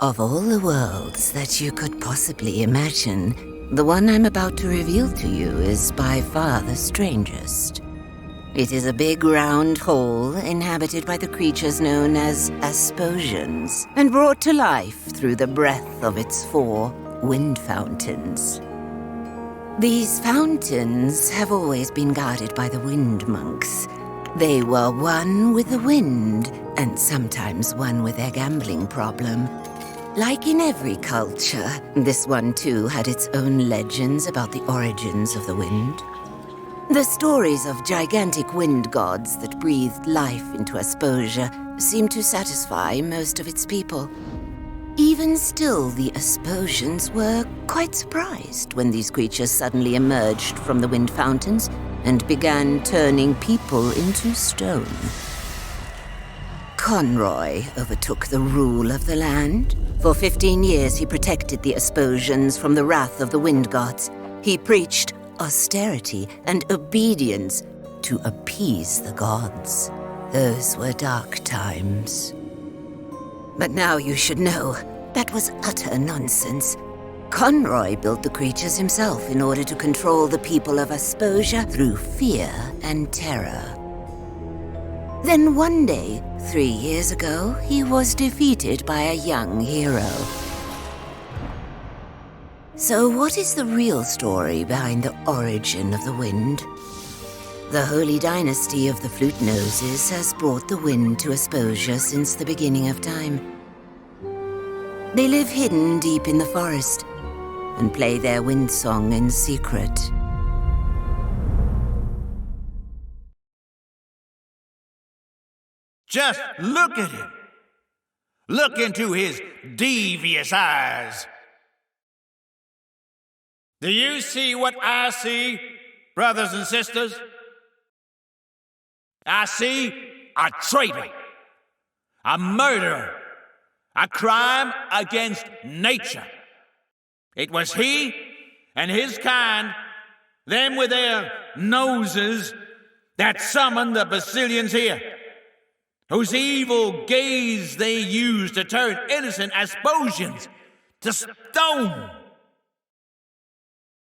Of all the worlds that you could possibly imagine, the one I'm about to reveal to you is by far the strangest. It is a big round hole inhabited by the creatures known as Asposians, and brought to life through the breath of its 4 wind fountains. These fountains have always been guarded by the wind monks. They were one with the wind, and sometimes one with their gambling problem. Like in every culture, this one too had its own legends about the origins of the wind. The stories of gigantic wind gods that breathed life into Asposia seemed to satisfy most of its people. Even still, the Asposians were quite surprised when these creatures suddenly emerged from the wind fountains and began turning people into stone. Conroy overtook the rule of the land. For 15 years, he protected the Asposians from the wrath of the wind gods. He preached austerity and obedience to appease the gods. Those were dark times. But now you should know, that was utter nonsense. Conroy built the creatures himself in order to control the people of Asposia through fear and terror. Then one day, 3 years ago, he was defeated by a young hero. So what is the real story behind the origin of the wind? The holy dynasty of the flute noses has brought the wind to Asposia since the beginning of time. They live hidden deep in the forest and play their wind song in secret. Just look at him. Look into his devious eyes. Do you see what I see, brothers and sisters? I see a traitor, a murderer, a crime against nature. It was he and his kind, them with their noses, that summoned the Basilians here, whose evil gaze they used to turn innocent Asposians to stone.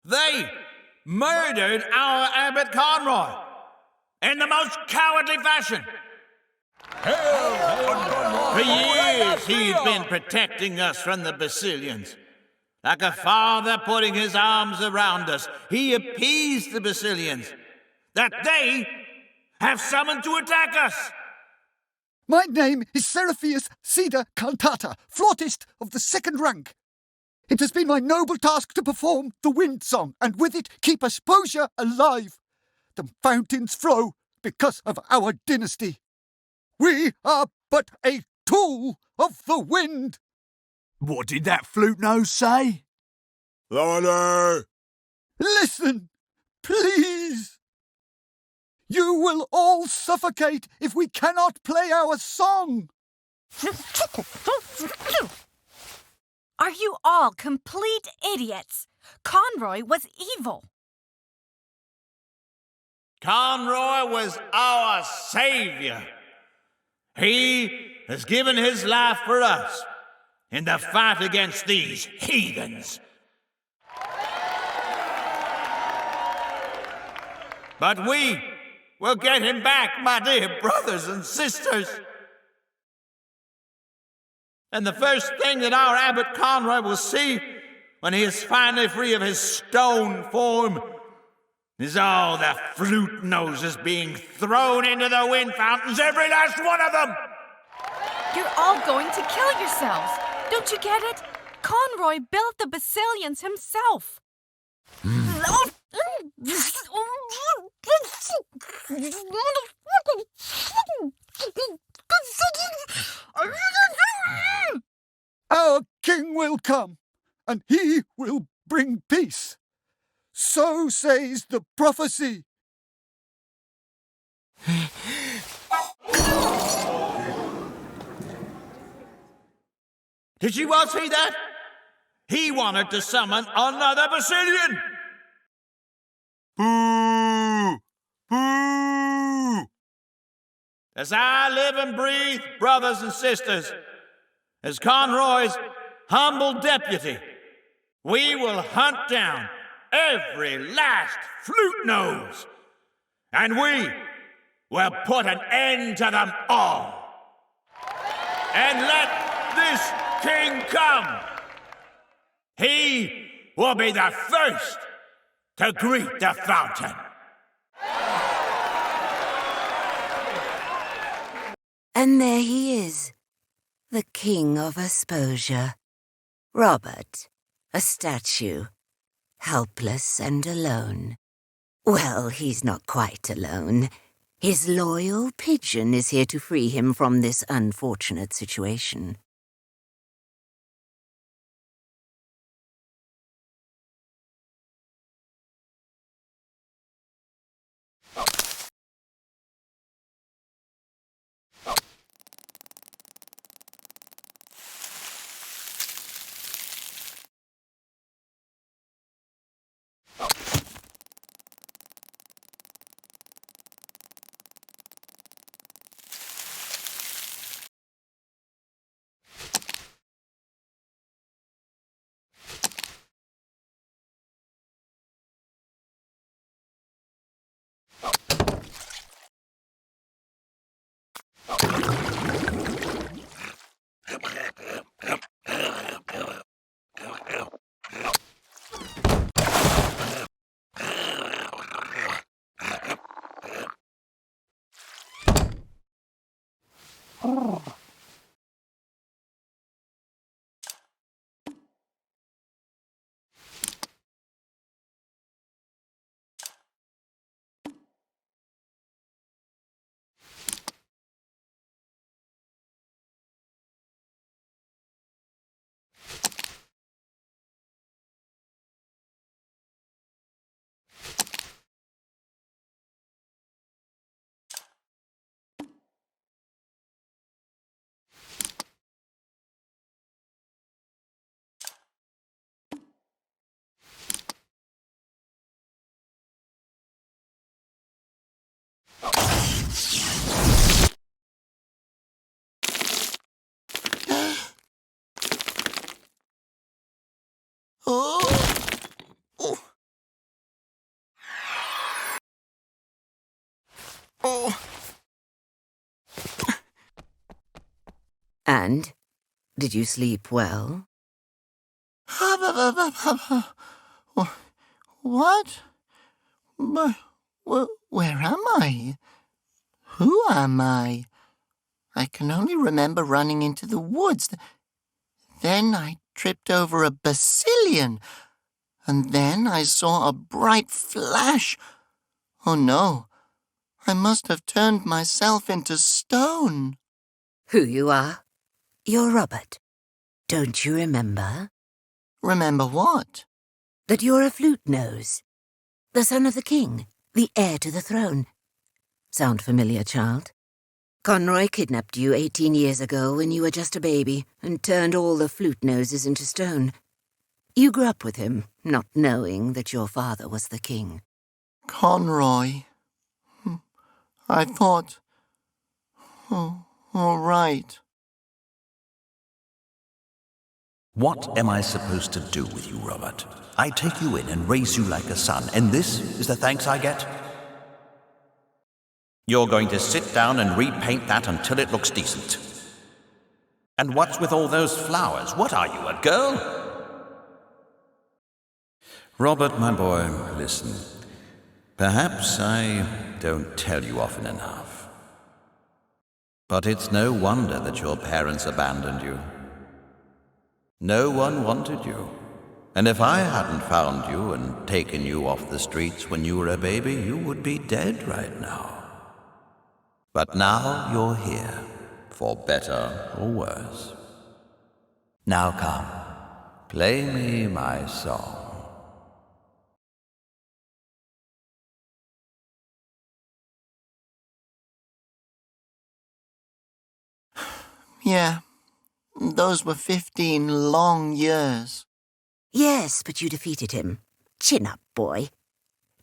They murdered our Abbot Conroy in the most cowardly fashion. For years he'd been protecting us from the Basilians. Like a father putting his arms around us, he appeased the Basilians that they have summoned to attack us. My name is Seraphius Cedar Cantata, flautist of the 2nd rank. It has been my noble task to perform the wind song, and with it keep Asposia alive. The fountains flow because of our dynasty. We are but a tool of the wind. What did that flute nose say? Louder! Listen, please. You will all suffocate if we cannot play our song. Are you all complete idiots? Conroy was evil. Conroy was our savior. He has given his life for us in the fight against these heathens. But we will get him back, my dear brothers and sisters. And the first thing that our Abbot Conroy will see when he is finally free of his stone form is all the flute noses being thrown into the wind fountains, every last one of them! You're all going to kill yourselves. Don't you get it? Conroy built the Basilians himself. Our king will come, and he will bring peace. So says the prophecy. Did you all see that? He wanted to summon another Basilian! Boo! Boo! As I live and breathe, brothers and sisters, as Conroy's humble deputy, we will hunt down every last flute nose, and we will put an end to them all. And let this king come. He will be the first to greet the fountain. And there he is, the king of Asposia. Robert, a statue, helpless and alone. Well, he's not quite alone. His loyal pigeon is here to free him from this unfortunate situation. And? Did you sleep well? What? Where am I? Who am I? I can only remember running into the woods. Then I tripped over a Basilian, and then I saw a bright flash. Oh no, I must have turned myself into stone. Who you are? You're Robert. Don't you remember? Remember what? That you're a flute nose. The son of the king, the heir to the throne. Sound familiar, child? Conroy kidnapped you 18 years ago when you were just a baby and turned all the flute noses into stone. You grew up with him, not knowing that your father was the king. Conroy. I thought... Oh, all right. What am I supposed to do with you, Robert? I take you in and raise you like a son, and this is the thanks I get? You're going to sit down and repaint that until it looks decent. And what's with all those flowers? What are you, a girl? Robert, my boy, listen. Perhaps I don't tell you often enough. But it's no wonder that your parents abandoned you. No one wanted you. And if I hadn't found you and taken you off the streets when you were a baby, you would be dead right now. But now you're here, for better or worse. Now come, play me my song. Yeah, those were 15 long years. Yes, but you defeated him. Chin up, boy.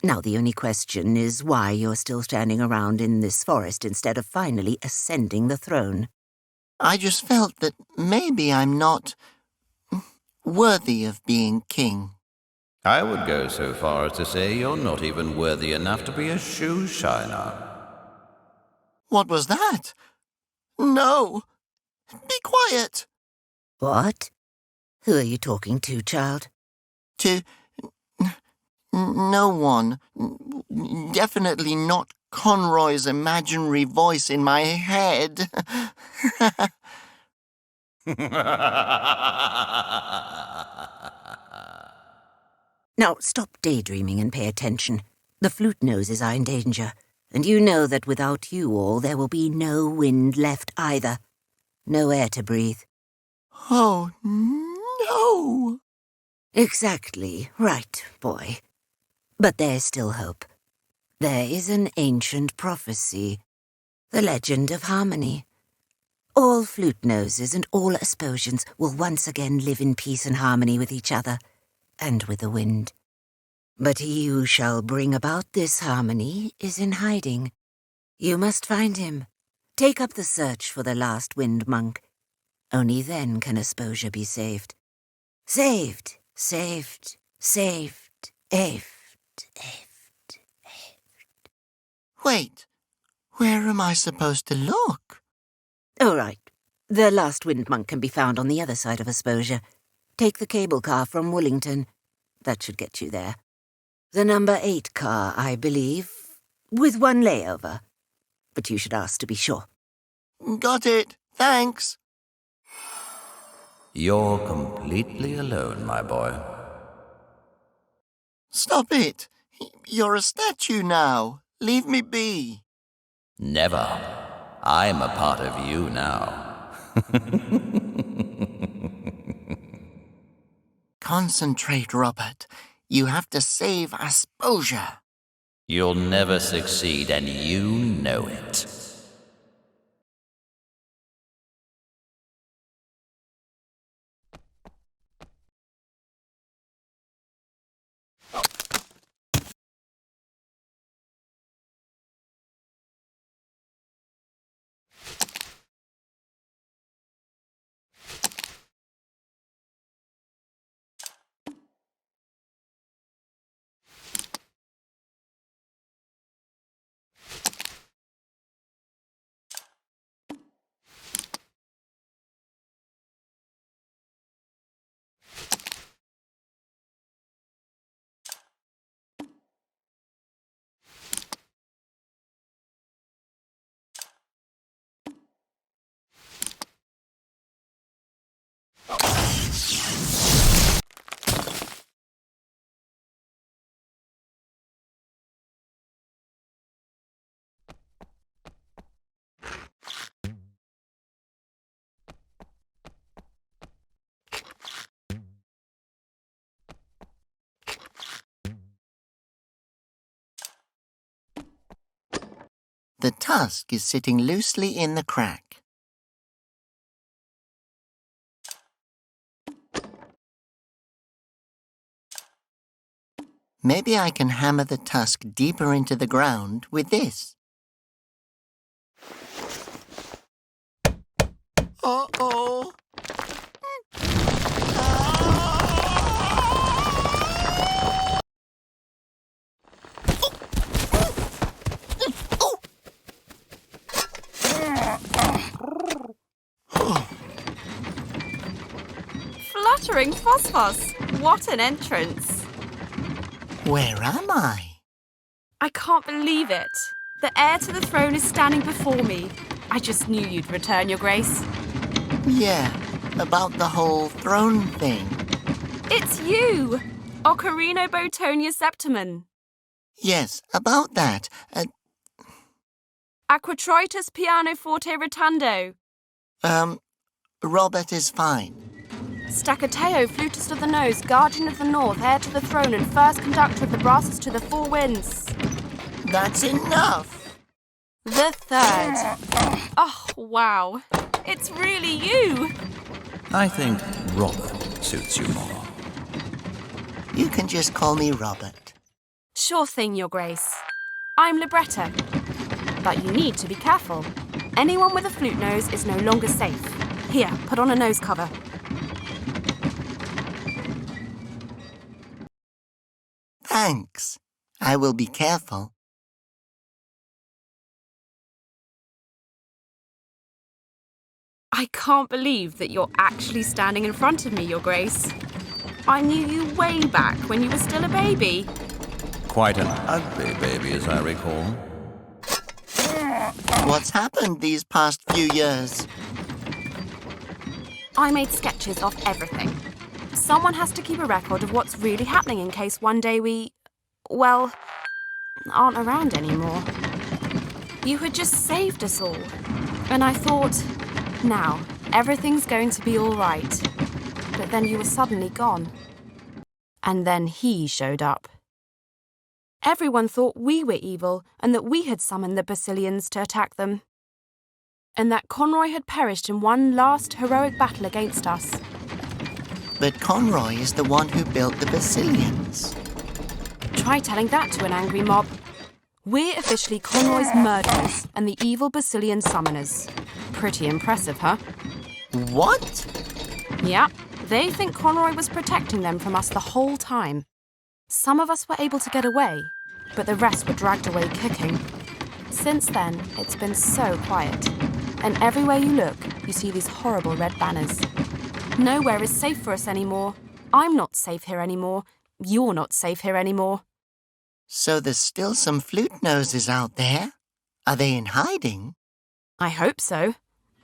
Now the only question is why you're still standing around in this forest instead of finally ascending the throne. I just felt that maybe I'm not worthy of being king. I would go so far as to say you're not even worthy enough to be a shoe shiner. What was that? No! Be quiet! What? Who are you talking to, child? To no one. Definitely not Conroy's imaginary voice in my head. Now, stop daydreaming and pay attention. The flute noses are in danger, and you know that without you all, there will be no wind left either. No air to breathe. Oh, no! Exactly right, boy. But there's still hope. There is an ancient prophecy, the legend of harmony. All flute noses and all Asposians will once again live in peace and harmony with each other, and with the wind. But he who shall bring about this harmony is in hiding. You must find him. Take up the search for the last wind monk. Only then can Asposia be saved. Saved, saved, saved, aved. Wait, where am I supposed to look? All right. The last wind monk can be found on the other side of Asposia. Take the cable car from Wollington. That should get you there. The number 8 car, I believe, with one layover. But you should ask to be sure. Got it. Thanks. You're completely alone, my boy. Stop it. You're a statue now. Leave me be. Never. I'm a part of you now. Concentrate, Robert. You have to save Asposia. You'll never succeed, and you know it. The tusk is sitting loosely in the crack. Maybe I can hammer the tusk deeper into the ground with this. Uh-oh! Fluttering Phosphos! What an entrance! Where am I? I can't believe it. The heir to the throne is standing before me. I just knew you'd return, Your Grace. Yeah, about the whole throne thing. It's you! Ocarino Botonia Septimon. Yes, about that. Aquatritus Pianoforte Rotando. Robert is fine. Staccateo, flutist of the nose, guardian of the north, heir to the throne, and first conductor of the brasses to the four winds. That's enough! The third. Oh, wow. It's really you! I think Robert suits you more. You can just call me Robert. Sure thing, Your Grace. I'm libretto. But you need to be careful. Anyone with a flute nose is no longer safe. Here, put on a nose cover. Thanks. I will be careful. I can't believe that you're actually standing in front of me, Your Grace. I knew you way back when you were still a baby. Quite an ugly baby, as I recall. What's happened these past few years? I made sketches of everything. Someone has to keep a record of what's really happening in case one day we, well, aren't around anymore. You had just saved us all. And I thought, now, everything's going to be all right. But then you were suddenly gone. And then he showed up. Everyone thought we were evil and that we had summoned the Basilians to attack them. And that Conroy had perished in one last heroic battle against us. But Conroy is the one who built the Basilians. Try telling that to an angry mob. We're officially Conroy's murderers and the evil Basilian summoners. Pretty impressive, huh? What? Yeah, they think Conroy was protecting them from us the whole time. Some of us were able to get away, but the rest were dragged away kicking. Since then, it's been so quiet. And everywhere you look, you see these horrible red banners. Nowhere is safe for us anymore. I'm not safe here anymore. You're not safe here anymore. So there's still some flute noses out there? Are they in hiding? I hope so.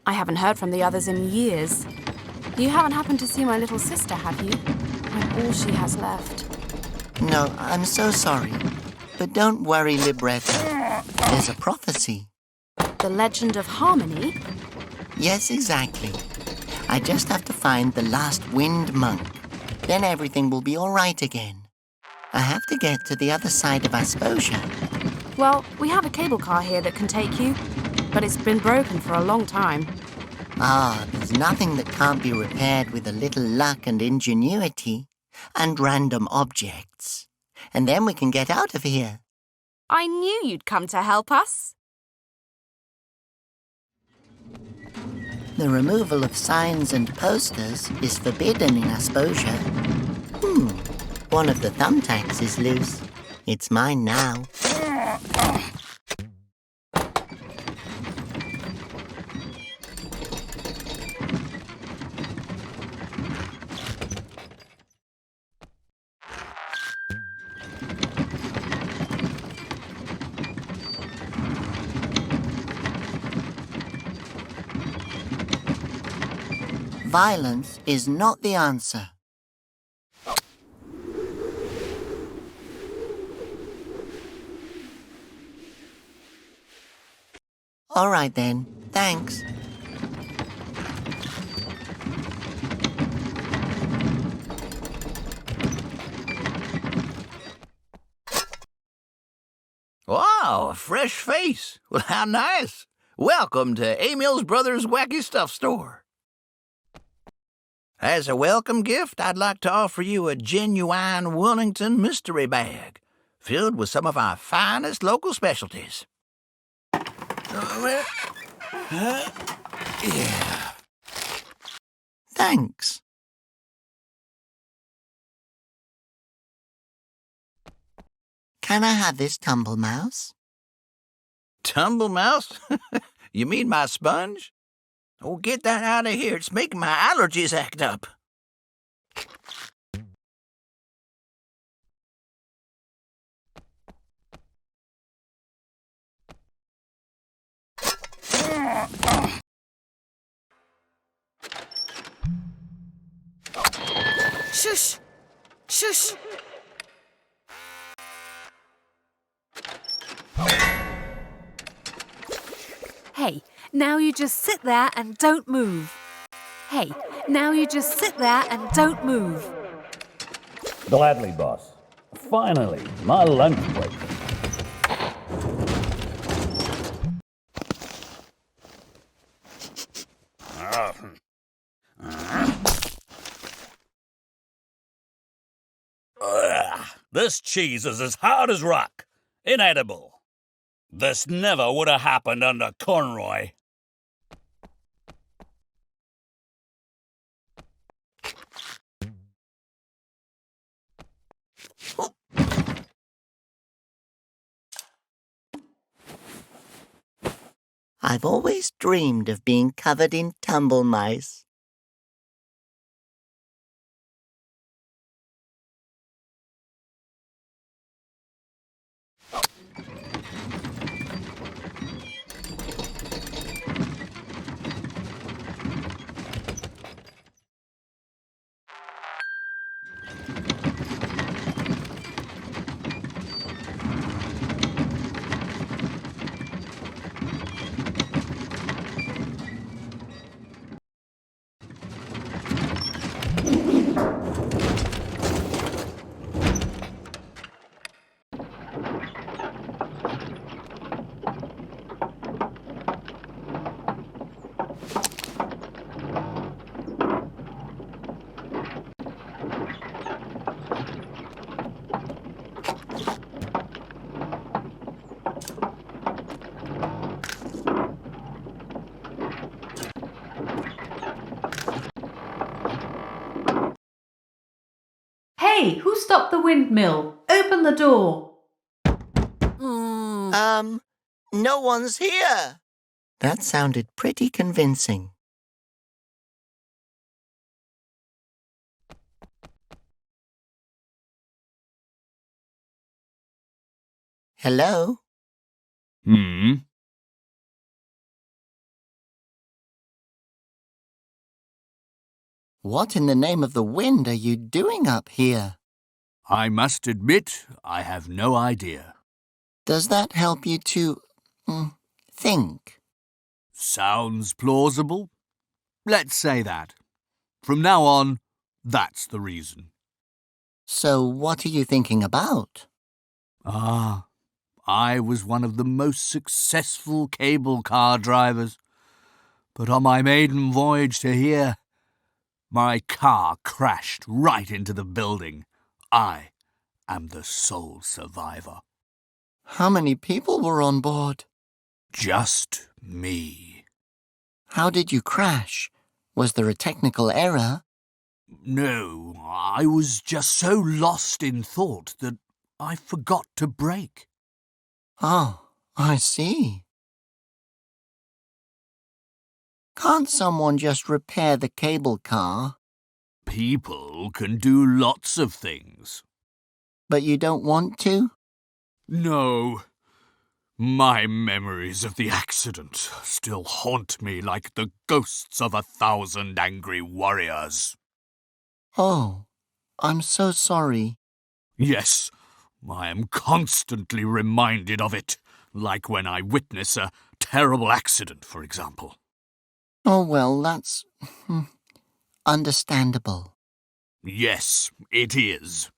I haven't heard from the others in years. You haven't happened to see my little sister, have you? I'm all she has left. No, I'm so sorry. But don't worry, Libretto. There's a prophecy. The legend of harmony? Yes, exactly. I just have to find the last wind monk. Then everything will be all right again. I have to get to the other side of Asposia. Well, we have a cable car here that can take you, but it's been broken for a long time. There's nothing that can't be repaired with a little luck and ingenuity, and random objects. And then we can get out of here. I knew you'd come to help us. The removal of signs and posters is forbidden in Asposia. One of the thumbtacks is loose. It's mine now. Violence is not the answer. All right then, thanks. Wow, a fresh face. Well, how nice. Welcome to Emil's Brothers Wacky Stuff Store. As a welcome gift, I'd like to offer you a genuine Wellington mystery bag filled with some of our finest local specialties. Yeah. Thanks. Can I have this tumble mouse? Tumble mouse? You mean my sponge? Oh, get that out of here. It's making my allergies act up. Shush! Shush! Hey, now you just sit there and don't move. Hey, now you just sit there and don't move. Gladly, boss. Finally, my lunch break. This cheese is as hard as rock. Inedible. This never would have happened under Conroy. I've always dreamed of being covered in tumble mice. Hey, who stopped the windmill? Open the door. No one's here. That sounded pretty convincing. Hello? What in the name of the wind are you doing up here? I must admit, I have no idea. Does that help you to think? Sounds plausible. Let's say that. From now on, that's the reason. So what are you thinking about? I was one of the most successful cable car drivers. But on my maiden voyage to here, my car crashed right into the building. I am the sole survivor. How many people were on board? Just me. How did you crash? Was there a technical error? No, I was just so lost in thought that I forgot to brake. Oh, I see. Can't someone just repair the cable car? People can do lots of things. But you don't want to? No. My memories of the accident still haunt me like the ghosts of 1,000 angry warriors. Oh, I'm so sorry. Yes, I am constantly reminded of it, like when I witness a terrible accident, for example. Oh, well, that's understandable. Yes, it is.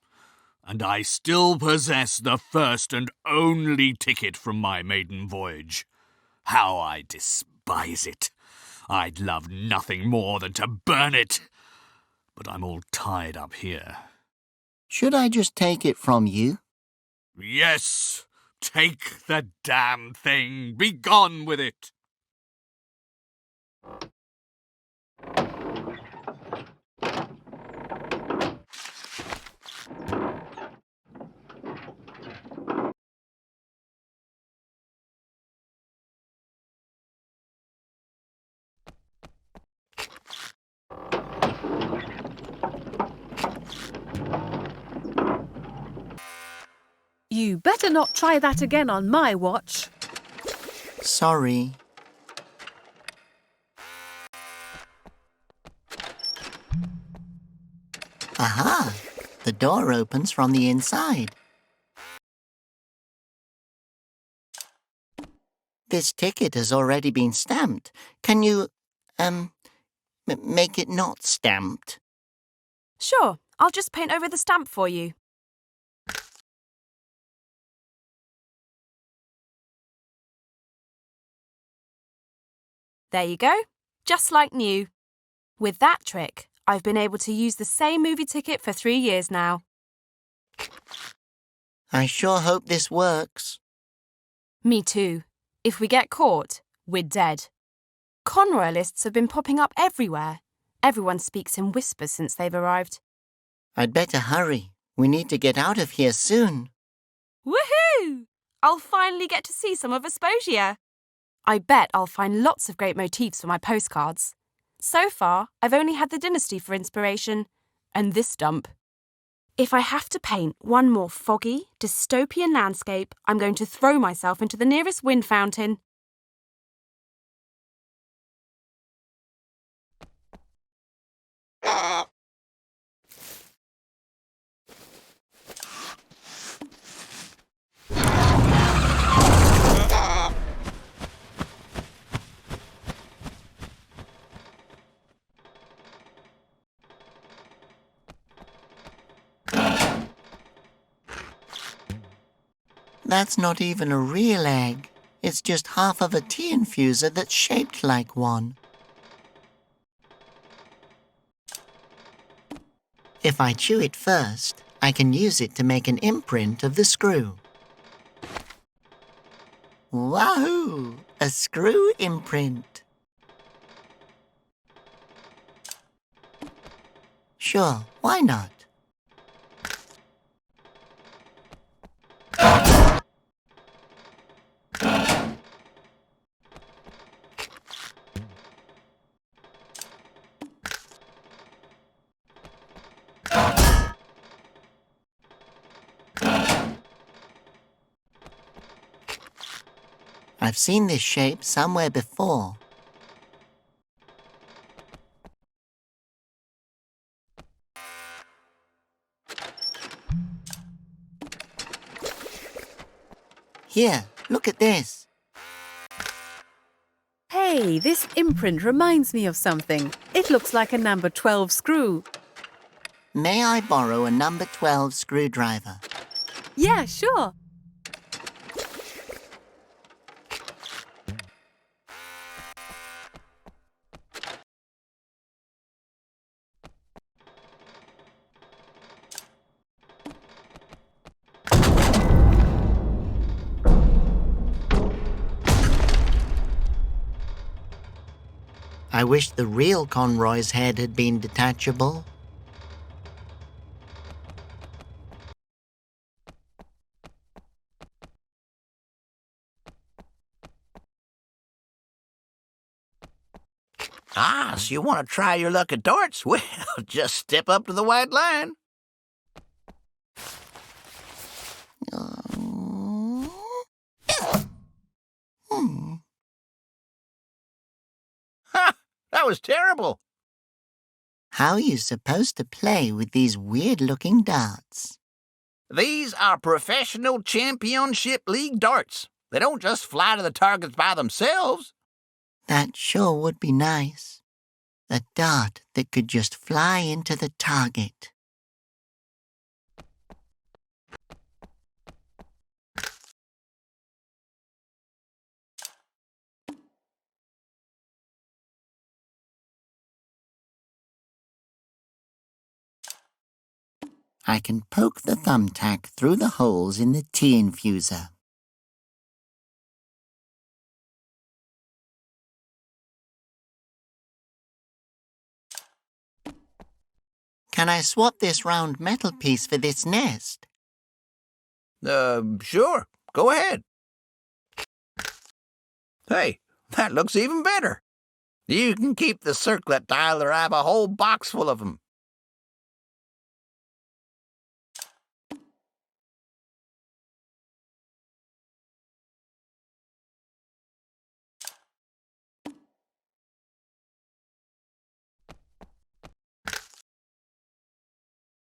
And I still possess the first and only ticket from my maiden voyage. How I despise it. I'd love nothing more than to burn it. But I'm all tied up here. Should I just take it from you? Yes, take the damn thing. Be gone with it. You better not try that again on my watch. Sorry. Aha! The door opens from the inside. This ticket has already been stamped. Can you, make it not stamped? Sure, I'll just paint over the stamp for you. There you go, just like new. With that trick, I've been able to use the same movie ticket for 3 years now. I sure hope this works. Me too. If we get caught, we're dead. Con royalists have been popping up everywhere. Everyone speaks in whispers since they've arrived. I'd better hurry. We need to get out of here soon. Woohoo! I'll finally get to see some of Asposia. I bet I'll find lots of great motifs for my postcards. So far, I've only had the dynasty for inspiration, and this dump. If I have to paint one more foggy, dystopian landscape, I'm going to throw myself into the nearest wind fountain. That's not even a real egg. It's just half of a tea infuser that's shaped like one. If I chew it first, I can use it to make an imprint of the screw. Wahoo! A screw imprint. Sure, why not? I've seen this shape somewhere before. Here, look at this. Hey, this imprint reminds me of something. It looks like a number 12 screw. May I borrow a number 12 screwdriver? Yeah, sure. I wish the real Conroy's head had been detachable. Ah, so you want to try your luck at darts? Well, just step up to the white line. Ha! That was terrible. How are you supposed to play with these weird-looking darts? These are professional championship league darts. They don't just fly to the targets by themselves. That sure would be nice. A dart that could just fly into the target. I can poke the thumbtack through the holes in the tea infuser. Can I swap this round metal piece for this nest? Sure. Go ahead. Hey, that looks even better. You can keep the circlet, Tyler. I have a whole box full of them.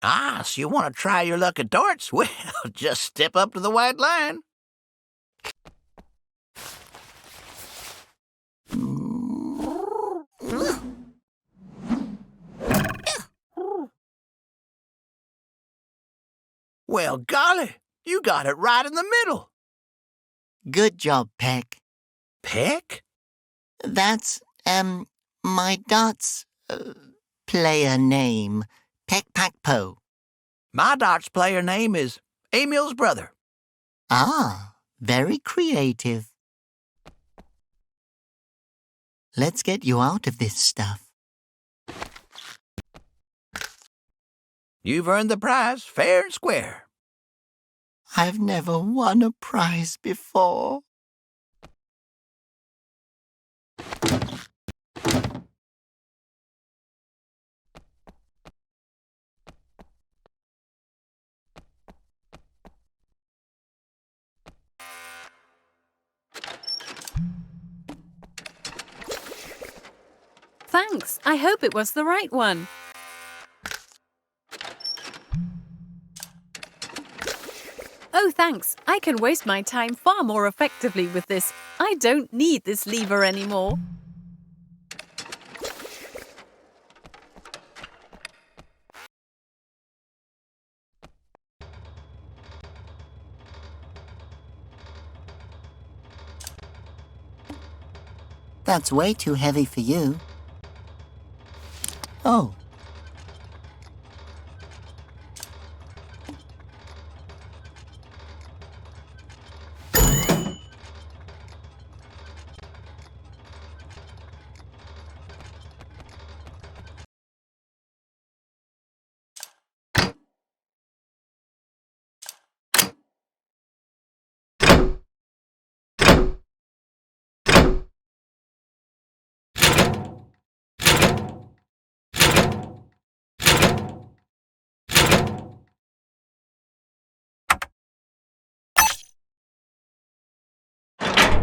Ah, so you want to try your luck at darts? Well, just step up to the white line. Well, golly, you got it right in the middle. Good job, Peck. Peck? That's, my darts, player name. Peck Pack Po. My darts player name is Emil's brother. Ah, very creative. Let's get you out of this stuff. You've earned the prize fair and square. I've never won a prize before. Thanks. I hope it was the right one. Oh, thanks. I can waste my time far more effectively with this. I don't need this lever anymore. That's way too heavy for you. Oh.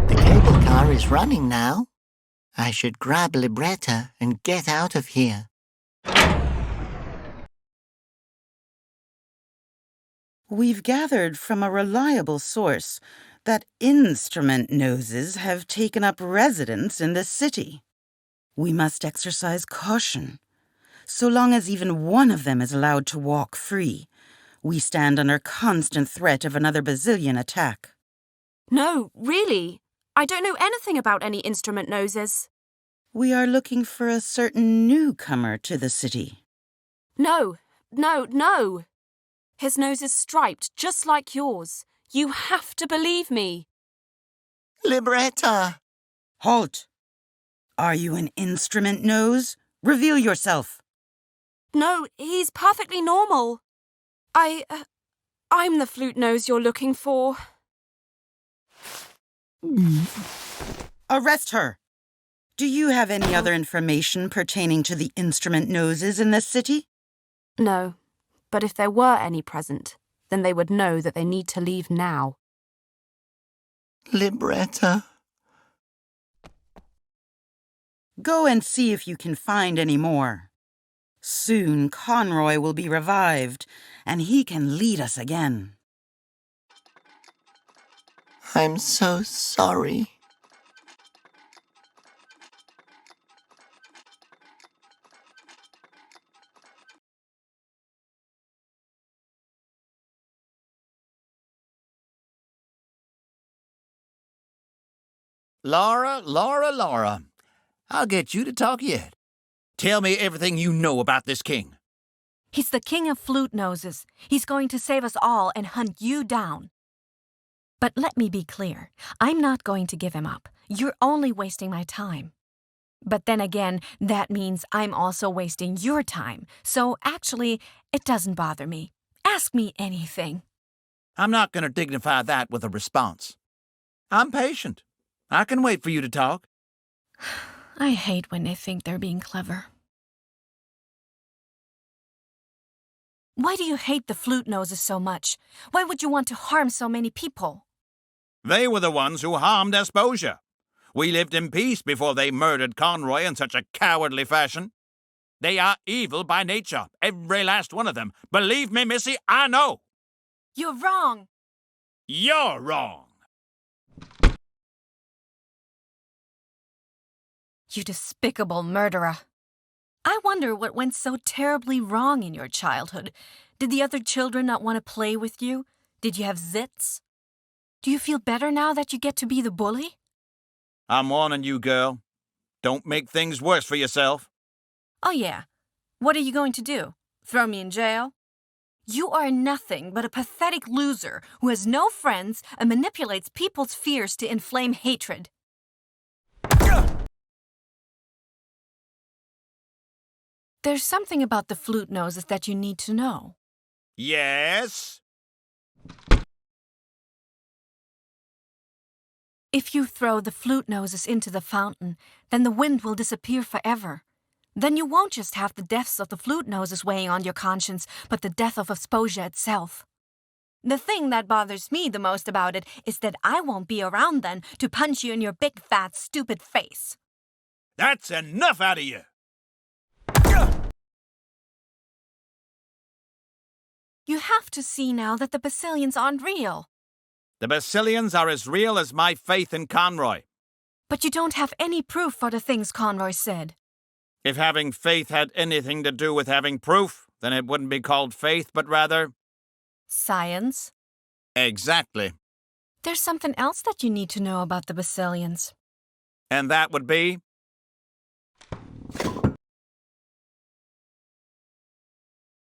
The cable car is running now. I should grab Libretta and get out of here. We've gathered from a reliable source that instrument noses have taken up residence in the city. We must exercise caution. So long as even one of them is allowed to walk free, we stand under constant threat of another Basilian attack. No, really. I don't know anything about any instrument noses. We are looking for a certain newcomer to the city. No. His nose is striped, just like yours. You have to believe me. Libretta! Halt! Are you an instrument nose? Reveal yourself. No, he's perfectly normal. I'm the flute nose you're looking for. Arrest her! Do you have any other information pertaining to the instrument noses in this city? No, but if there were any present, then they would know that they need to leave now. Libretta. Go and see if you can find any more. Soon Conroy will be revived, and he can lead us again. I'm so sorry. Laura. I'll get you to talk yet. Tell me everything you know about this king. He's the king of flute noses. He's going to save us all and hunt you down. But let me be clear. I'm not going to give him up. You're only wasting my time. But then again, that means I'm also wasting your time. So actually, it doesn't bother me. Ask me anything. I'm not going to dignify that with a response. I'm patient. I can wait for you to talk. I hate when they think they're being clever. Why do you hate the flute noses so much? Why would you want to harm so many people? They were the ones who harmed Asposia. We lived in peace before they murdered Conroy in such a cowardly fashion. They are evil by nature, every last one of them. Believe me, Missy, I know. You're wrong. You're wrong. You despicable murderer. I wonder what went so terribly wrong in your childhood. Did the other children not want to play with you? Did you have zits? Do you feel better now that you get to be the bully? I'm warning you, girl. Don't make things worse for yourself. Oh, yeah. What are you going to do? Throw me in jail? You are nothing but a pathetic loser who has no friends and manipulates people's fears to inflame hatred. There's something about the flute noses that you need to know. Yes? If you throw the flute noses into the fountain, then the wind will disappear forever. Then you won't just have the deaths of the flute noses weighing on your conscience, but the death of Asposia itself. The thing that bothers me the most about it is that I won't be around then to punch you in your big, fat, stupid face. That's enough out of you. You have to see now that the Basilians aren't real. The Basilians are as real as my faith in Conroy. But you don't have any proof for the things Conroy said. If having faith had anything to do with having proof, then it wouldn't be called faith, but rather... Science? Exactly. There's something else that you need to know about the Basilians. And that would be...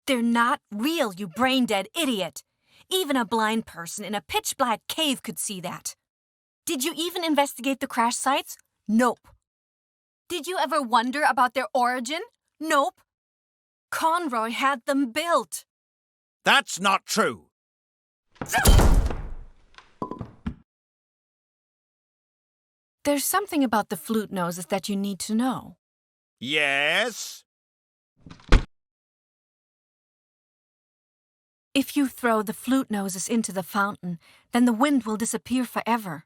They're not real, you brain-dead idiot. Even a blind person in a pitch-black cave could see that. Did you even investigate the crash sites? Nope. Did you ever wonder about their origin? Nope. Conroy had them built. That's not true. There's something about the flute noses that you need to know. Yes? If you throw the flute noses into the fountain, then the wind will disappear forever.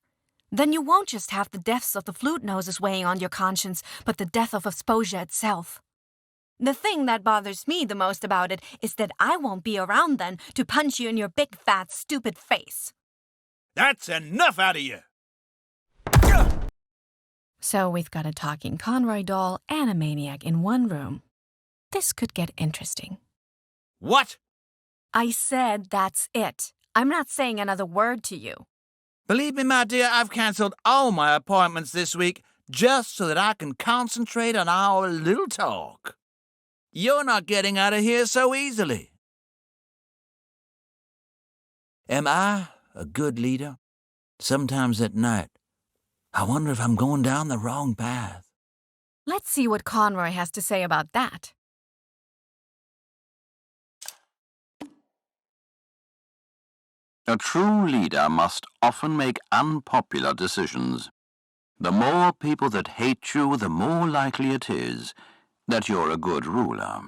Then you won't just have the deaths of the flute noses weighing on your conscience, but the death of Asposia itself. The thing that bothers me the most about it is that I won't be around then to punch you in your big, fat, stupid face. That's enough out of you! So we've got a talking Conroy doll and a maniac in one room. This could get interesting. What? I said that's it. I'm not saying another word to you. Believe me, my dear, I've canceled all my appointments this week just so that I can concentrate on our little talk. You're not getting out of here so easily. Am I a good leader? Sometimes at night, I wonder if I'm going down the wrong path. Let's see what Conroy has to say about that. A true leader must often make unpopular decisions. The more people that hate you, the more likely it is that you're a good ruler.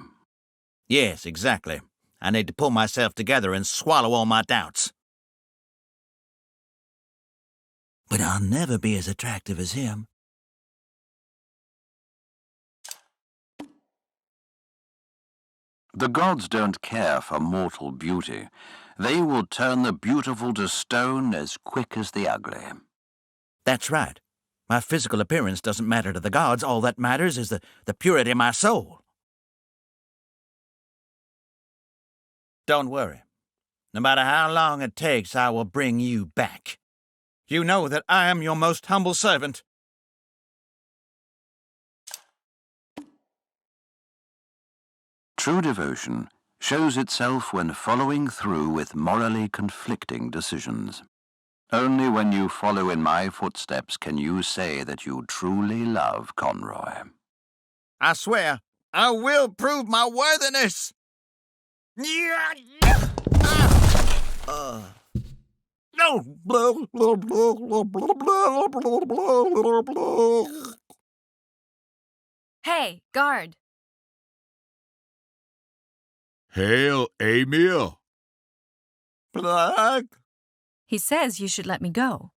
Yes, exactly. I need to pull myself together and swallow all my doubts. But I'll never be as attractive as him. The gods don't care for mortal beauty. They will turn the beautiful to stone as quick as the ugly. That's right. My physical appearance doesn't matter to the gods. All that matters is the purity of my soul. Don't worry. No matter how long it takes, I will bring you back. You know that I am your most humble servant. True devotion shows itself when following through with morally conflicting decisions. Only when you follow in my footsteps can you say that you truly love Conroy. I swear, I will prove my worthiness. Hey, guard. Hail, Emil. Black. He says you should let me go.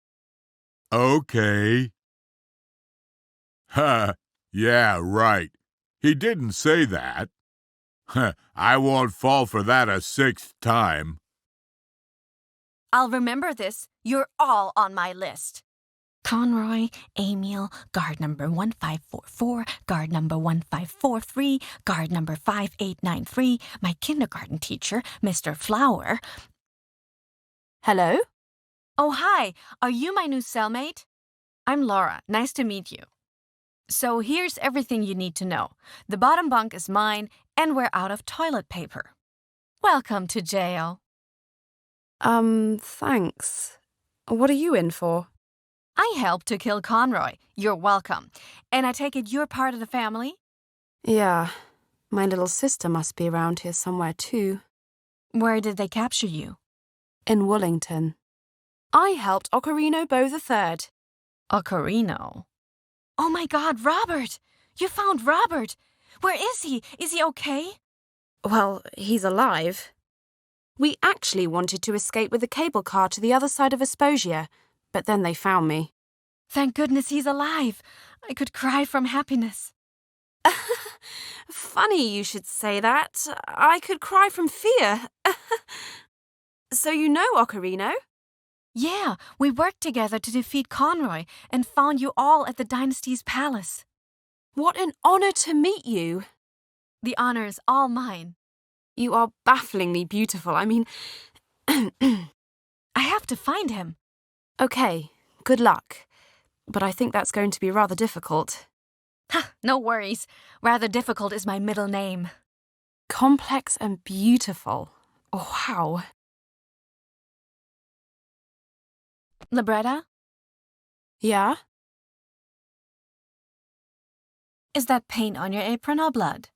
Okay. Ha, yeah, right. He didn't say that. I won't fall for that a sixth time. I'll remember this. You're all on my list. Conroy, Emil, guard number 1544, guard number 1543, guard number 5893, my kindergarten teacher, Mr. Flower. Hello? Oh, hi. Are you my new cellmate? I'm Laura. Nice to meet you. So here's everything you need to know. The bottom bunk is mine, and we're out of toilet paper. Welcome to jail. Thanks. What are you in for? I helped to kill Conroy. You're welcome. And I take it you're part of the family? Yeah. My little sister must be around here somewhere too. Where did they capture you? In Wollington. I helped Ocarino Bow III. Ocarino? Oh my God, Robert! You found Robert! Where is he? Is he okay? Well, he's alive. We actually wanted to escape with a cable car to the other side of Asposia, but then they found me. Thank goodness he's alive. I could cry from happiness. Funny you should say that. I could cry from fear. So you know Ocarino? Yeah, we worked together to defeat Conroy and found you all at the dynasty's palace. What an honor to meet you. The honor is all mine. You are bafflingly beautiful. I mean... I have to find him. Okay, good luck. But I think that's going to be rather difficult. Ha, no worries. Rather difficult is my middle name. Complex and beautiful. Wow. Libretta? Yeah? Is that paint on your apron or blood?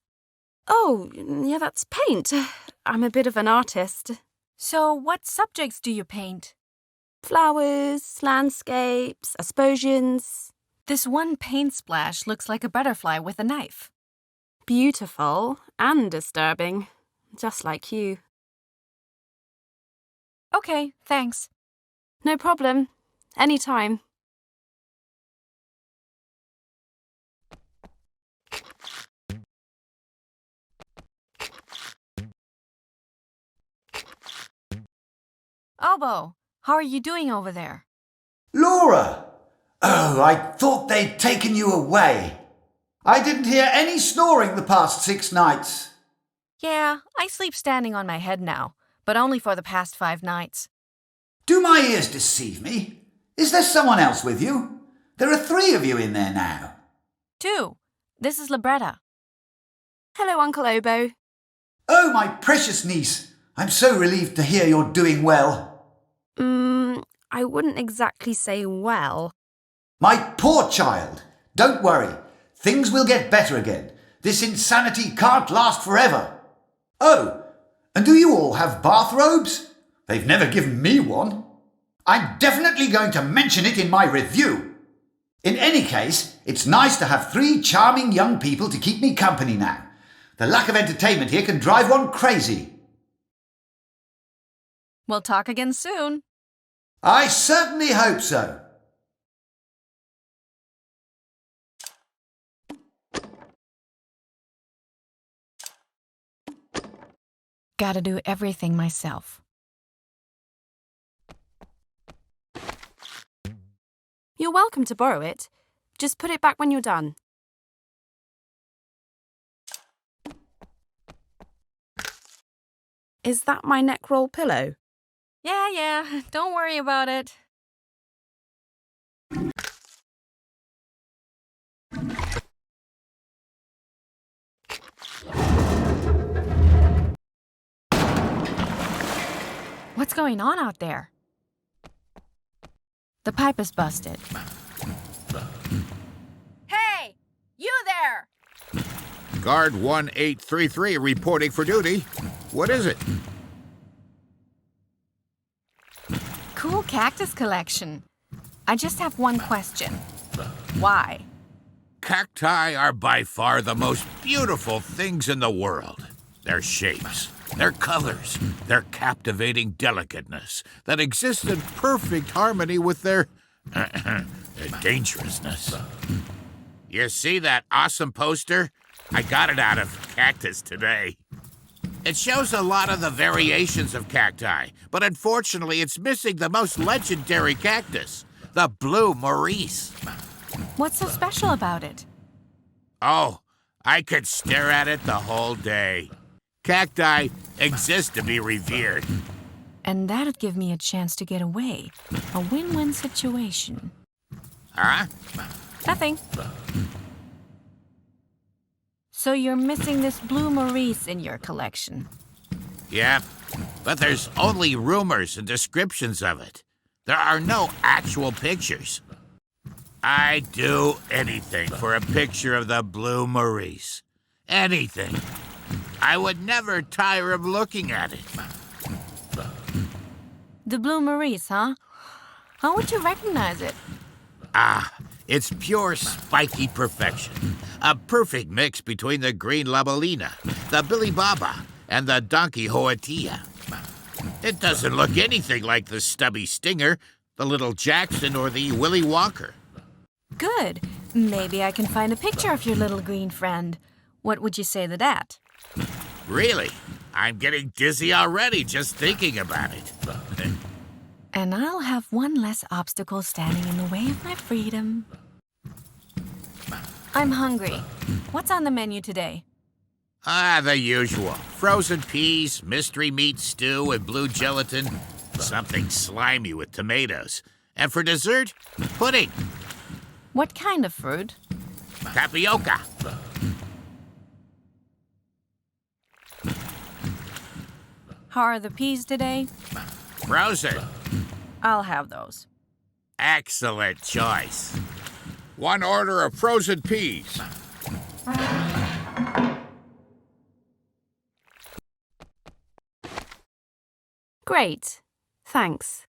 Oh, yeah, that's paint. I'm a bit of an artist. So what subjects do you paint? Flowers, landscapes, Asposians. This one paint splash looks like a butterfly with a knife. Beautiful and disturbing, just like you. Okay, thanks. No problem. Anytime. Obo, how are you doing over there? Laura! Oh, I thought they'd taken you away. I didn't hear any snoring the past 6 nights. Yeah, I sleep standing on my head now, but only for the past 5 nights. Do my ears deceive me? Is there someone else with you? There are 3 of you in there now. 2. This is Libretta. Hello, Uncle Obo. Oh, my precious niece. I'm so relieved to hear you're doing well. I wouldn't exactly say well. My poor child. Don't worry. Things will get better again. This insanity can't last forever. Oh, and do you all have bathrobes? They've never given me one. I'm definitely going to mention it in my review. In any case, it's nice to have 3 charming young people to keep me company now. The lack of entertainment here can drive one crazy. We'll talk again soon. I certainly hope so. Gotta do everything myself. You're welcome to borrow it. Just put it back when you're done. Is that my neck roll pillow? Yeah, don't worry about it. What's going on out there? The pipe is busted. Hey! You there! Guard 1833 reporting for duty. What is it? Cool cactus collection. I just have one question. Why? Cacti are by far the most beautiful things in the world. Their shapes, their colors, their captivating delicateness that exists in perfect harmony with their dangerousness. You see that awesome poster? I got it out of Cactus today. It shows a lot of the variations of cacti, but unfortunately it's missing the most legendary cactus, the blue Maurice. What's so special about it? Oh, I could stare at it the whole day. Cacti exist to be revered. And that'd give me a chance to get away. A win-win situation. Huh? Nothing. So you're missing this blue Maurice in your collection? Yeah, but there's only rumors and descriptions of it. There are no actual pictures. I'd do anything for a picture of the blue Maurice. Anything. I would never tire of looking at it. The blue Maurice, huh? How would you recognize it? It's pure spiky perfection. A perfect mix between the green Labellina, the Billy Baba, and the Donkey Hoatia. It doesn't look anything like the stubby Stinger, the Little Jackson, or the Willy Wonker. Good. Maybe I can find a picture of your little green friend. What would you say to that? Really? I'm getting dizzy already just thinking about it. And I'll have one less obstacle standing in the way of my freedom. I'm hungry. What's on the menu today? The usual. Frozen peas, mystery meat stew, and blue gelatin. Something slimy with tomatoes. And for dessert, pudding. What kind of fruit? Tapioca. How are the peas today? Frozen. I'll have those. Excellent choice. One order of frozen peas. Great. Thanks.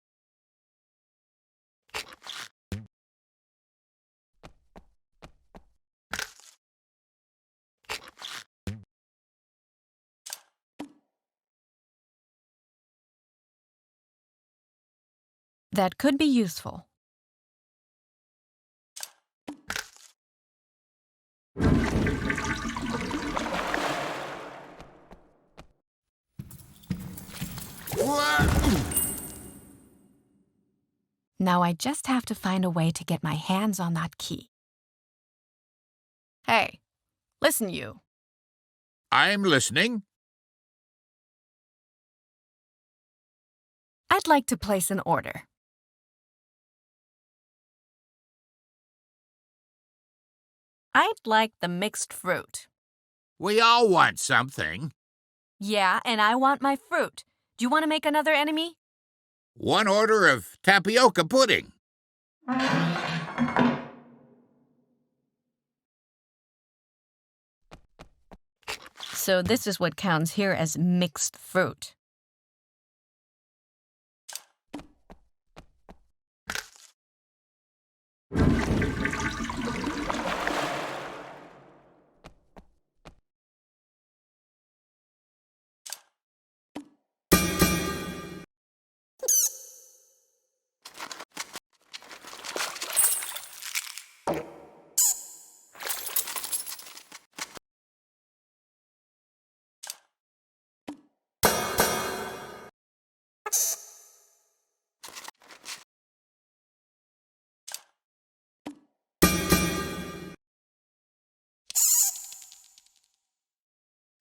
That could be useful. Now I just have to find a way to get my hands on that key. Hey, listen you. I'm listening. I'd like to place an order. I'd like the mixed fruit. We all want something. Yeah, and I want my fruit. Do you want to make another enemy? One order of tapioca pudding. So this is what counts here as mixed fruit.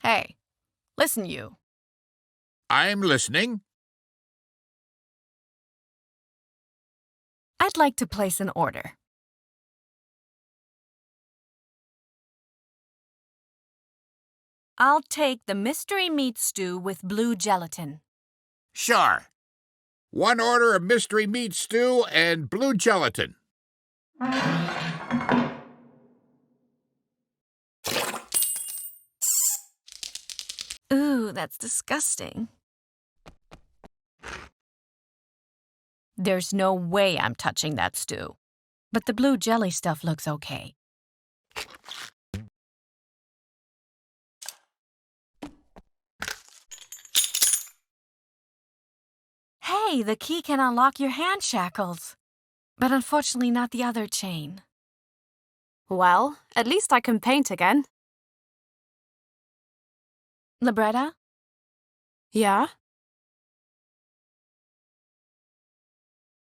Hey, listen you. I'm listening. I'd like to place an order. I'll take the mystery meat stew with blue gelatin. Sure. One order of mystery meat stew and blue gelatin. Ooh, that's disgusting. There's no way I'm touching that stew. But the blue jelly stuff looks okay. Hey, the key can unlock your hand shackles. But unfortunately not the other chain. Well, at least I can paint again. Libretta? Yeah?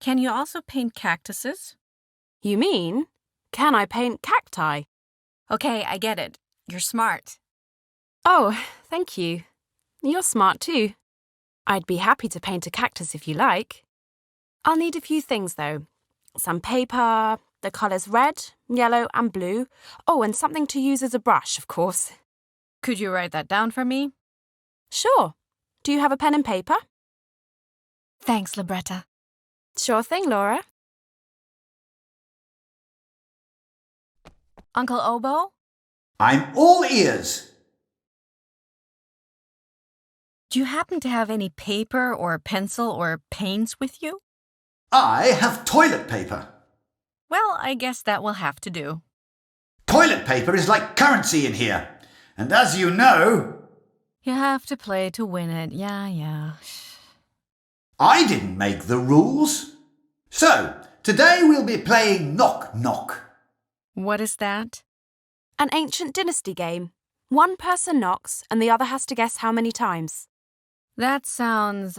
Can you also paint cactuses? You mean, can I paint cacti? Okay, I get it. You're smart. Oh, thank you. You're smart too. I'd be happy to paint a cactus if you like. I'll need a few things though. Some paper, the colours red, yellow and blue. Oh, and something to use as a brush, of course. Could you write that down for me? Sure. Do you have a pen and paper? Thanks, Libretta. Sure thing, Laura. Uncle Obo? I'm all ears. Do you happen to have any paper or pencil or paints with you? I have toilet paper. Well, I guess that will have to do. Toilet paper is like currency in here. And as you know... You have to play to win it. Yeah. I didn't make the rules. So, today we'll be playing Knock Knock. What is that? An ancient dynasty game. One person knocks and the other has to guess how many times. That sounds,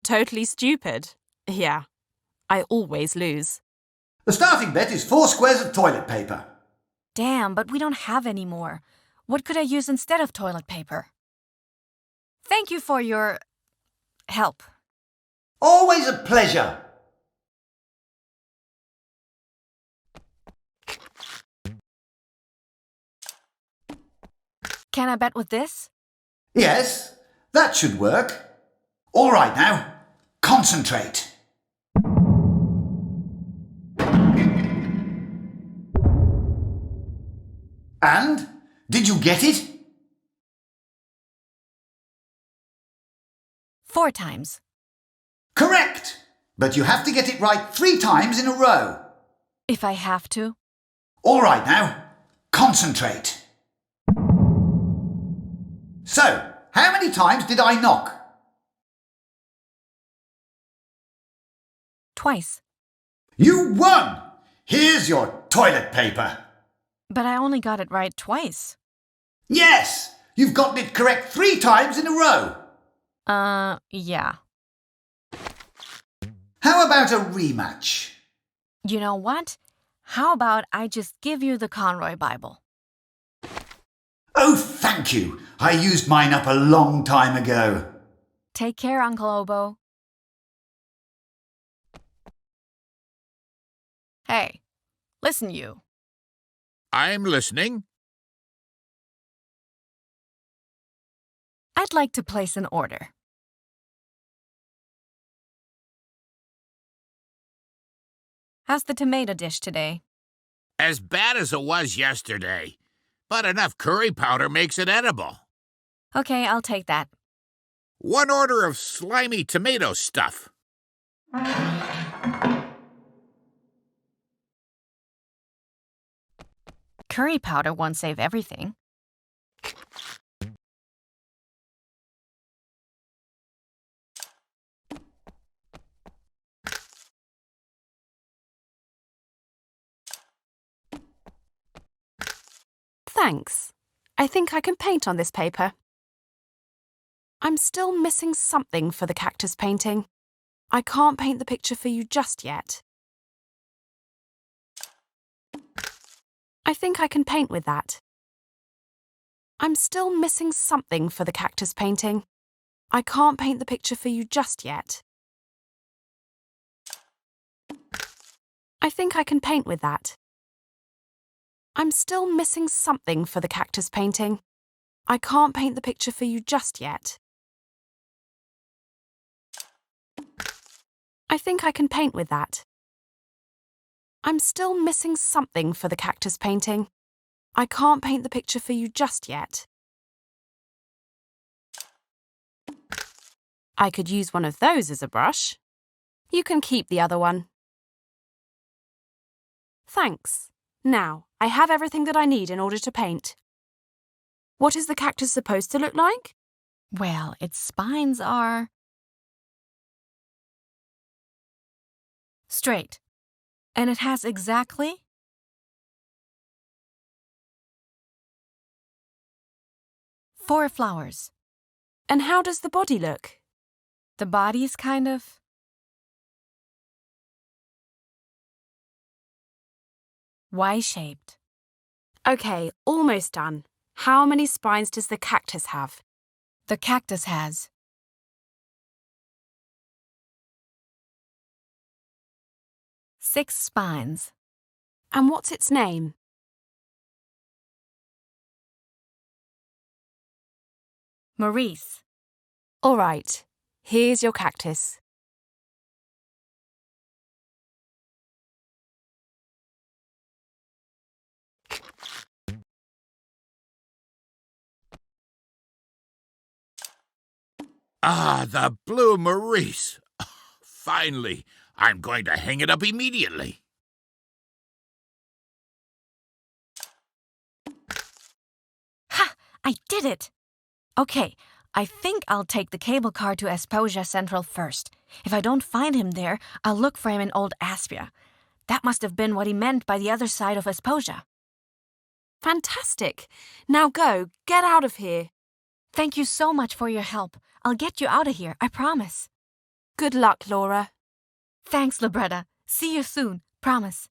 Totally stupid. Yeah, I always lose. The starting bet is 4 squares of toilet paper. Damn, but we don't have any more. What could I use instead of toilet paper? Thank you for your help. Always a pleasure. Can I bet with this? Yes, that should work. All right now, concentrate. And? Did you get it? 4 times. Correct! But you have to get it right 3 times in a row. If I have to. All right now, concentrate. So, how many times did I knock? Twice. You won! Here's your toilet paper. But I only got it right twice. Yes! You've gotten it correct 3 times in a row. Yeah. How about a rematch? You know what? How about I just give you the Conroy Bible? Oh, thank you. I used mine up a long time ago. Take care, Uncle Obo. Hey, listen you. I'm listening. I'd like to place an order. How's the tomato dish today? As bad as it was yesterday, but enough curry powder makes it edible. Okay, I'll take that. 1 order of slimy tomato stuff. Curry powder won't save everything. Thanks. I think I can paint on this paper. I'm still missing something for the cactus painting. I can't paint the picture for you just yet. I think I can paint with that. I'm still missing something for the cactus painting. I can't paint the picture for you just yet. I think I can paint with that. I'm still missing something for the cactus painting. I can't paint the picture for you just yet. I think I can paint with that. I'm still missing something for the cactus painting. I can't paint the picture for you just yet. I could use one of those as a brush. You can keep the other one. Thanks. Now, I have everything that I need in order to paint. What is the cactus supposed to look like? Well, its spines are straight. And it has exactly 4 flowers. And how does the body look? The body's kind of Y-shaped. Okay, almost done. How many spines does the cactus have? The cactus has 6 spines. And what's its name? Maurice. All right, here's your cactus. Ah, the blue Maurice. Finally, I'm going to hang it up immediately. Ha! I did it! Okay, I think I'll take the cable car to Asposia Central first. If I don't find him there, I'll look for him in Old Aspia. That must have been what he meant by the other side of Asposia. Fantastic. Now go. Get out of here. Thank you so much for your help. I'll get you out of here, I promise. Good luck, Laura. Thanks, Libretta. See you soon, promise.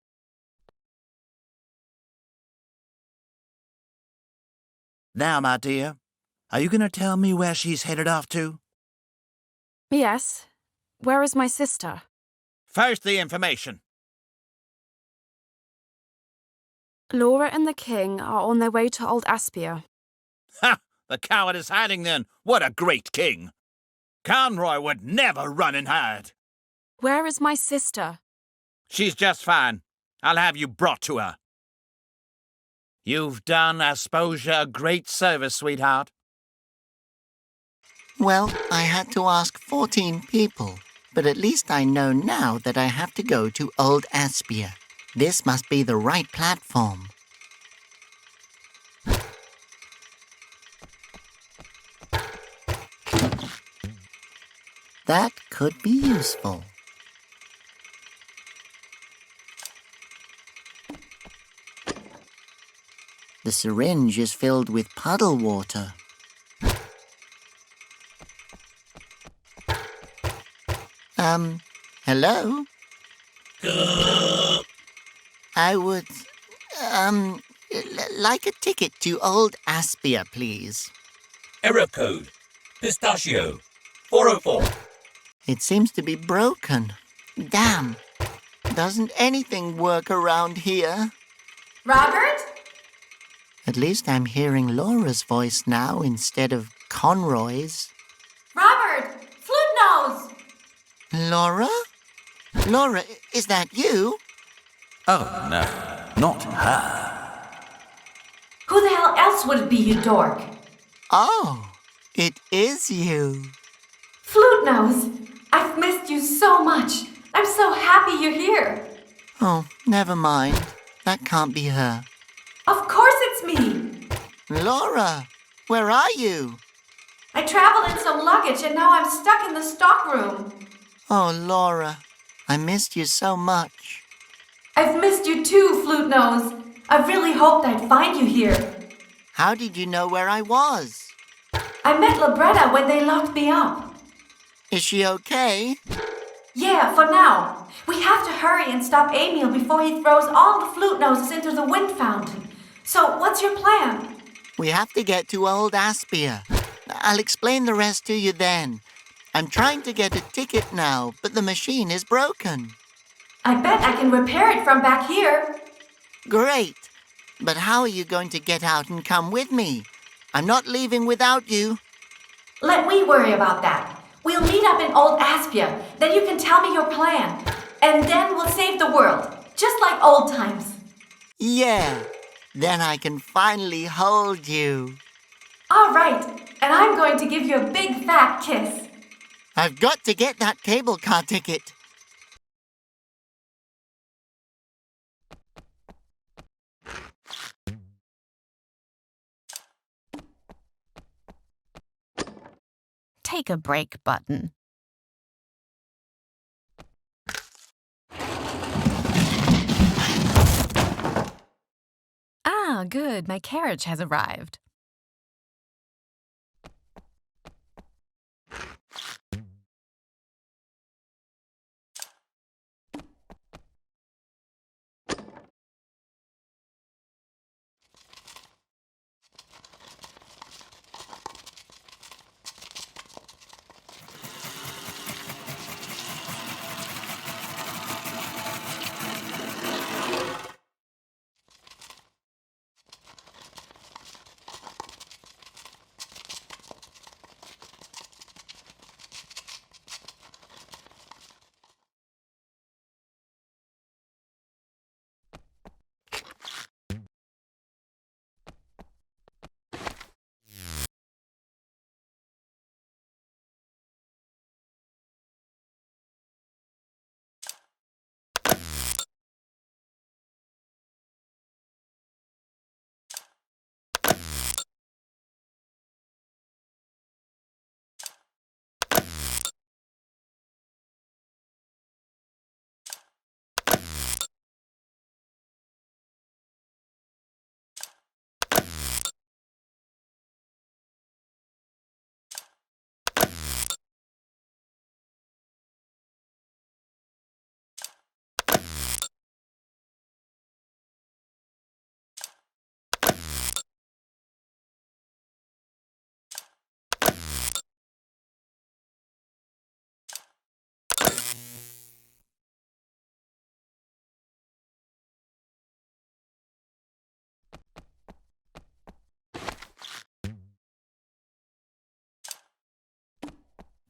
Now, my dear, are you going to tell me where she's headed off to? Yes. Where is my sister? First, the information. Laura and the king are on their way to Old Aspia. Ha! The coward is hiding then. What a great king. Conroy would never run and hide. Where is my sister? She's just fine. I'll have you brought to her. You've done Asposia a great service, sweetheart. Well, I had to ask 14 people, but at least I know now that I have to go to Old Aspia. This must be the right platform. That could be useful. The syringe is filled with puddle water. Hello? I would, like a ticket to Old Aspia, please. Error code. Pistachio. 404. It seems to be broken. Damn. Doesn't anything work around here? Robert? At least I'm hearing Laura's voice now instead of Conroy's. Robert! Flute nose! Laura? Laura, is that you? Oh, no, not her. Who the hell else would it be, you dork? Oh, it is you. Flute nose! I've missed you so much. I'm so happy you're here. Oh, never mind. That can't be her. Of course it's me. Laura, where are you? I traveled in some luggage and now I'm stuck in the stockroom. Oh, Laura, I missed you so much. I've missed you too, Flute nose. I really hoped I'd find you here. How did you know where I was? I met Libretta when they locked me up. Is she okay? Yeah, for now. We have to hurry and stop Emil before he throws all the flute noses into the wind fountain. So, what's your plan? We have to get to Old Aspia. I'll explain the rest to you then. I'm trying to get a ticket now, but the machine is broken. I bet I can repair it from back here. Great. But how are you going to get out and come with me? I'm not leaving without you. Let me worry about that. We'll meet up in Old Aspia. Then you can tell me your plan. And then we'll save the world. Just like old times. Yeah. Then I can finally hold you. All right. And I'm going to give you a big fat kiss. I've got to get that cable car ticket. Take a break button. Ah, good. My carriage has arrived.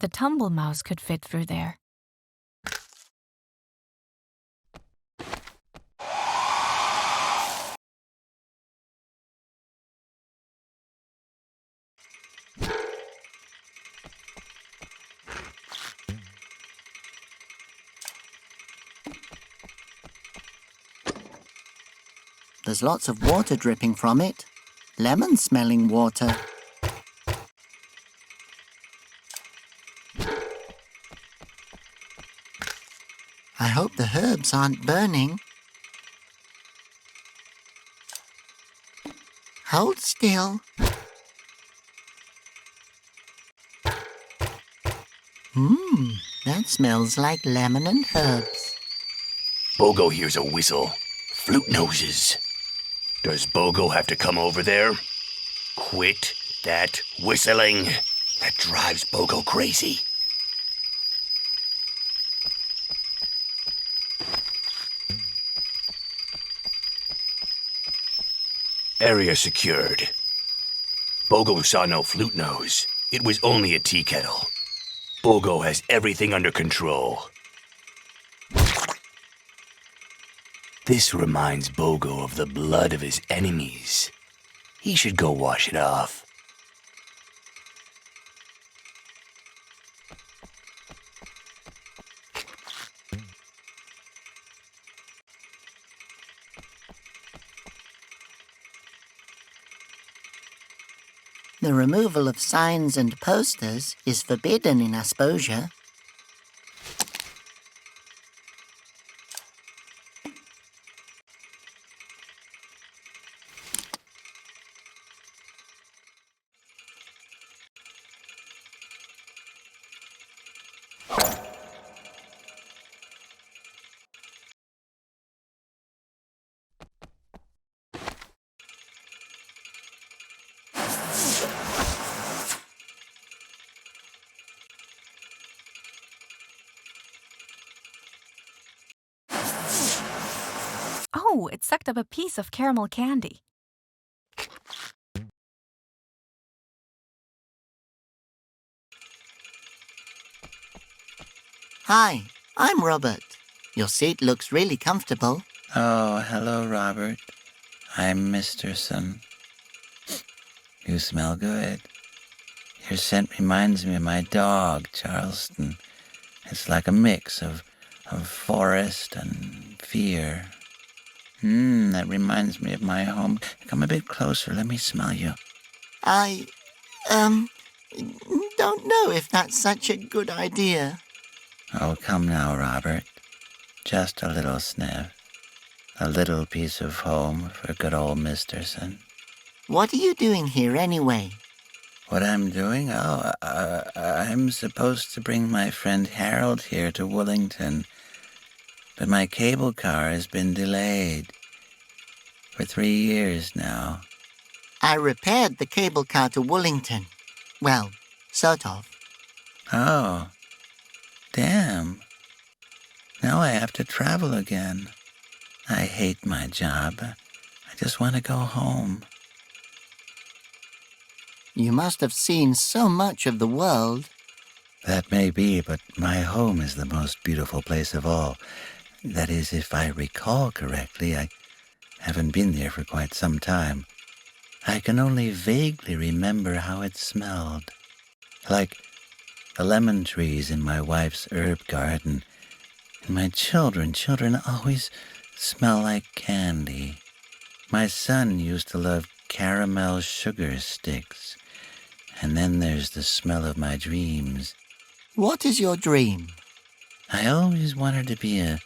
the tumble mouse could fit through there. There's lots of water dripping from it. Lemon-smelling water. I hope the herbs aren't burning. Hold still. That smells like lemon and herbs. Bogo hears a whistle. Flute noses. Does Bogo have to come over there? Quit that whistling. That drives Bogo crazy. Area secured. Bogo saw no flute nose. It was only a tea kettle. Bogo has everything under control. This reminds Bogo of the blood of his enemies. He should go wash it off. The removal of signs and posters is forbidden in Asposia. Oh, it sucked up a piece of caramel candy. Hi, I'm Robert. Your seat looks really comfortable. Oh, hello, Robert. I'm Misterson. You smell good. Your scent reminds me of my dog, Charleston. It's like a mix of forest and fear. That reminds me of my home. Come a bit closer. Let me smell you. I, don't know if that's such a good idea. Oh, come now, Robert. Just a little sniff. A little piece of home for good old Misterson. What are you doing here anyway? What I'm doing? Oh, I'm supposed to bring my friend Harold here to Woolington. But my cable car has been delayed for 3 years now. I repaired the cable car to Woolington. Well, sort of. Oh, damn. Now I have to travel again. I hate my job. I just want to go home. You must have seen so much of the world. That may be, but my home is the most beautiful place of all. That is, if I recall correctly. I haven't been there for quite some time. I can only vaguely remember how it smelled. Like the lemon trees in my wife's herb garden. And my children always smell like candy. My son used to love caramel sugar sticks. And then there's the smell of my dreams. What is your dream? I always wanted to be a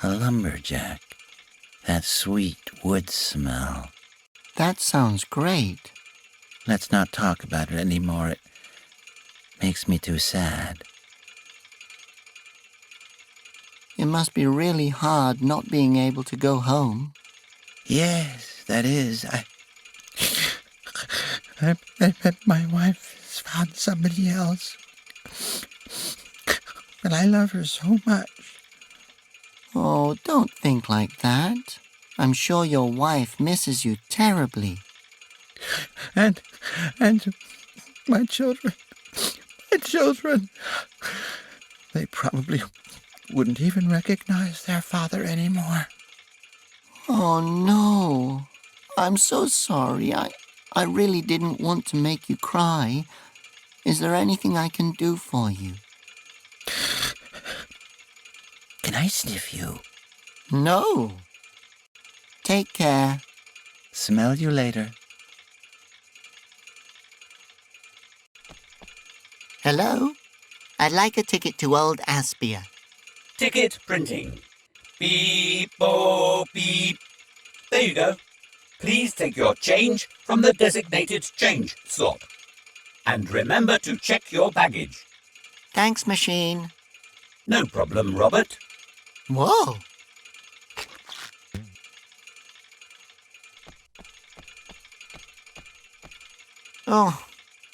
lumberjack. That sweet wood smell. That sounds great. Let's not talk about it anymore. It makes me too sad. It must be really hard not being able to go home. Yes, that is. I bet my wife has found somebody else. But I love her so much. Oh, don't think like that. I'm sure your wife misses you terribly. And my children children. They probably wouldn't even recognize their father anymore. Oh, no. I'm so sorry. I really didn't want to make you cry. Is there anything I can do for you? Can I sniff you? No. Take care. Smell you later. Hello? I'd like a ticket to Old Aspia. Ticket printing. Beep, boop, beep. There you go. Please take your change from the designated change slot. And remember to check your baggage. Thanks, machine. No problem, Robert. Whoa. Oh,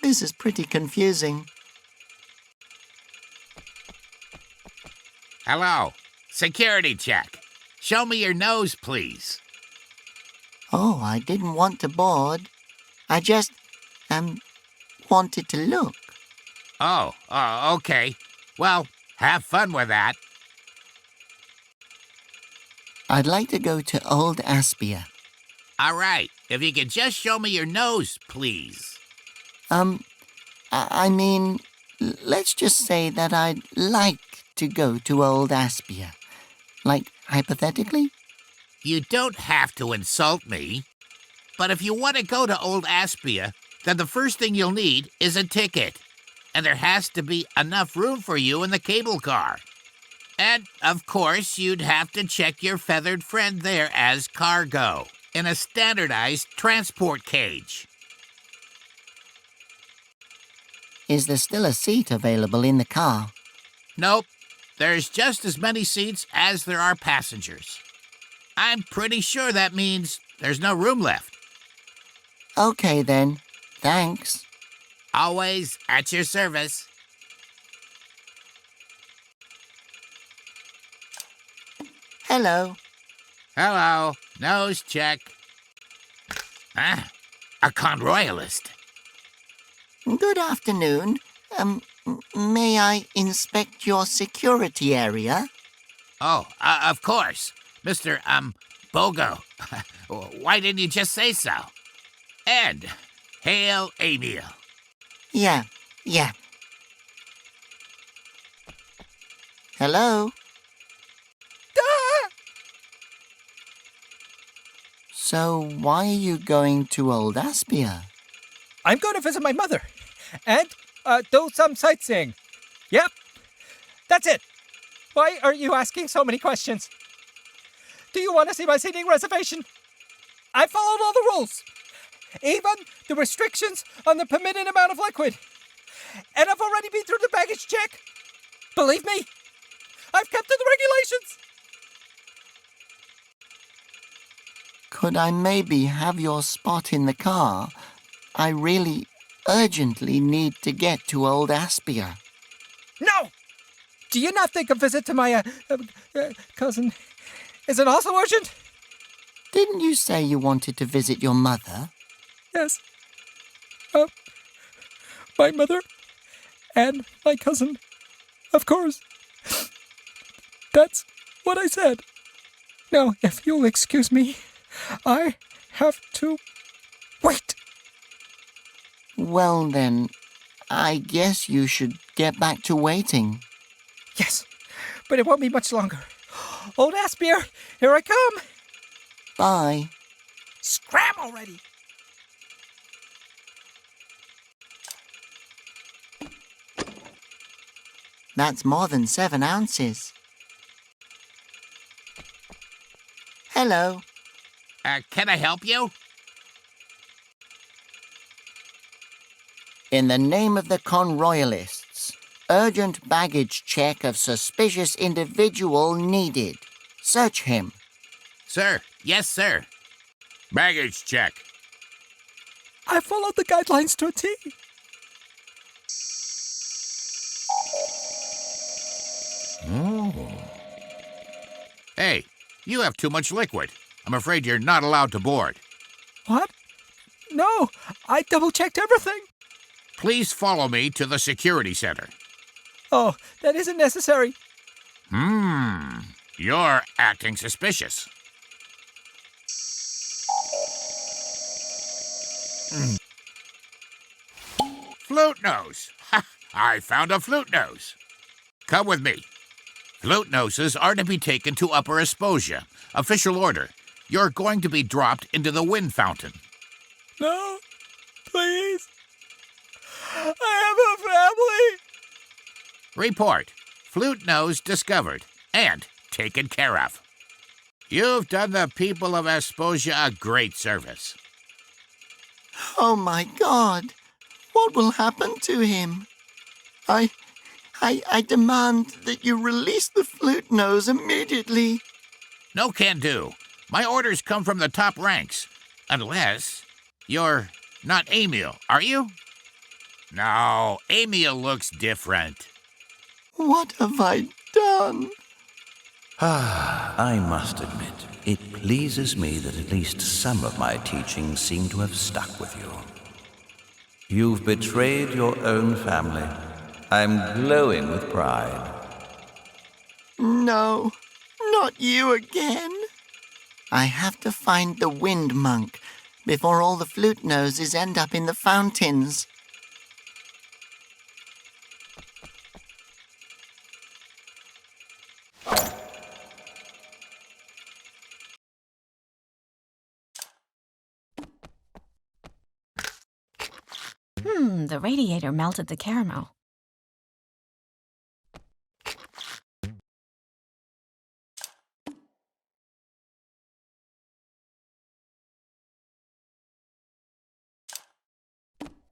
this is pretty confusing. Hello. Security check. Show me your nose, please. Oh, I didn't want to board. I just, wanted to look. Oh, okay. Well, have fun with that. I'd like to go to Old Aspia. All right. If you could just show me your nose, please. I mean, let's just say that I'd like to go to Old Aspia. Like, hypothetically? You don't have to insult me. But if you want to go to Old Aspia, then the first thing you'll need is a ticket. And there has to be enough room for you in the cable car. And, of course, you'd have to check your feathered friend there as cargo in a standardized transport cage. Is there still a seat available in the car? Nope. There's just as many seats as there are passengers. I'm pretty sure that means there's no room left. Okay, then. Thanks. Always at your service. Hello. Hello. Nose check. Ah, a conroyalist. Good afternoon. May I inspect your security area? Oh, of course. Mr. Bogo. Why didn't you just say so? And hail Emil. Yeah. Hello? So why are you going to Old Aspia? I'm going to visit my mother and do some sightseeing. Yep, that's it. Why are you asking so many questions? Do you want to see my seating reservation? I followed all the rules, even the restrictions on the permitted amount of liquid. And I've already been through the baggage check. Believe me, I've kept to the regulations. Could I maybe have your spot in the car? I really urgently need to get to Old Aspia. No! Do you not think a visit to my cousin isn't also urgent? Didn't you say you wanted to visit your mother? Yes. My mother and my cousin, of course. That's what I said. Now, if you'll excuse me, I have to wait. Well then, I guess you should get back to waiting. Yes, but it won't be much longer. Old Aspia, here I come. Bye. Scram already. That's more than 7 ounces. Hello. Can I help you? In the name of the conroyalists, urgent baggage check of suspicious individual needed. Search him. Sir, yes, sir. Baggage check. I followed the guidelines to a T. Hey, you have too much liquid. I'm afraid you're not allowed to board. What? No, I double-checked everything. Please follow me to the security center. Oh, that isn't necessary. You're acting suspicious. Flute nose. Ha! I found a flute nose. Come with me. Flute noses are to be taken to Upper Asposia. Official order. You're going to be dropped into the wind fountain. No, please. I have a family. Report. Flute nose discovered and taken care of. You've done the people of Asposia a great service. Oh my God! What will happen to him? I demand that you release the flute nose immediately. No can do. My orders come from the top ranks. Unless you're not Emil, are you? No, Emil looks different. What have I done? I must admit, it pleases me that at least some of my teachings seem to have stuck with you. You've betrayed your own family. I'm glowing with pride. No, not you again. I have to find the wind monk before all the flute noses end up in the fountains. The radiator melted the caramel.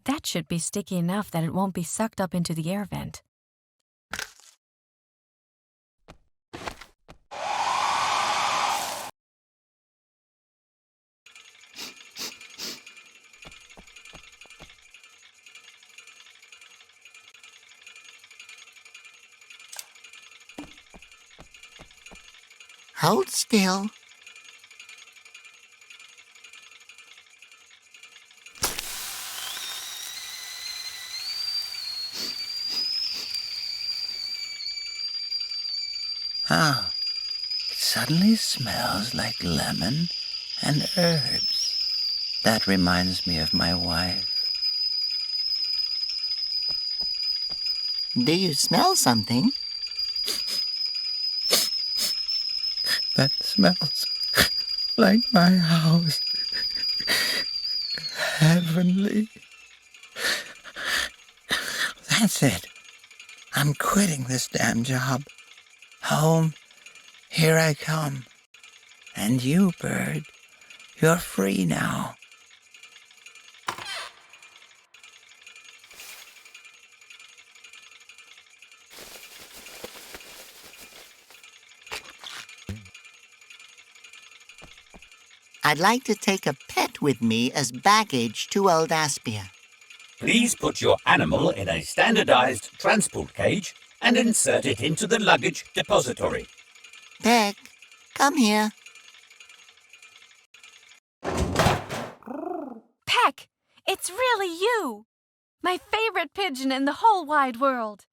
That should be sticky enough that it won't be sucked up into the air vent. Hold still. Ah, it suddenly smells like lemon and herbs. That reminds me of my wife. Do you smell something? That smells like my house. Heavenly. That's it. I'm quitting this damn job. Home, here I come. And you, bird, you're free now. I'd like to take a pet with me as baggage to Old Aspia. Please put your animal in a standardized transport cage and insert it into the luggage depository. Peck, come here. Peck, it's really you! My favorite pigeon in the whole wide world.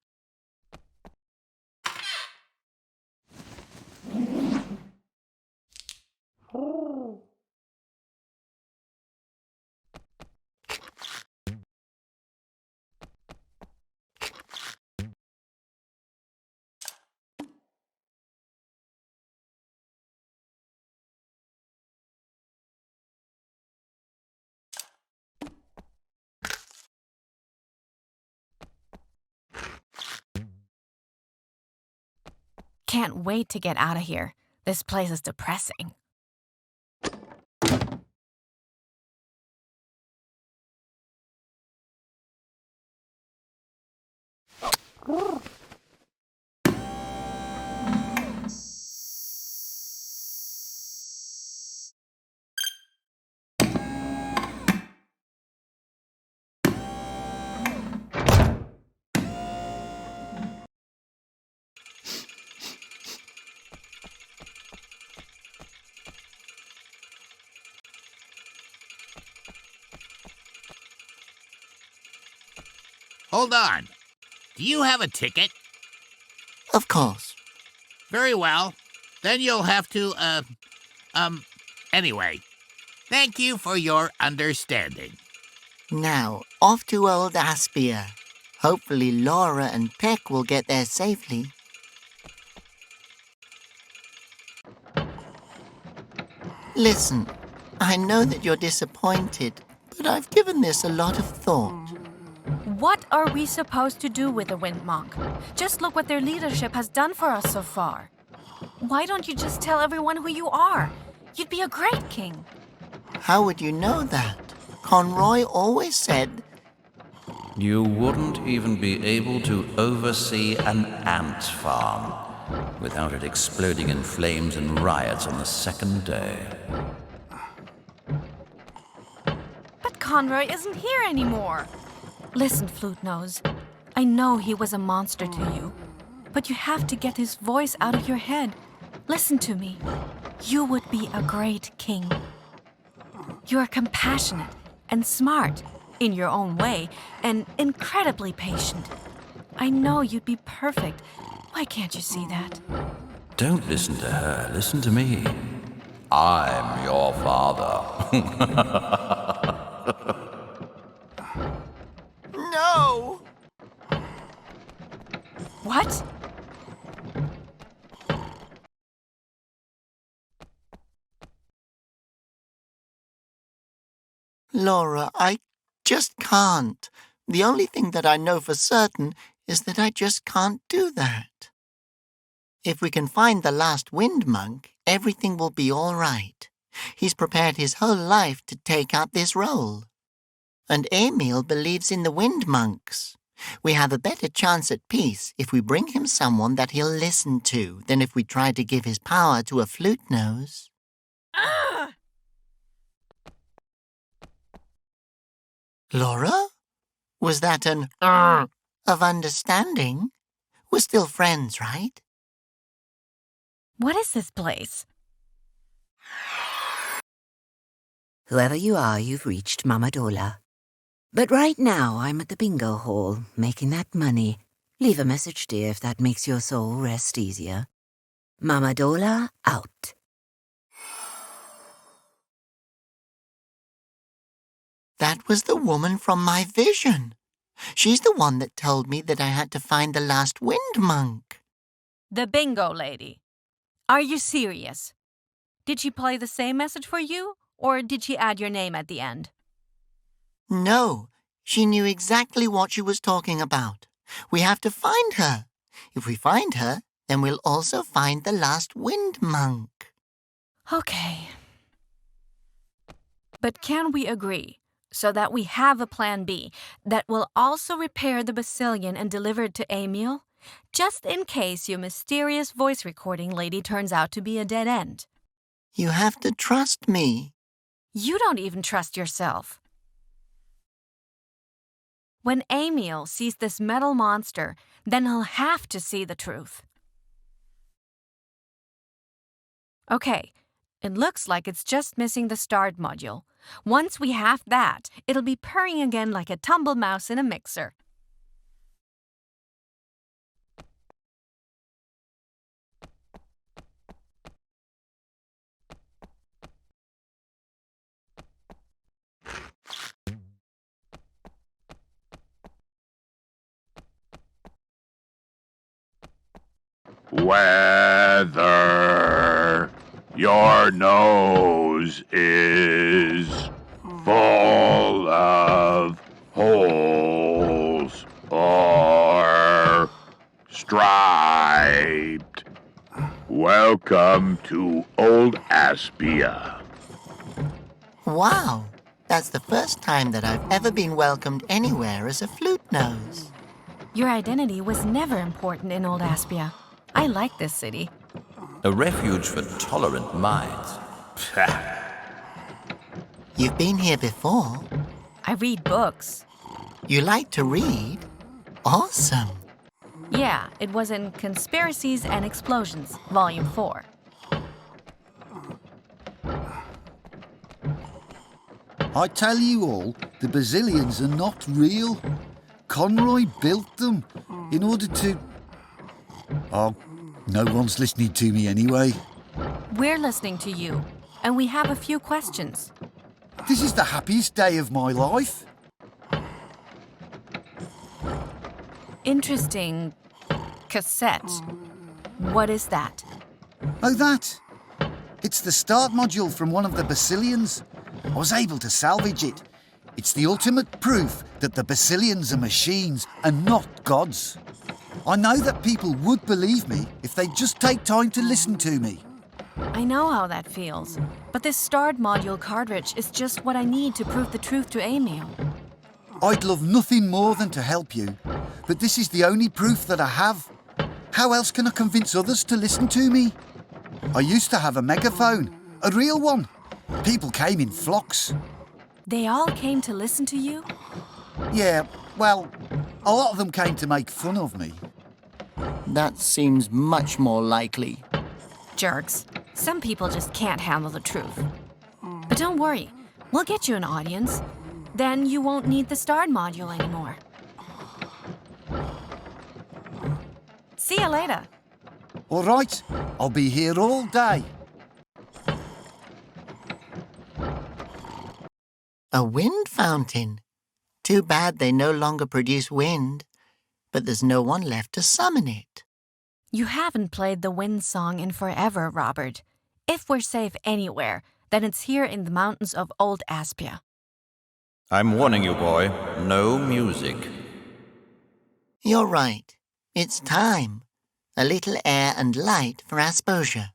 Can't wait to get out of here. This place is depressing. Hold on. Do you have a ticket? Of course. Very well. Then you'll have to, anyway. Thank you for your understanding. Now, off to old Aspia. Hopefully Laura and Peck will get there safely. Listen, I know that you're disappointed, but I've given this a lot of thought. What are we supposed to do with the Wind Monk? Just look what their leadership has done for us so far. Why don't you just tell everyone who you are? You'd be a great king. How would you know that? Conroy always said... You wouldn't even be able to oversee an ant farm without it exploding in flames and riots on the second day. But Conroy isn't here anymore. Listen, Flute Nose. I know he was a monster to you, but you have to get his voice out of your head. Listen to me. You would be a great king. You are compassionate and smart in your own way and incredibly patient. I know you'd be perfect. Why can't you see that? Don't listen to her, listen to me. I'm your father. No! What? Laura, I just can't. The only thing that I know for certain is that I just can't do that. If we can find the last Wind Monk, everything will be all right. He's prepared his whole life to take up this role. And Emil believes in the Wind Monks. We have a better chance at peace if we bring him someone that he'll listen to than if we try to give his power to a flute nose. Ah! Laura? Was that an of understanding? We're still friends, right? What is this place? Whoever you are, you've reached Mama Dola. But right now, I'm at the bingo hall, making that money. Leave a message, dear, if that makes your soul rest easier. Mama Dola, out. That was the woman from my vision. She's the one that told me that I had to find the last Wind Monk. The bingo lady. Are you serious? Did she play the same message for you, or did she add your name at the end? No, she knew exactly what she was talking about. We have to find her. If we find her, then we'll also find the last Wind Monk. Okay. But can we agree, so that we have a plan B, that will also repair the Basilian and deliver it to Emil, just in case your mysterious voice recording lady turns out to be a dead end? You have to trust me. You don't even trust yourself. When Emil sees this metal monster, then he'll have to see the truth. Okay, it looks like it's just missing the start module. Once we have that, it'll be purring again like a tumble mouse in a mixer. Whether your nose is full of holes or striped, welcome to Old Aspia. Wow, that's the first time that I've ever been welcomed anywhere as a flute nose. Your identity was never important in Old Aspia. I like this city. A refuge for tolerant minds. You've been here before. I read books. You like to read? Awesome. Yeah, it was in Conspiracies and Explosions, Volume 4. I tell you all, the Basilians are not real. Conroy built them in order to... Oh, no one's listening to me anyway. We're listening to you, and we have a few questions. This is the happiest day of my life. Interesting cassette. What is that? Oh, that? It's the start module from one of the Basilians. I was able to salvage it. It's the ultimate proof that the Basilians are machines and not gods. I know that people would believe me if they'd just take time to listen to me. I know how that feels, but this start module cartridge is just what I need to prove the truth to Emil. I'd love nothing more than to help you, but this is the only proof that I have. How else can I convince others to listen to me? I used to have a megaphone, a real one. People came in flocks. They all came to listen to you? Yeah, well, a lot of them came to make fun of me. That seems much more likely. Jerks. Some people just can't handle the truth. But don't worry, we'll get you an audience. Then you won't need the start module anymore. See you later. All right, I'll be here all day. A wind fountain. Too bad they no longer produce wind, but there's no one left to summon it. You haven't played the wind song in forever, Robert. If we're safe anywhere, then it's here in the mountains of Old Aspia. I'm warning you, boy. No music. You're right. It's time. A little air and light for Asposia.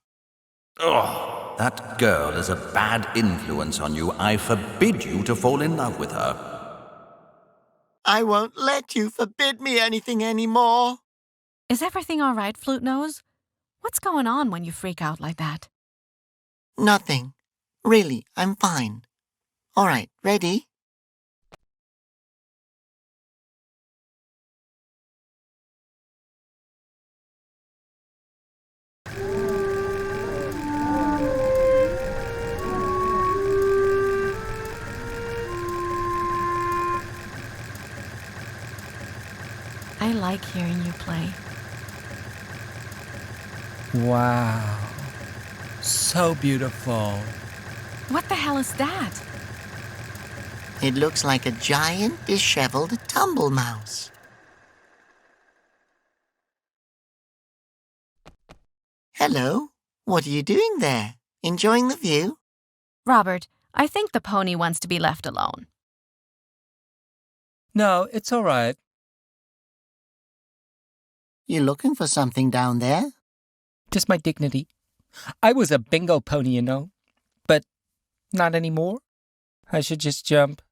Oh, that girl is a bad influence on you. I forbid you to fall in love with her. I won't let you forbid me anything anymore. Is everything all right, Flute Nose? What's going on when you freak out like that? Nothing. Really, I'm fine. All right, ready? I like hearing you play. Wow. So beautiful. What the hell is that? It looks like a giant, disheveled tumble mouse. Hello. What are you doing there? Enjoying the view? Robert, I think the pony wants to be left alone. No, it's all right. You looking for something down there? Just my dignity. I was a bingo pony, you know. But not anymore. I should just jump.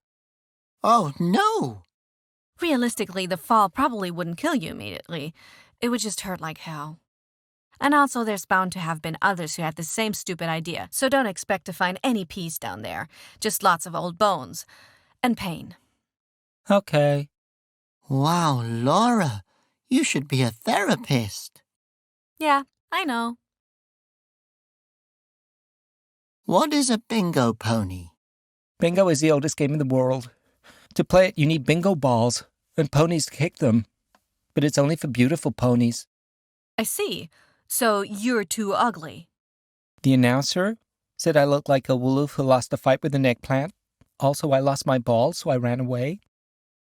Oh, no! Realistically, the fall probably wouldn't kill you immediately. It would just hurt like hell. And also, there's bound to have been others who had the same stupid idea, so don't expect to find any peace down there. Just lots of old bones. And pain. Okay. Wow, Laura. You should be a therapist. Yeah, I know. What is a bingo pony? Bingo is the oldest game in the world. To play it, you need bingo balls, and ponies kick them. But it's only for beautiful ponies. I see. So you're too ugly. The announcer said I look like a wolf who lost a fight with an eggplant. Also, I lost my ball, so I ran away.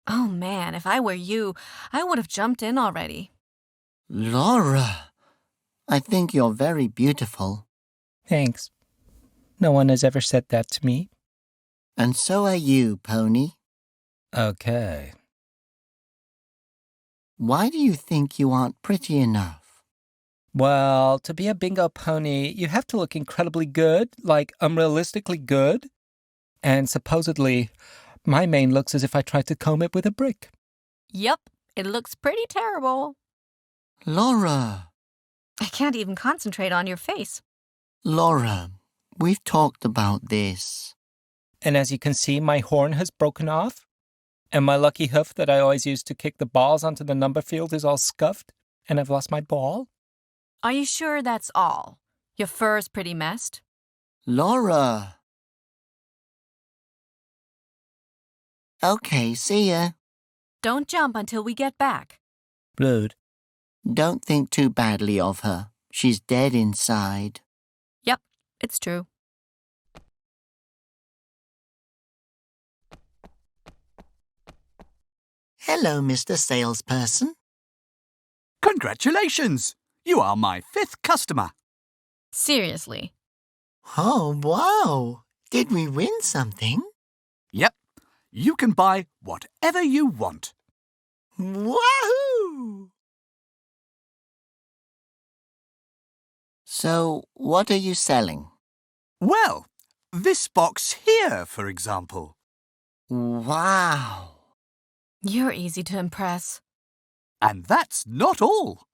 Oh man, if I were you, I would have jumped in already. Laura, I think you're very beautiful. Thanks. No one has ever said that to me. And so are you, Pony. Okay. Why do you think you aren't pretty enough? Well, to be a bingo pony, you have to look incredibly good, like unrealistically good. And supposedly, my mane looks as if I tried to comb it with a brick. Yep, it looks pretty terrible. Laura. I can't even concentrate on your face. Laura, we've talked about this. And as you can see, my horn has broken off. And my lucky hoof that I always used to kick the balls onto the number field is all scuffed. And I've lost my ball. Are you sure that's all? Your fur's pretty messed. Laura. Okay, see ya. Don't jump until we get back. Rude. Don't think too badly of her. She's dead inside. Yep, it's true. Hello, Mr. Salesperson. Congratulations! You are my 5th customer. Seriously. Oh, wow. Did we win something? Yep. You can buy whatever you want. Wahoo! So, what are you selling? Well, this box here, for example. Wow. You're easy to impress. And that's not all.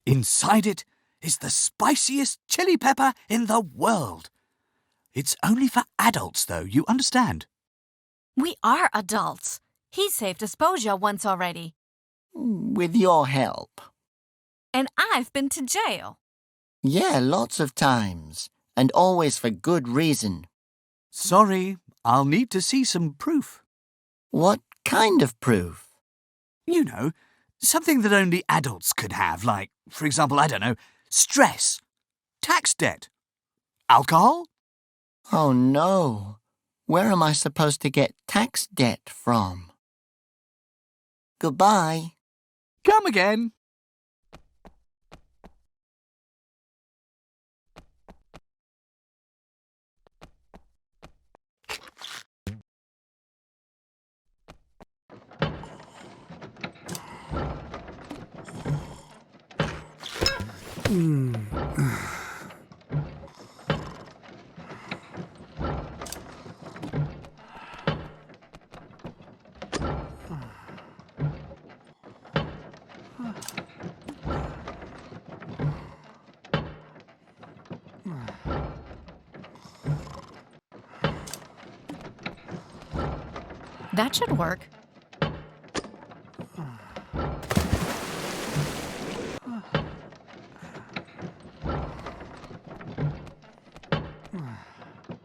Inside it is the spiciest chili pepper in the world. It's only for adults, though, you understand? We are adults. He saved Asposia once already. With your help. And I've been to jail. Yeah, lots of times. And always for good reason. Sorry, I'll need to see some proof. What kind of proof? You know, something that only adults could have, like, for example, I don't know, stress, tax debt, alcohol. Oh no. Where am I supposed to get tax debt from? Goodbye. Come again. That should work.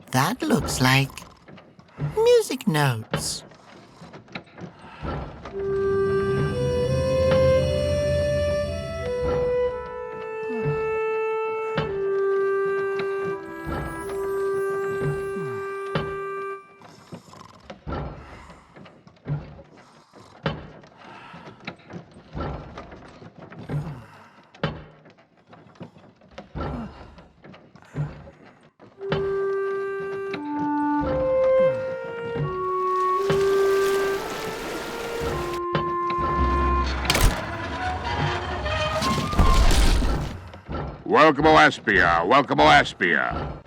That looks like music notes. Welcome, Aspia. Welcome, Aspia.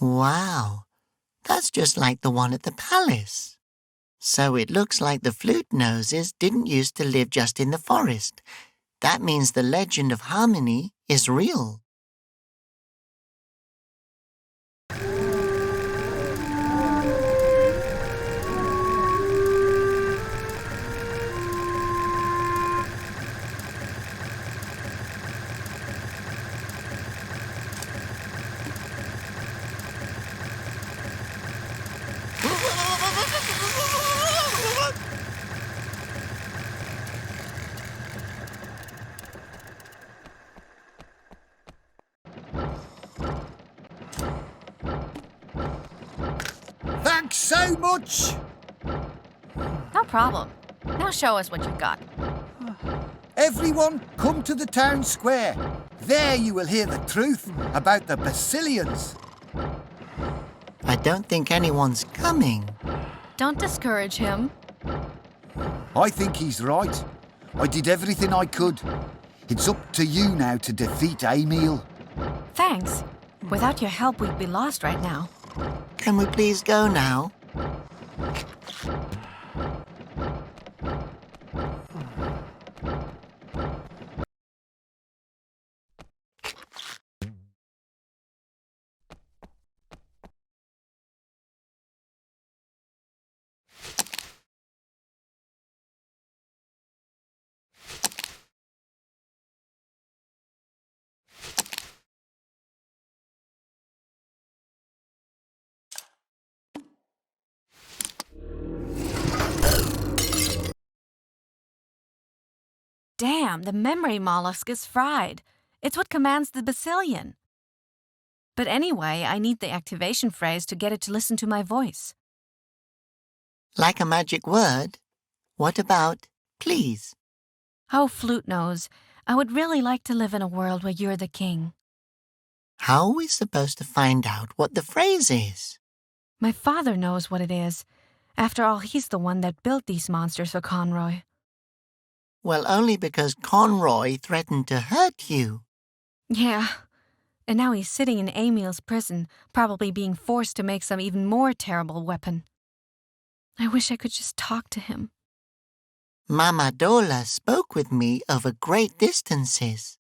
Wow, that's just like the one at the palace. So it looks like the flute noses didn't used to live just in the forest. That means the legend of harmony is real. Thanks so much! No problem. Now show us what you've got. Everyone, come to the town square. There you will hear the truth about the Basilians. I don't think anyone's coming. Don't discourage him. I think he's right. I did everything I could. It's up to you now to defeat Emil. Thanks. Without your help, we'd be lost right now. Can we please go now? Damn, the memory mollusk is fried. It's what commands the Basilian. But anyway, I need the activation phrase to get it to listen to my voice. Like a magic word? What about please? Oh, Flute Nose, I would really like to live in a world where you're the king. How are we supposed to find out what the phrase is? My father knows what it is. After all, he's the one that built these monsters for Conroy. Well, only because Conroy threatened to hurt you. Yeah, and now he's sitting in Emil's prison, probably being forced to make some even more terrible weapon. I wish I could just talk to him. Mama Dola spoke with me over great distances.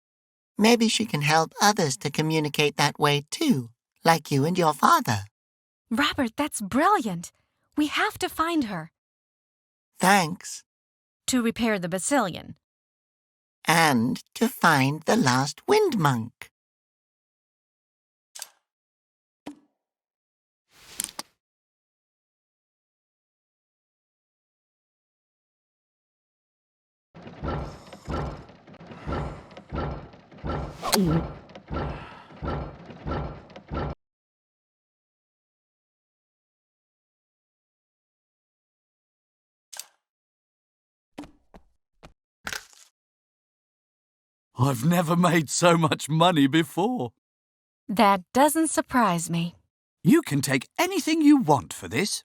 Maybe she can help others to communicate that way too, like you and your father. Robert, that's brilliant. We have to find her. Thanks. To repair the Basilian. And to find the last wind monk. I've never made so much money before. That doesn't surprise me. You can take anything you want for this.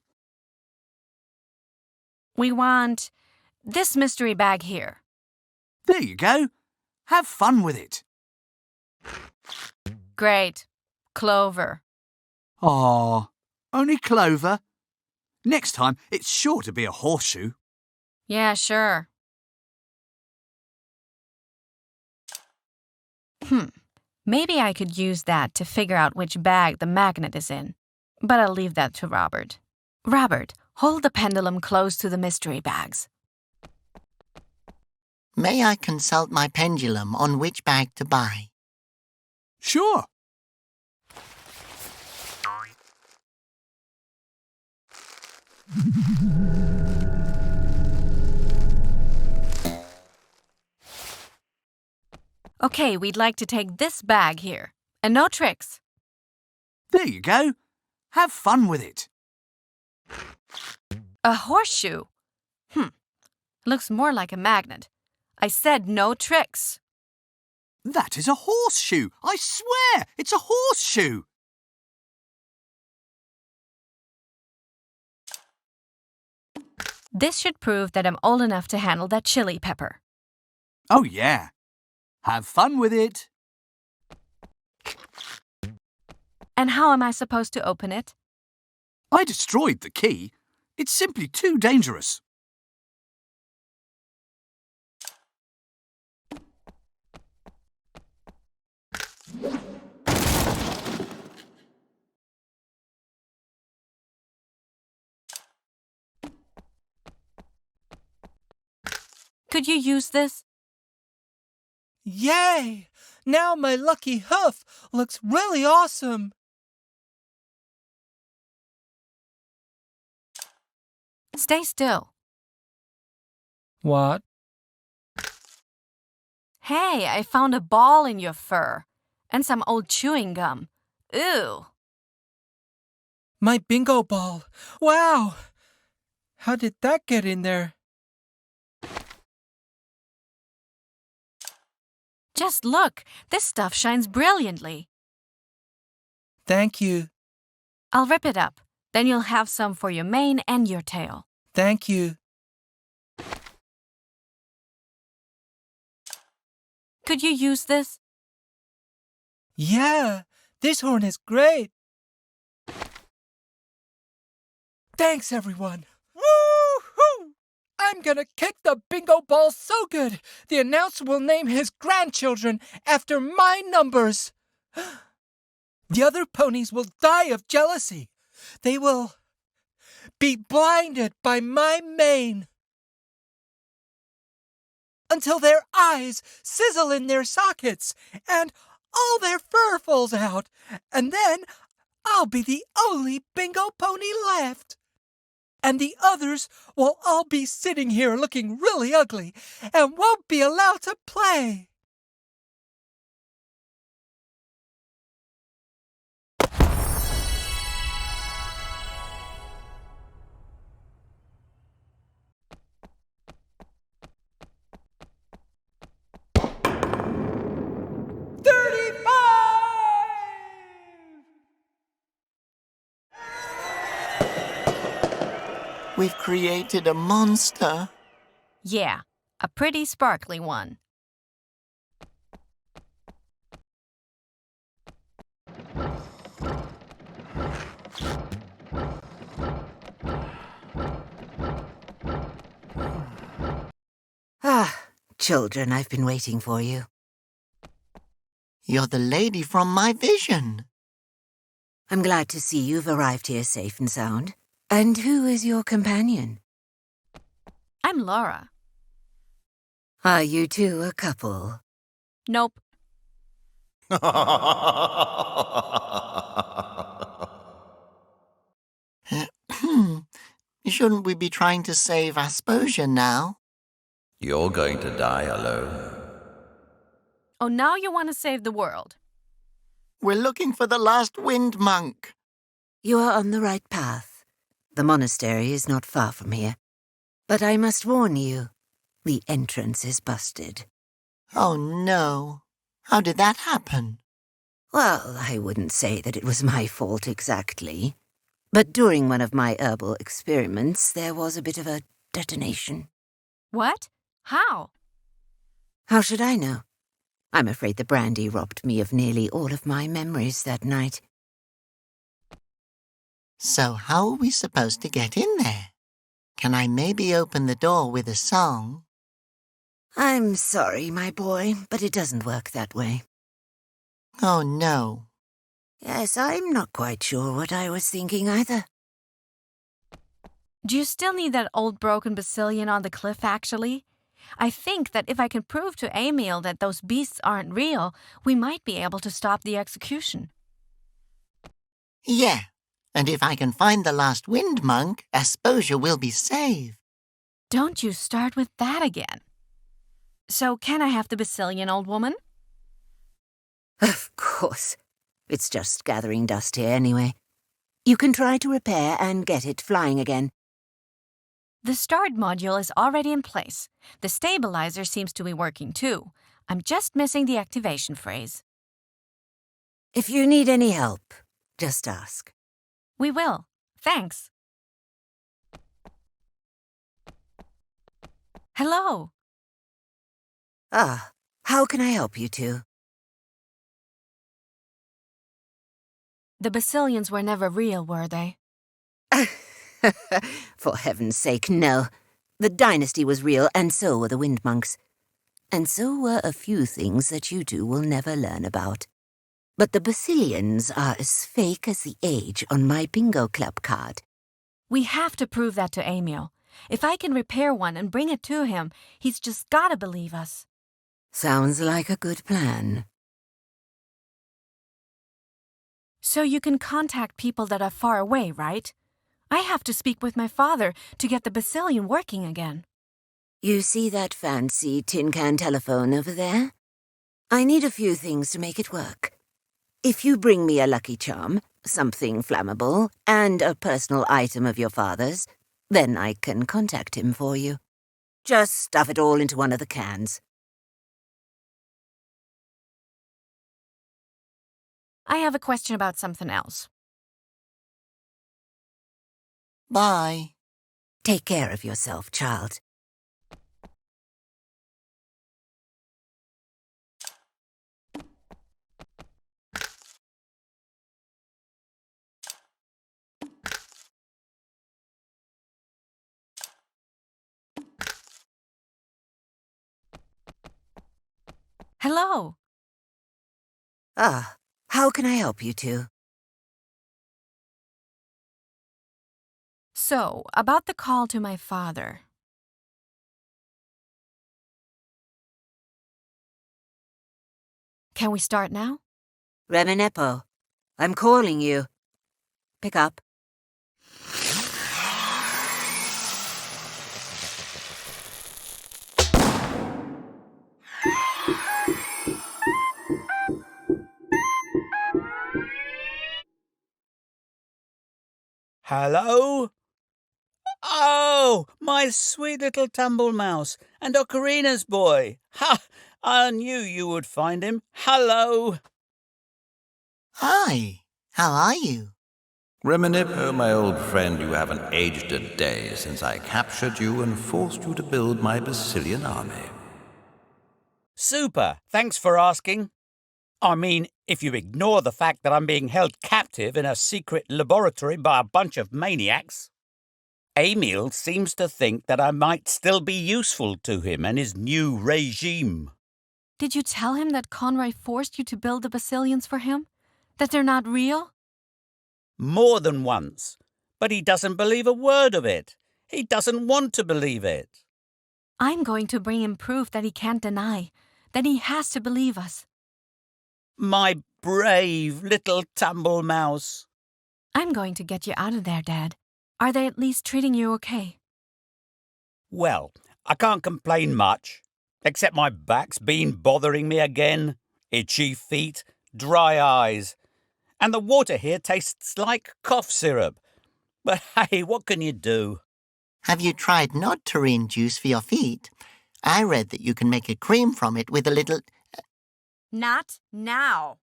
We want this mystery bag here. There you go. Have fun with it. Great. Clover. Aw, only Clover. Next time, it's sure to be a horseshoe. Yeah, sure. Maybe I could use that to figure out which bag the magnet is in. But I'll leave that to Robert. Robert, hold the pendulum close to the mystery bags. May I consult my pendulum on which bag to buy? Sure. Okay, we'd like to take this bag here. And no tricks. There you go. Have fun with it. A horseshoe? Looks more like a magnet. I said no tricks. That is a horseshoe. I swear, it's a horseshoe. This should prove that I'm old enough to handle that chili pepper. Oh, yeah. Have fun with it. And how am I supposed to open it? I destroyed the key. It's simply too dangerous. Could you use this? Yay! Now my lucky hoof looks really awesome. Stay still. What? Hey, I found a ball in your fur. And some old chewing gum. Ew. My bingo ball. Wow! How did that get in there? Just look, this stuff shines brilliantly. Thank you. I'll rip it up. Then you'll have some for your mane and your tail. Thank you. Could you use this? Yeah, this horn is great. Thanks, everyone. Woo-hoo! I'm gonna kick the bingo ball so good, the announcer will name his grandchildren after my numbers. The other ponies will die of jealousy. They will be blinded by my mane until their eyes sizzle in their sockets and all their fur falls out. And then I'll be the only bingo pony left. And the others will all be sitting here looking really ugly and won't be allowed to play. We've created a monster. Yeah, a pretty sparkly one. Ah, children, I've been waiting for you. You're the lady from my vision. I'm glad to see you've arrived here safe and sound. And who is your companion? I'm Laura. Are you two a couple? Nope. Shouldn't we be trying to save Asposia now? You're going to die alone. Oh, now you want to save the world. We're looking for the last wind monk. You are on the right path. The monastery is not far from here. But I must warn you, the entrance is busted. Oh, no. How did that happen? Well, I wouldn't say that it was my fault exactly. But during one of my herbal experiments, there was a bit of a detonation. What? How? How should I know? I'm afraid the brandy robbed me of nearly all of my memories that night. So how are we supposed to get in there? Can I maybe open the door with a song? I'm sorry, my boy, but it doesn't work that way. Oh, no. Yes, I'm not quite sure what I was thinking either. Do you still need that old broken Basilian on the cliff, actually? I think that if I can prove to Emil that those beasts aren't real, we might be able to stop the execution. Yeah, and if I can find the last wind monk, Asposia will be saved. Don't you start with that again. So can I have the Basilian, old woman? Of course. It's just gathering dust here anyway. You can try to repair and get it flying again. The start module is already in place. The stabilizer seems to be working too. I'm just missing the activation phrase. If you need any help, just ask. We will. Thanks. Hello. Ah, how can I help you two? The Basilians were never real, were they? For heaven's sake, no. The dynasty was real, and so were the wind monks. And so were a few things that you two will never learn about. But the Basilians are as fake as the age on my bingo club card. We have to prove that to Emil. If I can repair one and bring it to him, he's just gotta believe us. Sounds like a good plan. So you can contact people that are far away, right? I have to speak with my father to get the Basilian working again. You see that fancy tin can telephone over there? I need a few things to make it work. If you bring me a lucky charm, something flammable, and a personal item of your father's, then I can contact him for you. Just stuff it all into one of the cans. I have a question about something else. Bye. Take care of yourself, child. Hello. Ah, how can I help you two? So, about the call to my father. Can we start now? Reminepo, I'm calling you. Pick up. Hello? Oh, my sweet little tumble mouse and Ocarina's boy. Ha! I knew you would find him. Hello. Hi, how are you? Reminipo, my old friend, you haven't aged a day since I captured you and forced you to build my Basilian army. Super. Thanks for asking. I mean, if you ignore the fact that I'm being held captive in a secret laboratory by a bunch of maniacs. Emil seems to think that I might still be useful to him and his new regime. Did you tell him that Conroy forced you to build the Basilians for him? That they're not real? More than once. But he doesn't believe a word of it. He doesn't want to believe it. I'm going to bring him proof that he can't deny, that he has to believe us. My brave little tumble mouse. I'm going to get you out of there, Dad. Are they at least treating you okay? Well, I can't complain much, except my back's been bothering me again. Itchy feet, dry eyes, and the water here tastes like cough syrup. But hey, what can you do? Have you tried nectarine juice for your feet? I read that you can make a cream from it with a little... Not now.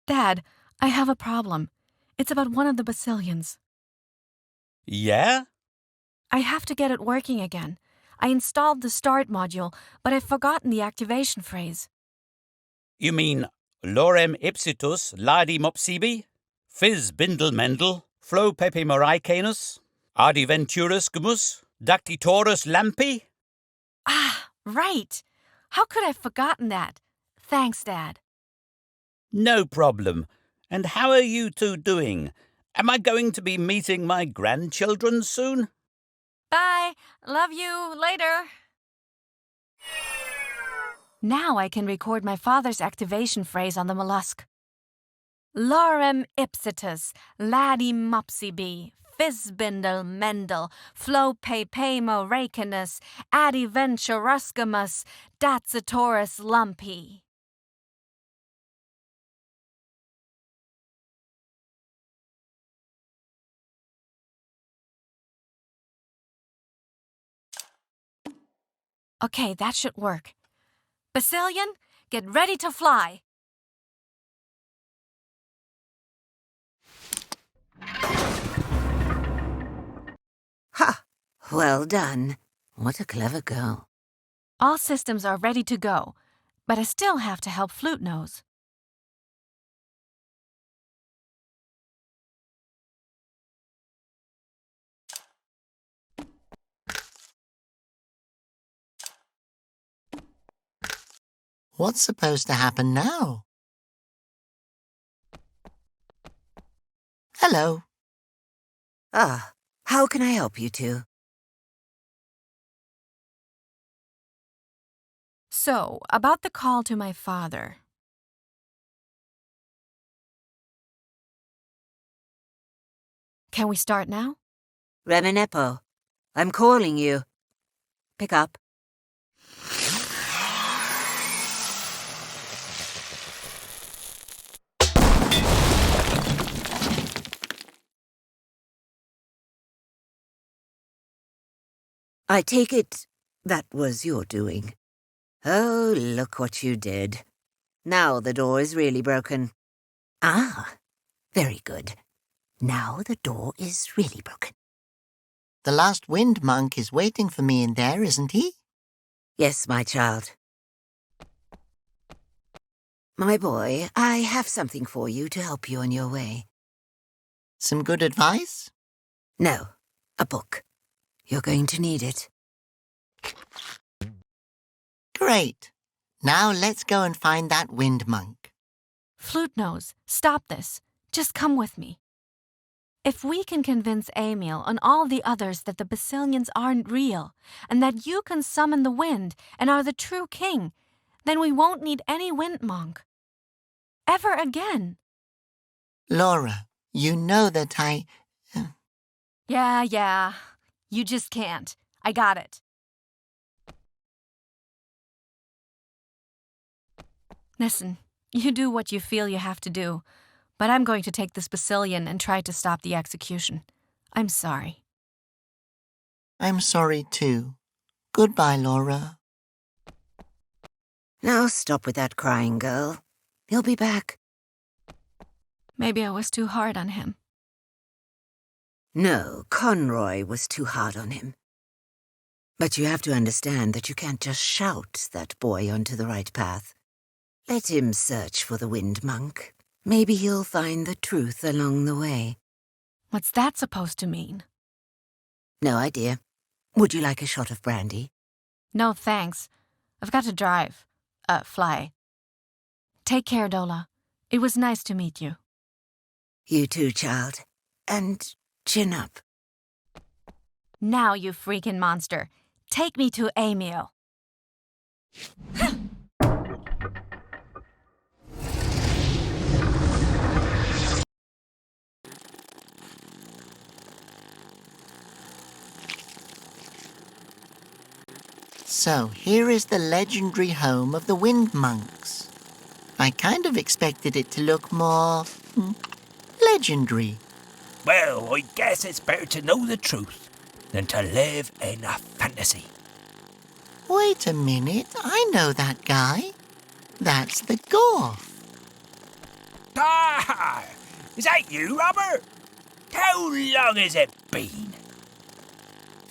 Dad, I have a problem. It's about one of the Basilians. Yeah? I have to get it working again. I installed the start module, but I've forgotten the activation phrase. You mean lorem ipsitus ladi mopsibi, Fizbindel mendel, flo pepe moraicanus, ardiventurus gumus, dactitorus lampi? Ah, right. How could I have forgotten that? Thanks, Dad. No problem. And how are you two doing? Am I going to be meeting my grandchildren soon? Bye. Love you. Later. Now I can record my father's activation phrase on the mollusk. Lorem ipsitus, ladi mopsibi, Fizbindel mendel, flo pepemo racinus, adiventuruscamus, datsitoris lumpi. Okay, that should work. Basilian, get ready to fly. Ha! Well done. What a clever girl. All systems are ready to go, but I still have to help Flute Nose. What's supposed to happen now? Hello. Ah, how can I help you two? So, about the call to my father. Can we start now? Reminepo, I'm calling you. Pick up. I take it that was your doing. Oh, look what you did. Now the door is really broken. Ah, very good. Now the door is really broken. The last wind monk is waiting for me in there, isn't he? Yes, my child. My boy, I have something for you to help you on your way. Some good advice? No, a book. You're going to need it. Great. Now let's go and find that wind monk. Flute Nose, stop this. Just come with me. If we can convince Emil and all the others that the Basilians aren't real, and that you can summon the wind and are the true king, then we won't need any wind monk. Ever again. Laura, you know that I... Yeah. You just can't. I got it. Listen, you do what you feel you have to do, but I'm going to take this Basilian and try to stop the execution. I'm sorry. I'm sorry too. Goodbye, Laura. Now stop with that crying, girl. He'll be back. Maybe I was too hard on him. No, Conroy was too hard on him. But you have to understand that you can't just shout that boy onto the right path. Let him search for the wind monk. Maybe he'll find the truth along the way. What's that supposed to mean? No idea. Would you like a shot of brandy? No, thanks. I've got to drive. Fly. Take care, Dola. It was nice to meet you. You too, child. And chin up. Now, you freaking monster. Take me to Emil. So here is the legendary home of the wind monks. I kind of expected it to look more... legendary. Well, I guess it's better to know the truth than to live in a fantasy. Wait a minute, I know that guy. That's the Gorf. Ah! Is that you, Robert? How long has it been?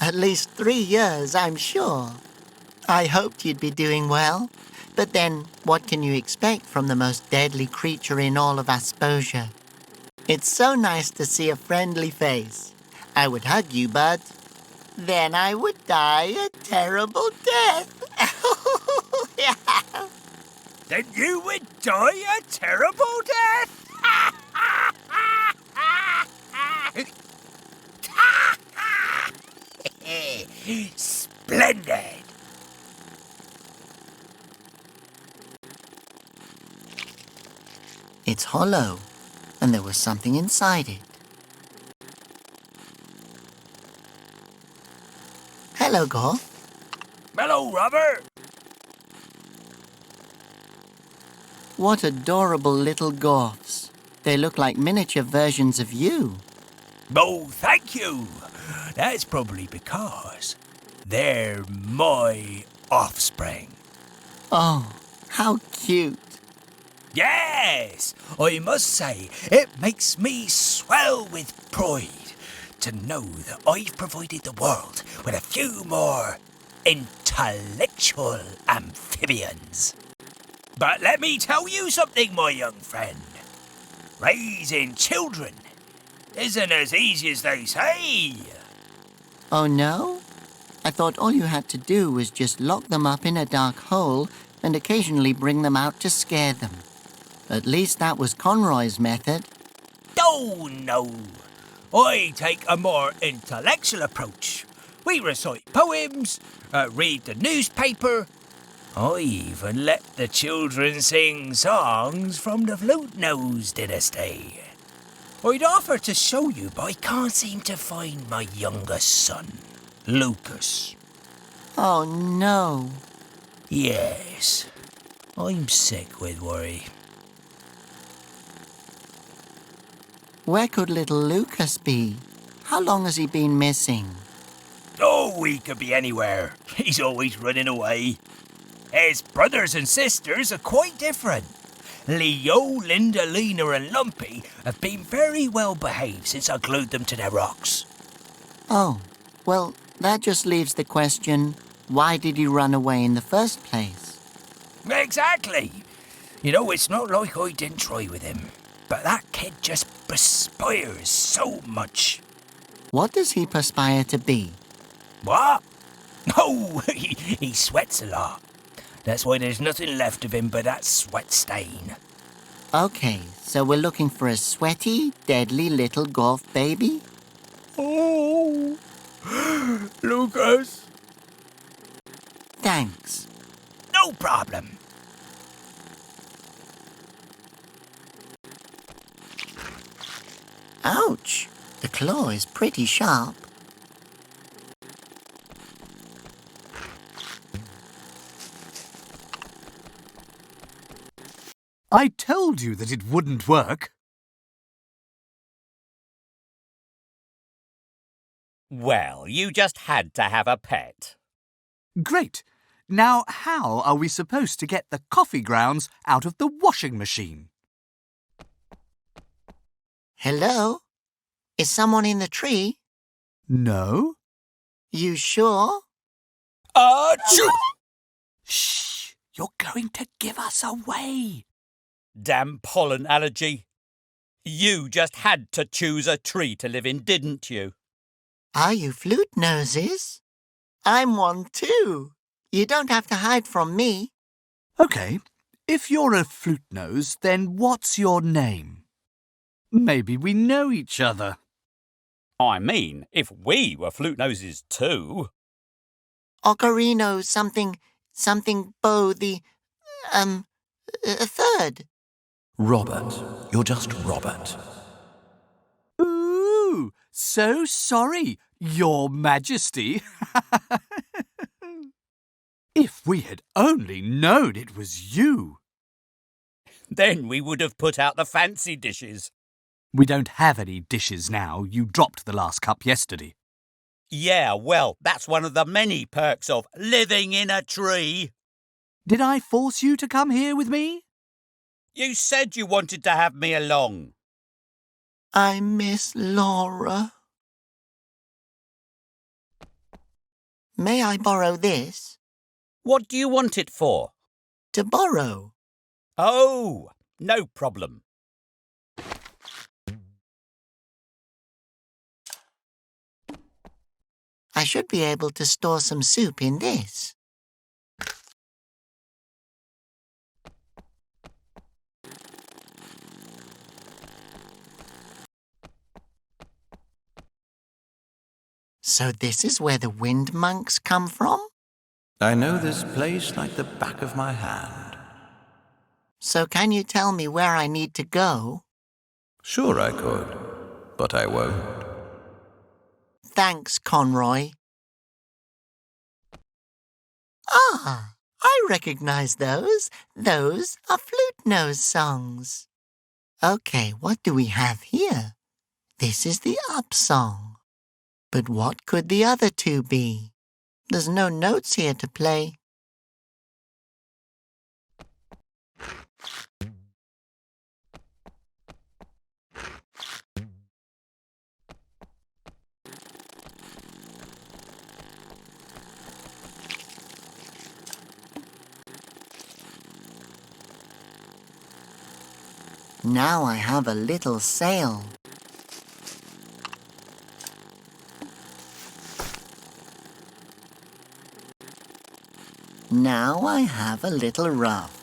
At least 3 years, I'm sure. I hoped you'd be doing well. But then, what can you expect from the most deadly creature in all of Asposia? It's so nice to see a friendly face. I would hug you, but then I would die a terrible death. Then you would die a terrible death? Splendid! It's hollow, and there was something inside it. Hello, Gorf. Hello, Robert. What adorable little Gorfs. They look like miniature versions of you. Oh, thank you. That's probably because they're my offspring. Oh, how cute. Yes, I must say, it makes me swell with pride to know that I've provided the world with a few more intellectual amphibians. But let me tell you something, my young friend. Raising children isn't as easy as they say. Oh, no? I thought all you had to do was just lock them up in a dark hole and occasionally bring them out to scare them. At least that was Conroy's method. Oh, no. I take a more intellectual approach. We recite poems, read the newspaper. I even let the children sing songs from the Flute Nose dynasty. I'd offer to show you, but I can't seem to find my youngest son, Lucas. Oh, no. Yes, I'm sick with worry. Where could little Lucas be? How long has he been missing? Oh, he could be anywhere. He's always running away. His brothers and sisters are quite different. Leo, Linda, Lena and Lumpy have been very well behaved since I glued them to their rocks. Oh, well, that just leaves the question, why did he run away in the first place? Exactly. You know, it's not like I didn't try with him, but that kid just perspires so much. What does he perspire to be? What? Oh, he sweats a lot. That's why there's nothing left of him but that sweat stain. Okay, so we're looking for a sweaty, deadly little golf baby? Oh, Lucas. Thanks. No problem. Ouch! The claw is pretty sharp. I told you that it wouldn't work. Well, you just had to have a pet. Great. Now, how are we supposed to get the coffee grounds out of the washing machine? Hello? Is someone in the tree? No. You sure? Achoo! Shh! You're going to give us away. Damn pollen allergy. You just had to choose a tree to live in, didn't you? Are you flute noses? I'm one too. You don't have to hide from me. OK, if you're a flute nose, then what's your name? Maybe we know each other. I mean, if we were flute noses too. Ocarino something Bo the, third. Robert. You're just Robert. Ooh, so sorry, Your Majesty. If we had only known it was you. Then we would have put out the fancy dishes. We don't have any dishes now. You dropped the last cup yesterday. Yeah, well, that's one of the many perks of living in a tree. Did I force you to come here with me? You said you wanted to have me along. I miss Laura. May I borrow this? What do you want it for? To borrow. Oh, no problem. I should be able to store some soup in this. So this is where the wind monks come from? I know this place like the back of my hand. So can you tell me where I need to go? Sure I could, but I won't. Thanks, Conroy. Ah, I recognize those. Those are flute nose songs. Okay, what do we have here? This is the up song. But what could the other two be? There's no notes here to play. Now I have a little sail. Now I have a little raft.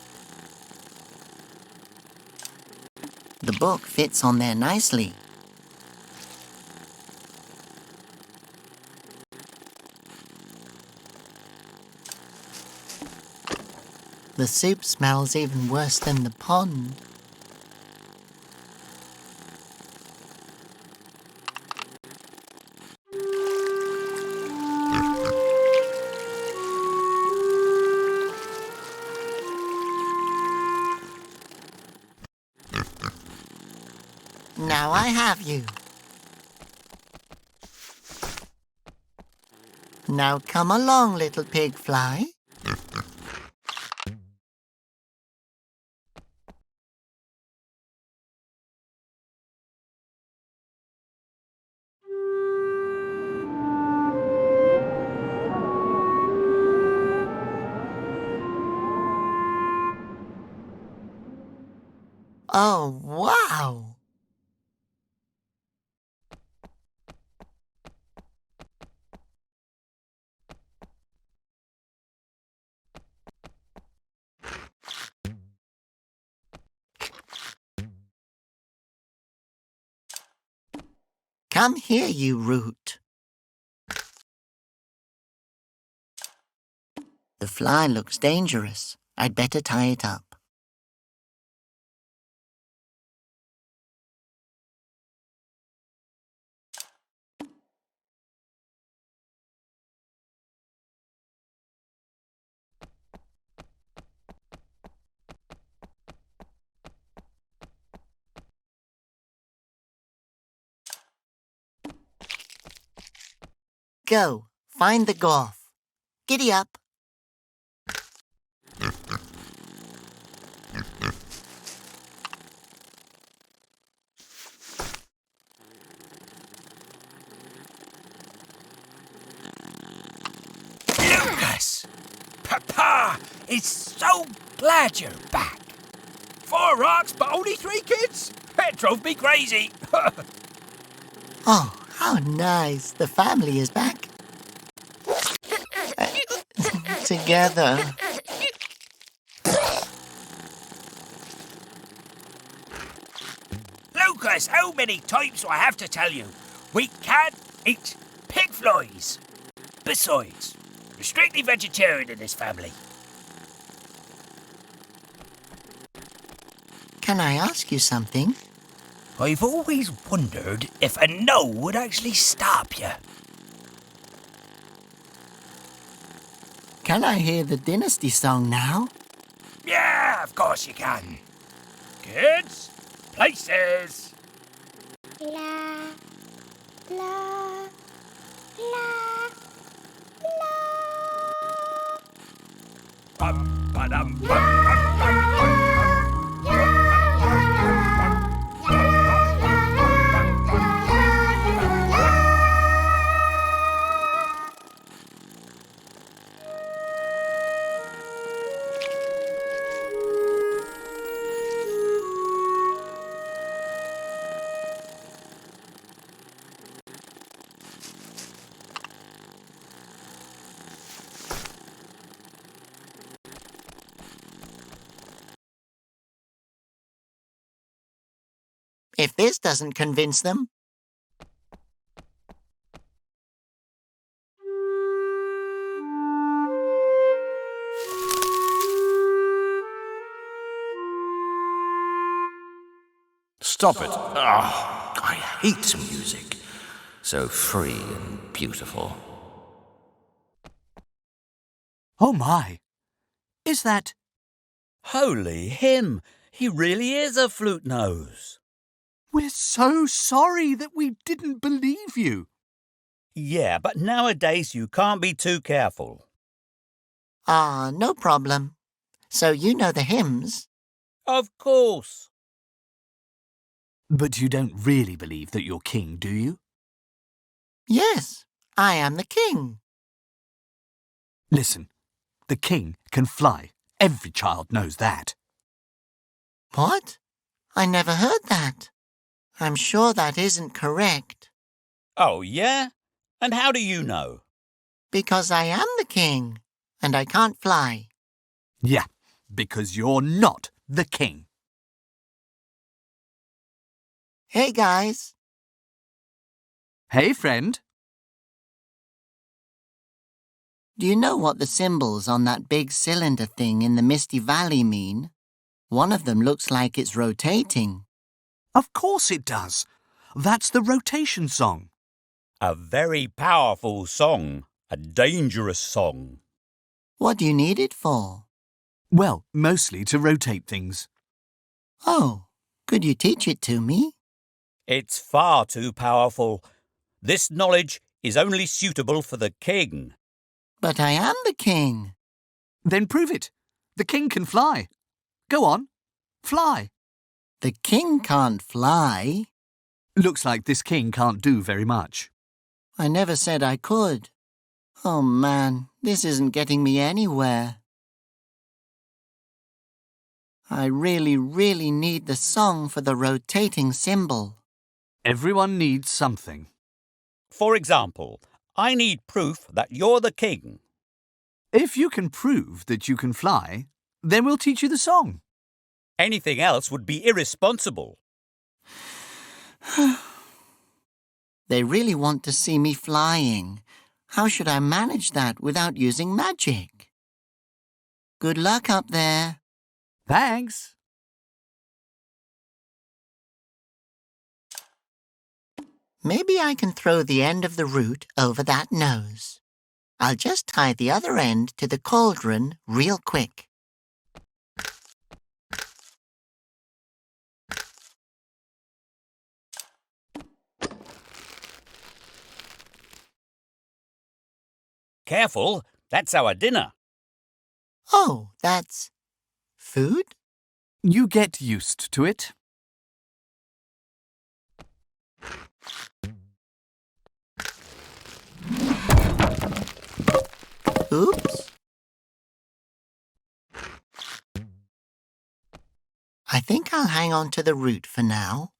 The book fits on there nicely. The soup smells even worse than the pond. Now I have you. Now come along, little pig fly. Oh, wow! Come here, you root. The fly looks dangerous. I'd better tie it up. Go, find the Goth. Giddy up. Lucas! Papa is so glad you're back. 4 rocks, but only 3 kids? It drove me crazy. Oh, how nice. The family is back. Together. Lucas, how many times do I have to tell you? We can't eat pig flies. Besides, we're strictly vegetarian in this family. Can I ask you something? I've always wondered if a no would actually stop you. Can I hear the dynasty song now? Yeah, of course you can. Kids, places. La, la, la, la. Bum, ba-dum, bum, bum, bum, bum. If this doesn't convince them. Stop it. Ah, I hate music. So free and beautiful. Oh my! Is that... Holy him! He really is a flute nose. We're so sorry that we didn't believe you. Yeah, but nowadays you can't be too careful. Ah, no problem. So you know the hymns? Of course. But you don't really believe that you're king, do you? Yes, I am the king. Listen, the king can fly. Every child knows that. What? I never heard that. I'm sure that isn't correct. Oh, yeah? And how do you know? Because I am the king, and I can't fly. Yeah, because you're not the king. Hey, guys. Hey, friend. Do you know what the symbols on that big cylinder thing in the Misty Valley mean? One of them looks like it's rotating. Of course it does. That's the rotation song. A very powerful song. A dangerous song. What do you need it for? Well, mostly to rotate things. Oh, could you teach it to me? It's far too powerful. This knowledge is only suitable for the king. But I am the king. Then prove it. The king can fly. Go on, fly. The king can't fly. Looks like this king can't do very much. I never said I could. Oh man, this isn't getting me anywhere. I really need the song for the rotating symbol. Everyone needs something. For example, I need proof that you're the king. If you can prove that you can fly, then we'll teach you the song. Anything else would be irresponsible. They really want to see me flying. How should I manage that without using magic? Good luck up there. Thanks. Maybe I can throw the end of the root over that nose. I'll just tie the other end to the cauldron real quick. Careful, that's our dinner. Oh, that's food? You get used to it. Oops. I think I'll hang on to the root for now.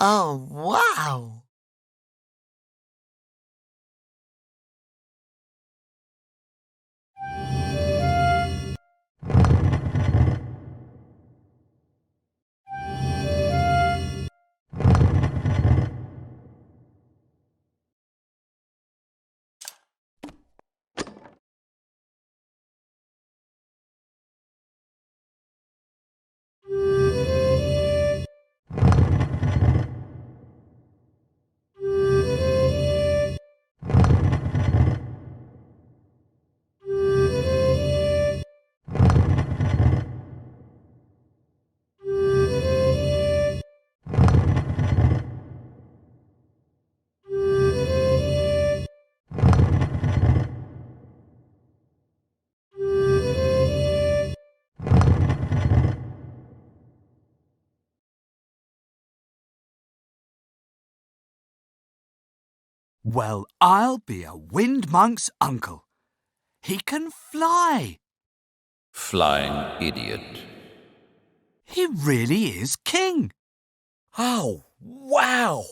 Oh, wow! Well, I'll be a wind monk's uncle. He can fly. Flying idiot. He really is king. Oh, wow!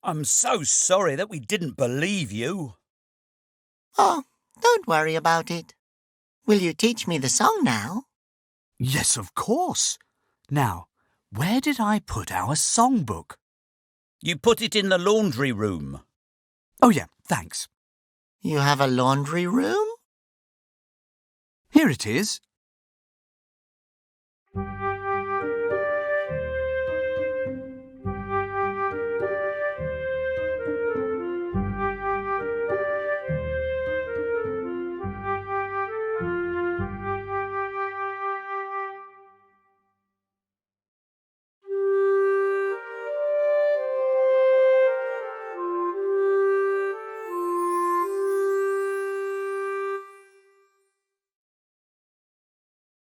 I'm so sorry that we didn't believe you. Oh, don't worry about it. Will you teach me the song now? Yes, of course. Now, where did I put our songbook? You put it in the laundry room. Oh, yeah, thanks. You have a laundry room? Here it is.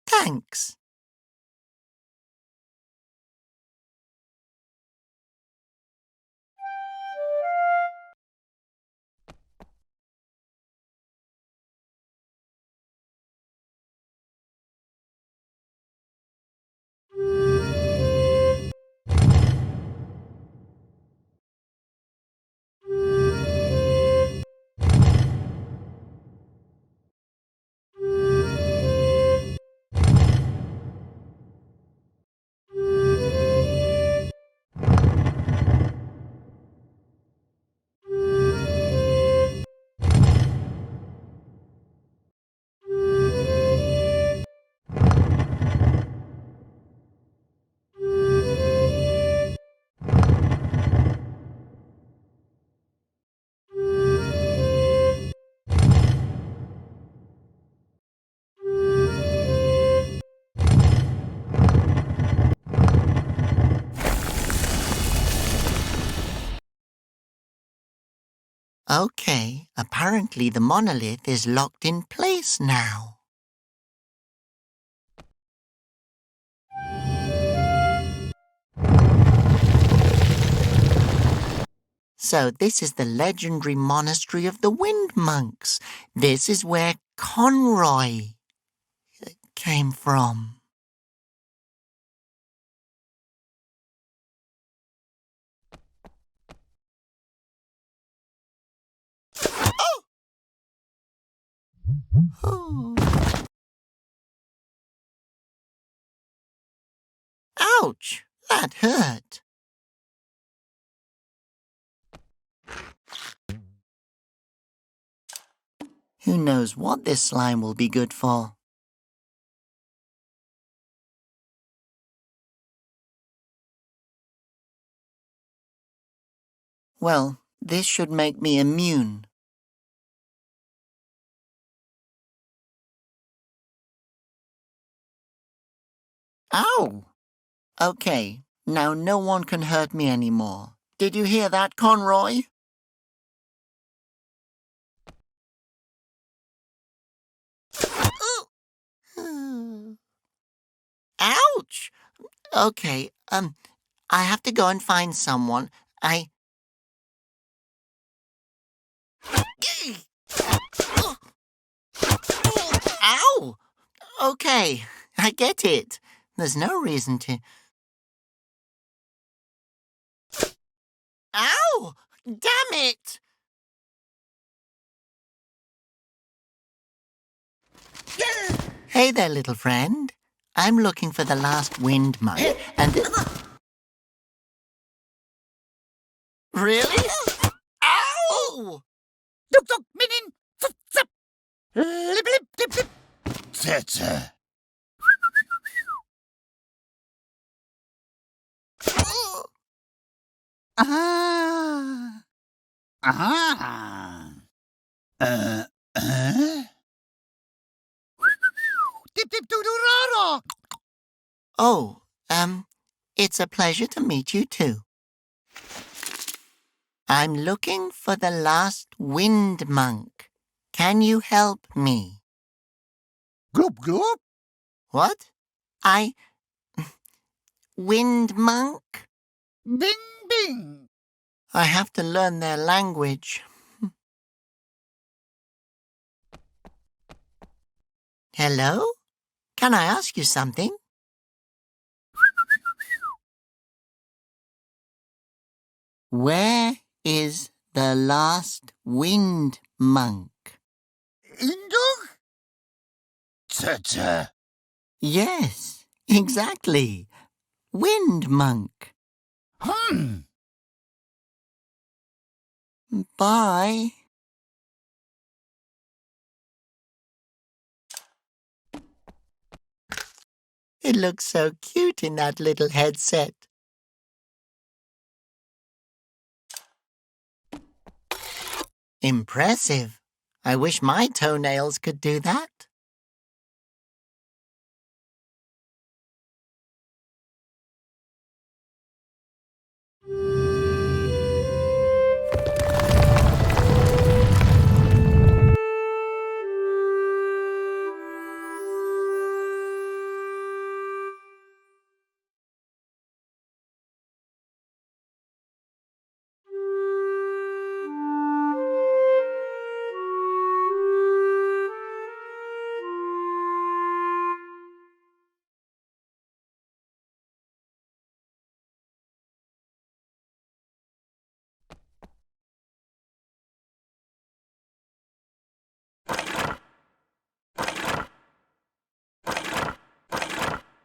Thanks. Okay, apparently the monolith is locked in place now. So this is the legendary monastery of the Wind Monks. This is where Conroy came from. Oh. Ouch! That hurt. Who knows what this slime will be good for? Well, this should make me immune. Ow! Okay, now no one can hurt me anymore. Did you hear that, Conroy? Ouch! Okay, I have to go and find someone. Ow! Okay, I get it. There's no reason to... Ow! Damn it! Hey there, little friend. I'm looking for the last wind monk, and... Really? Ow! Duk duk minin! Zup zap! Lip lip dip dip! Tata. Ah! Ah! Dip dip doo doo rara! Oh, it's a pleasure to meet you too. I'm looking for the last wind monk. Can you help me? Gloop gloop? What? Wind monk? Bing bing! I have to learn their language. Hello? Can I ask you something? Where is the last wind monk? Indug? Tata. Yes, exactly. Wind monk. Bye. It looks so cute in that little headset. Impressive. I wish my toenails could do that.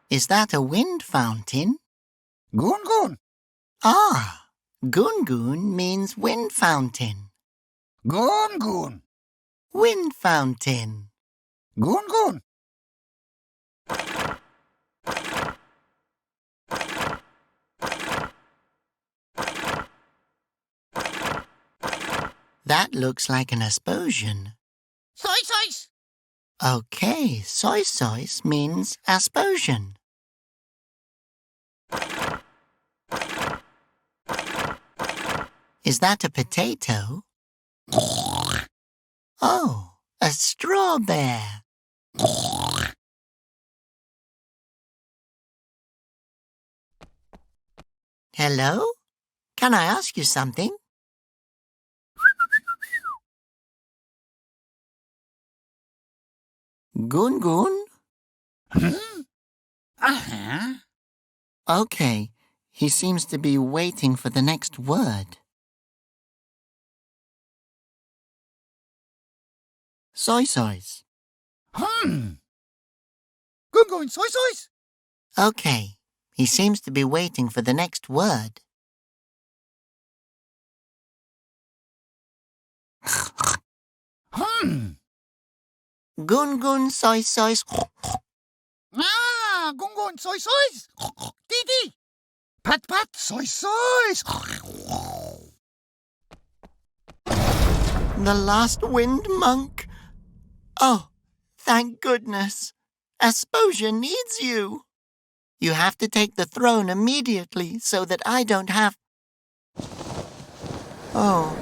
Is that a wind fountain? Goon goon! Ah, Gungun means wind fountain. Goon goon! Wind fountain. Goon goon! That looks like an Asposian. Soy soys! Okay, soy soys means Asposian. Is that a potato? Oh, a straw bear. Hello? Can I ask you something? Gun? Uh-huh. Okay, he seems to be waiting for the next word. Soy. Gun, soy. Okay, he seems to be waiting for the next word. Gun, soy. Ah, gun, soy. Dee. Pat, soy. The last wind monk. Oh, thank goodness. Asposia needs you. You have to take the throne immediately so that I don't have... Oh,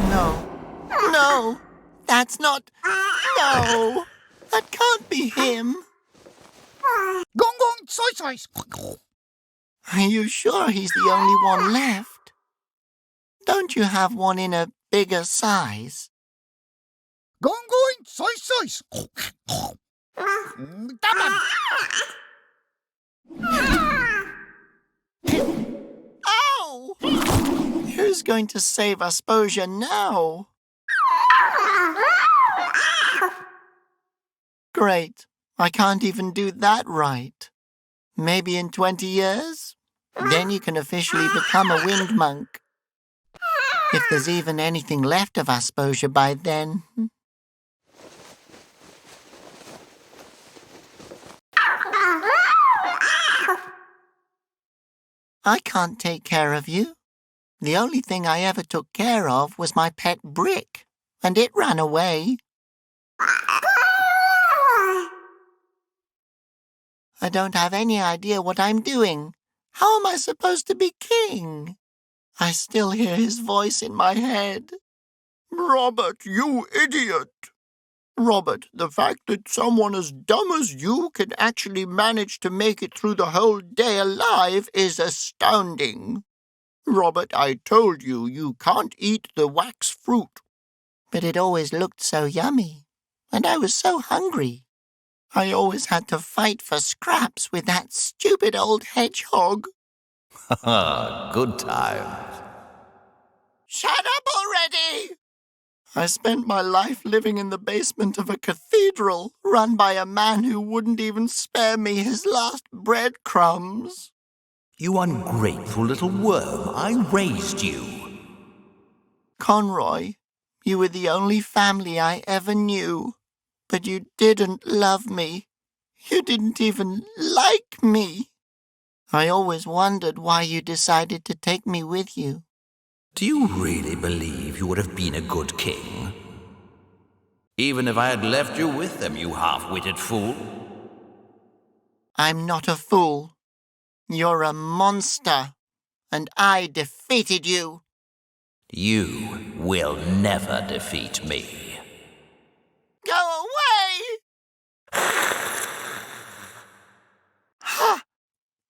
no, that's not... No, that can't be him. Gun, soy. Are you sure he's the only one left? Don't you have one in a bigger size? Gun, soy. Ow! Who's going to save Asposia now? Great. I can't even do that right. Maybe in 20 years? Then you can officially become a wind monk. If there's even anything left of Asposia by then. I can't take care of you. The only thing I ever took care of was my pet brick, and it ran away. I don't have any idea what I'm doing. How am I supposed to be king? I still hear his voice in my head. Robert, you idiot! Robert, the fact that someone as dumb as you can actually manage to make it through the whole day alive is astounding. Robert, I told you, you can't eat the wax fruit. But it always looked so yummy, and I was so hungry. I always had to fight for scraps with that stupid old hedgehog. Good times. Shut up already! I spent my life living in the basement of a cathedral run by a man who wouldn't even spare me his last breadcrumbs. You ungrateful little worm, I raised you. Conroy, you were the only family I ever knew, but you didn't love me. You didn't even like me. I always wondered why you decided to take me with you. Do you really believe you would have been a good king? Even if I had left you with them, you half-witted fool? I'm not a fool. You're a monster, and I defeated you. You will never defeat me. Go away! Ha!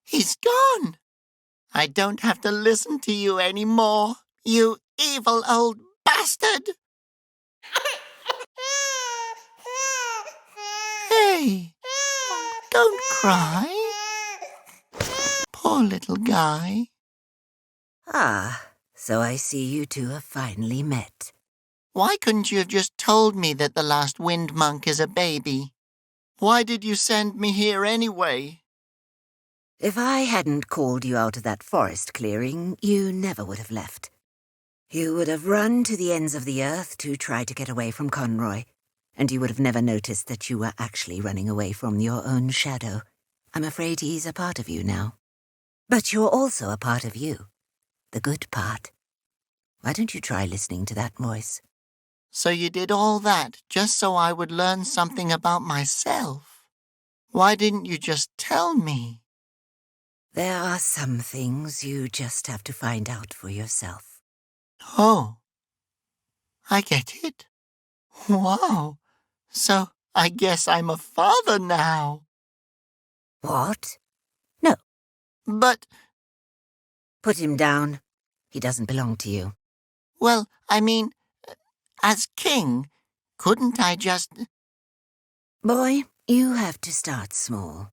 He's gone. I don't have to listen to you anymore, you evil old bastard! Hey, don't cry. Poor little guy. Ah, so I see you two have finally met. Why couldn't you have just told me that the last wind monk is a baby? Why did you send me here anyway? If I hadn't called you out of that forest clearing, you never would have left. You would have run to the ends of the earth to try to get away from Conroy, and you would have never noticed that you were actually running away from your own shadow. I'm afraid he's a part of you now. But you're also a part of you. The good part. Why don't you try listening to that voice? So you did all that just so I would learn something about myself? Why didn't you just tell me? There are some things you just have to find out for yourself. Oh, I get it. Wow, so I guess I'm a father now. What? No. But Put him down. He doesn't belong to you. Well, I mean, as king, couldn't I just... Boy, you have to start small.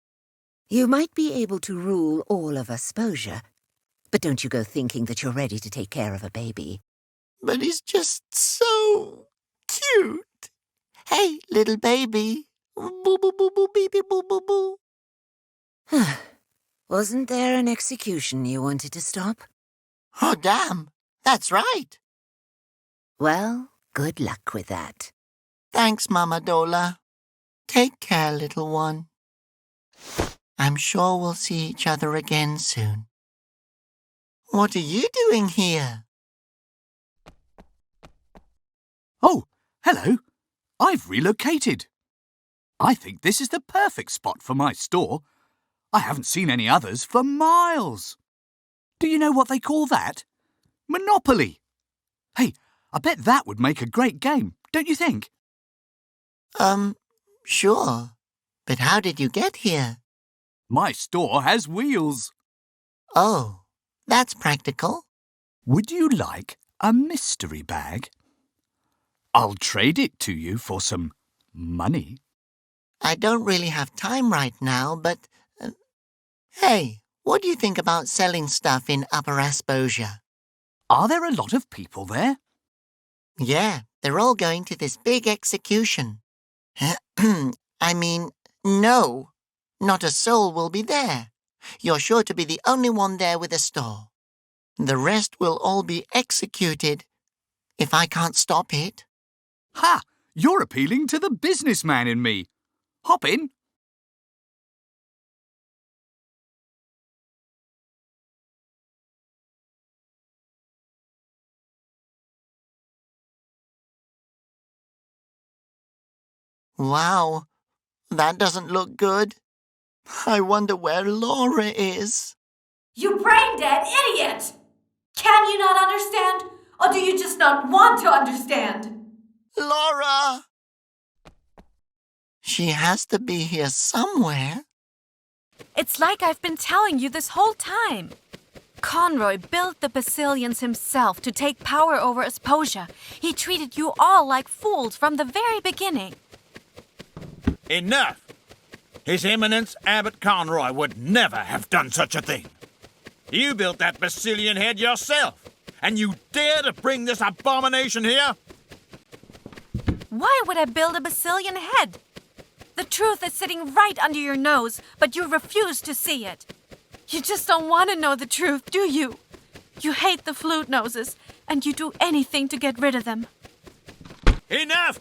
You might be able to rule all of Asposia, but don't you go thinking that you're ready to take care of a baby. But he's just so cute. Hey, little baby. Boo, boo, boo, boo, beep, boo, boo, boo. Wasn't there an execution you wanted to stop? Oh, damn. That's right. Well, good luck with that. Thanks, Mama Dola. Take care, little one. I'm sure we'll see each other again soon. What are you doing here? Oh, hello. I've relocated. I think this is the perfect spot for my store. I haven't seen any others for miles. Do you know what they call that? Monopoly. Hey, I bet that would make a great game, don't you think? Sure. But how did you get here? My store has wheels. Oh, that's practical. Would you like a mystery bag? I'll trade it to you for some money. I don't really have time right now, but... hey, what do you think about selling stuff in Upper Asposia? Are there a lot of people there? Yeah, they're all going to this big execution. I mean, no, not a soul will be there. You're sure to be the only one there with a store. The rest will all be executed, if I can't stop it. Ha! You're appealing to the businessman in me. Hop in. Wow, that doesn't look good. I wonder where Laura is. You brain-dead idiot! Can you not understand? Or do you just not want to understand? Laura! She has to be here somewhere. It's like I've been telling you this whole time. Conroy built the Basilians himself to take power over Asposia. He treated you all like fools from the very beginning. Enough! His Eminence Abbot Conroy would never have done such a thing. You built that Basilian head yourself, and you dare to bring this abomination here? Why would I build a Basilian head? The truth is sitting right under your nose, but you refuse to see it. You just don't want to know the truth, do you? You hate the flute noses, and you do anything to get rid of them. Enough!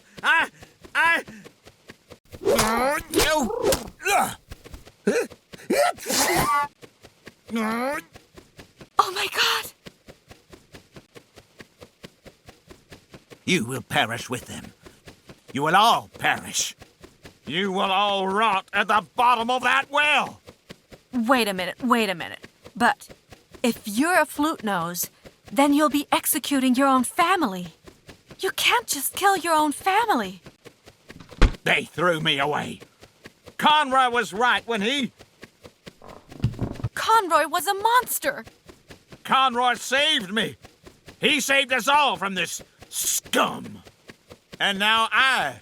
Oh my God! You will perish with them. You will all perish. You will all rot at the bottom of that well. Wait a minute. But if you're a flute nose, then you'll be executing your own family. You can't just kill your own family. They threw me away. Conroy was right when he... Conroy was a monster. Conroy saved me. He saved us all from this scum. And now I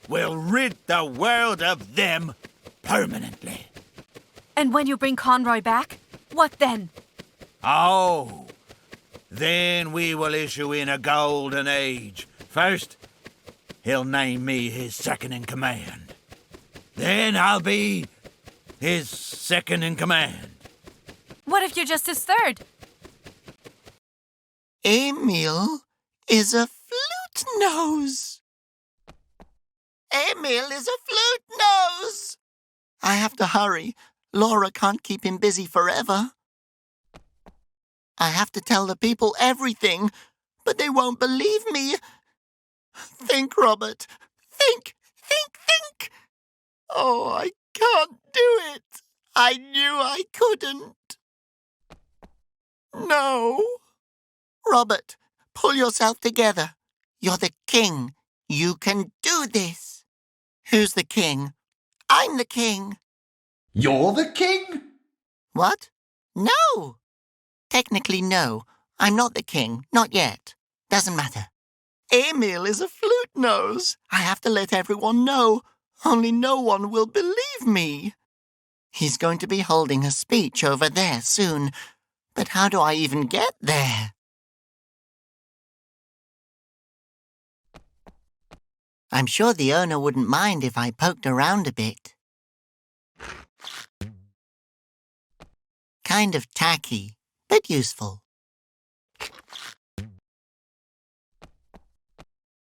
will rid the world of them permanently. And when you bring Conroy back, what then? Oh, then we will issue in a golden age. First, he'll name me his second-in-command. Then I'll be his second-in-command. What if you're just his third? Emil is a flute nose. Emil is a flute nose. I have to hurry. Laura can't keep him busy forever. I have to tell the people everything, but they won't believe me. Think, Robert. Think. Oh, I can't do it. I knew I couldn't. No. Robert, pull yourself together. You're the king. You can do this. Who's the king? I'm the king. You're the king? What? No. Technically, no. I'm not the king. Not yet. Doesn't matter. Emil is a flute nose. I have to let everyone know. Only no one will believe me. He's going to be holding a speech over there soon. But how do I even get there? I'm sure the owner wouldn't mind if I poked around a bit. Kind of tacky, but useful.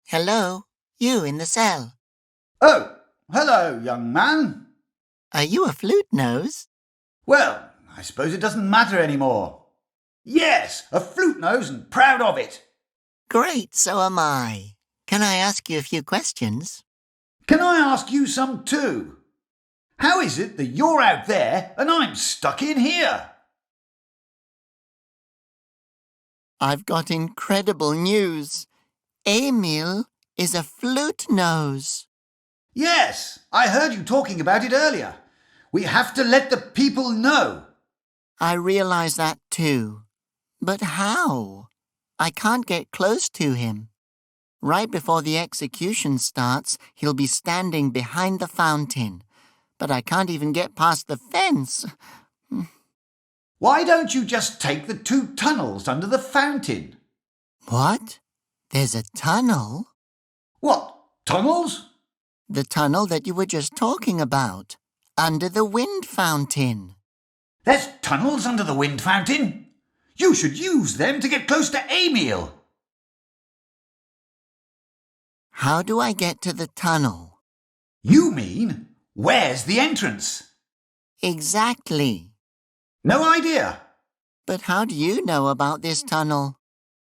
Hello, you in the cell. Oh, hello, young man. Are you a flute nose? Well, I suppose it doesn't matter anymore. Yes, a flute nose and proud of it. Great, so am I. Can I ask you a few questions? Can I ask you some too? How is it that you're out there and I'm stuck in here? I've got incredible news. Emil is a flute nose. Yes, I heard you talking about it earlier. We have to let the people know. I realize that too. But how? I can't get close to him. Right before the execution starts, he'll be standing behind the fountain. But I can't even get past the fence. Why don't you just take the 2 tunnels under the fountain? What? There's a tunnel? What, tunnels? The tunnel that you were just talking about. Under the wind fountain. There's tunnels under the wind fountain? You should use them to get close to Emil. How do I get to the tunnel? You mean, where's the entrance? Exactly. No idea. But how do you know about this tunnel?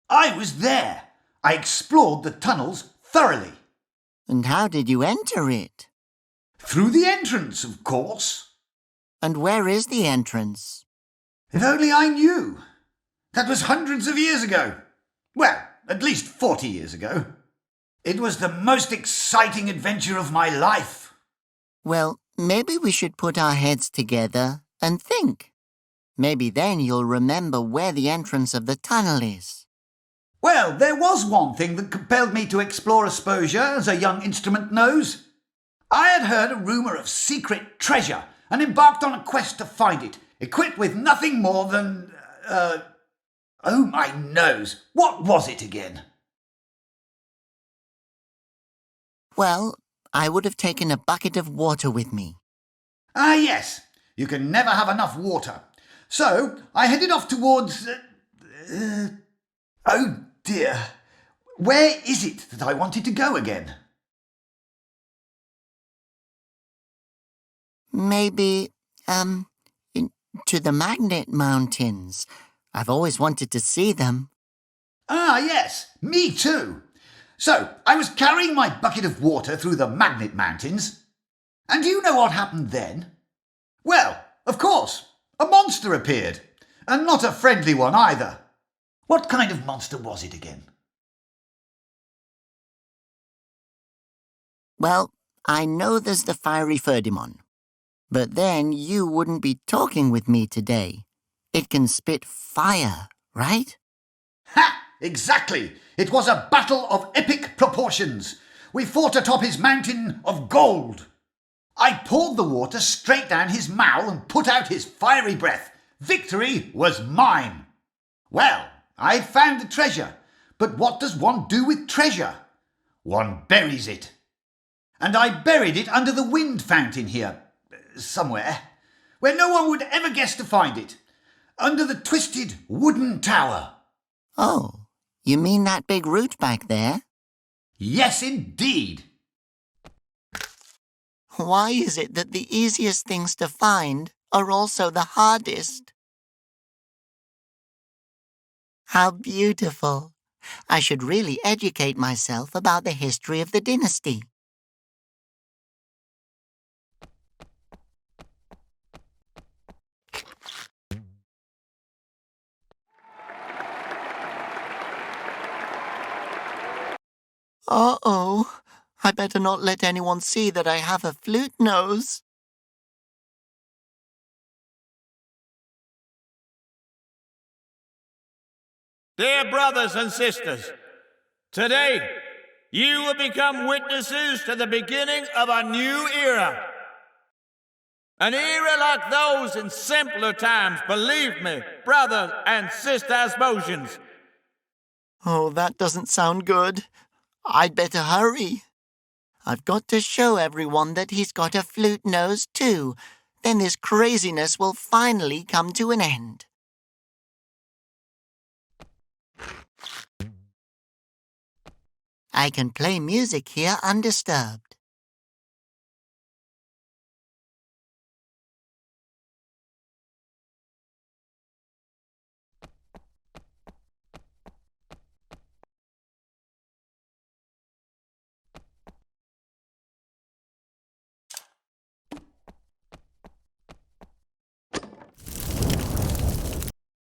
I was there. I explored the tunnels thoroughly. And how did you enter it? Through the entrance, of course. And where is the entrance? If only I knew. That was hundreds of years ago. Well, at least 40 years ago. It was the most exciting adventure of my life. Well, maybe we should put our heads together and think. Maybe then you'll remember where the entrance of the tunnel is. Well, there was one thing that compelled me to explore Asposia as a young instrument nose. I had heard a rumour of secret treasure and embarked on a quest to find it, equipped with nothing more than... oh, my nose. What was it again? Well, I would have taken a bucket of water with me. Ah, yes. You can never have enough water. So, I headed off towards... oh, dear. Where is it that I wanted to go again? Maybe, to the Magnet Mountains. I've always wanted to see them. Ah, yes. Me too. So, I was carrying my bucket of water through the Magnet Mountains. And do you know what happened then? Well, of course, a monster appeared. And not a friendly one either. What kind of monster was it again? Well, I know there's the fiery Fizbin. But then you wouldn't be talking with me today. It can spit fire, right? Ha! Exactly! It was a battle of epic proportions. We fought atop his mountain of gold. I poured the water straight down his mouth and put out his fiery breath. Victory was mine. Well, I'd found the treasure. But what does one do with treasure? One buries it. And I buried it under the wind fountain here, somewhere, where no one would ever guess to find it. Under the twisted wooden tower. Oh. You mean that big root back there? Yes, indeed. Why is it that the easiest things to find are also the hardest? How beautiful. I should really educate myself about the history of the dynasty. Uh-oh. I better not let anyone see that I have a flute nose. Dear brothers and sisters, today you will become witnesses to the beginning of a new era. An era like those in simpler times, believe me, brothers and sister Asposians. Oh, that doesn't sound good. I'd better hurry. I've got to show everyone that he's got a flute nose too. Then this craziness will finally come to an end. I can play music here undisturbed.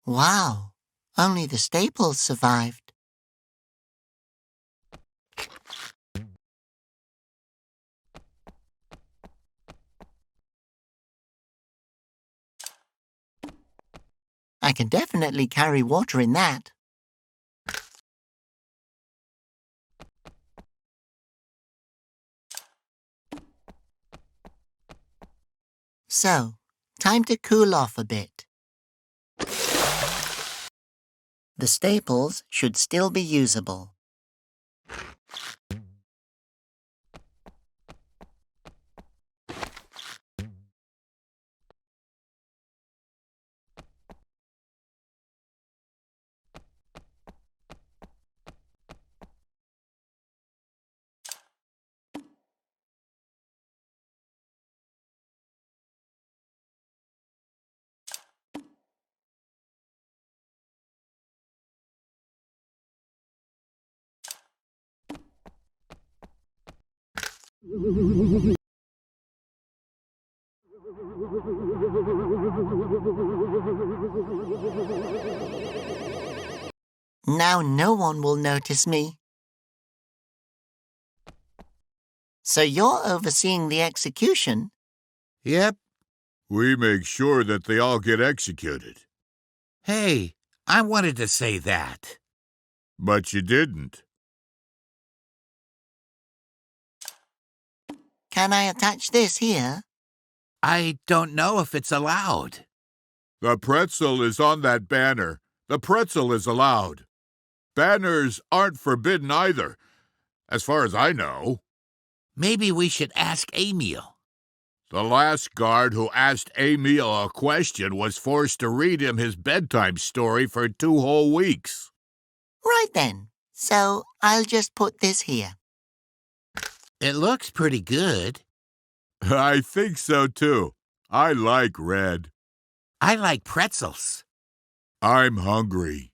Wow, only the staples survived. I can definitely carry water in that. So, time to cool off a bit. The staples should still be usable. Now no one will notice me. So you're overseeing the execution? Yep. We make sure that they all get executed. Hey, I wanted to say that. But you didn't. Can I attach this here? I don't know if it's allowed. The pretzel is on that banner. The pretzel is allowed. Banners aren't forbidden either, as far as I know. Maybe we should ask Emil. The last guard who asked Emil a question was forced to read him his bedtime story for 2 whole weeks. Right then. So I'll just put this here. It looks pretty good. I think so, too. I like red. I like pretzels. I'm hungry.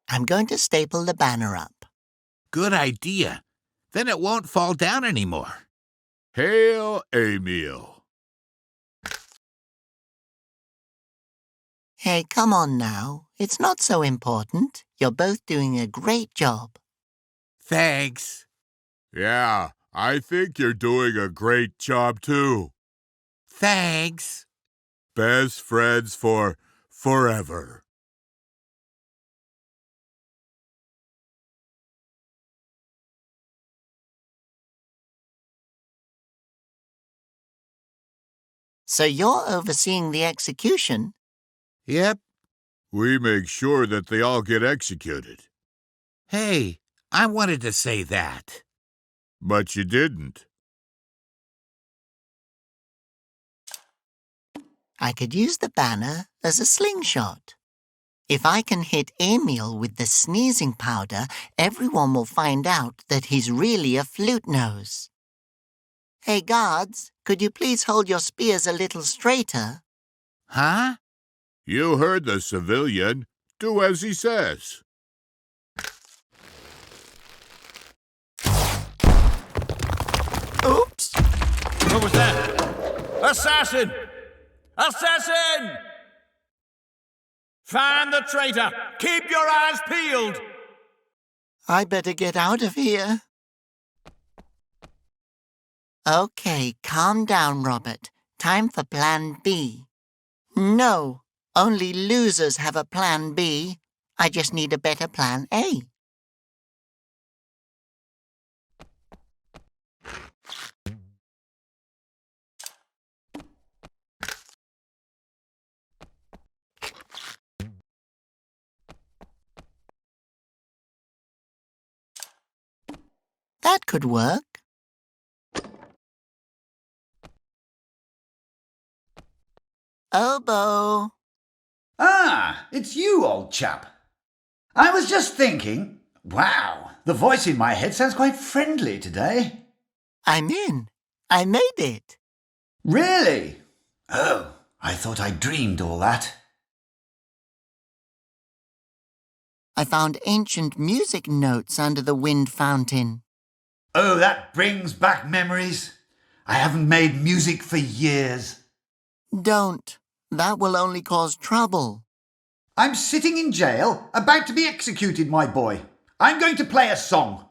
I'm going to staple the banner up. Good idea. Then it won't fall down anymore. Hail, Emil. Hey, come on now. It's not so important. You're both doing a great job. Thanks. Yeah, I think you're doing a great job, too. Thanks. Best friends for forever. So you're overseeing the execution? Yep. We make sure that they all get executed. Hey, I wanted to say that. But you didn't. I could use the banner as a slingshot. If I can hit Emil with the sneezing powder, everyone will find out that he's really a flute nose. Hey, guards, could you please hold your spears a little straighter? Huh? You heard the civilian. Do as he says. Oops! What was that? Assassin! Assassin! Find the traitor! Keep your eyes peeled! I better get out of here. Okay, calm down, Robert. Time for Plan B. No, Only losers have a plan B. I just need a better plan A. That could work. Oboe. Ah, it's you, old chap. I was just thinking, wow, the voice in my head sounds quite friendly today. I'm in. I made it. Really? Oh, I thought I dreamed all that. I found ancient music notes under the wind fountain. Oh, that brings back memories. I haven't made music for years. Don't. That will only cause trouble. I'm sitting in jail, about to be executed, my boy. I'm going to play a song.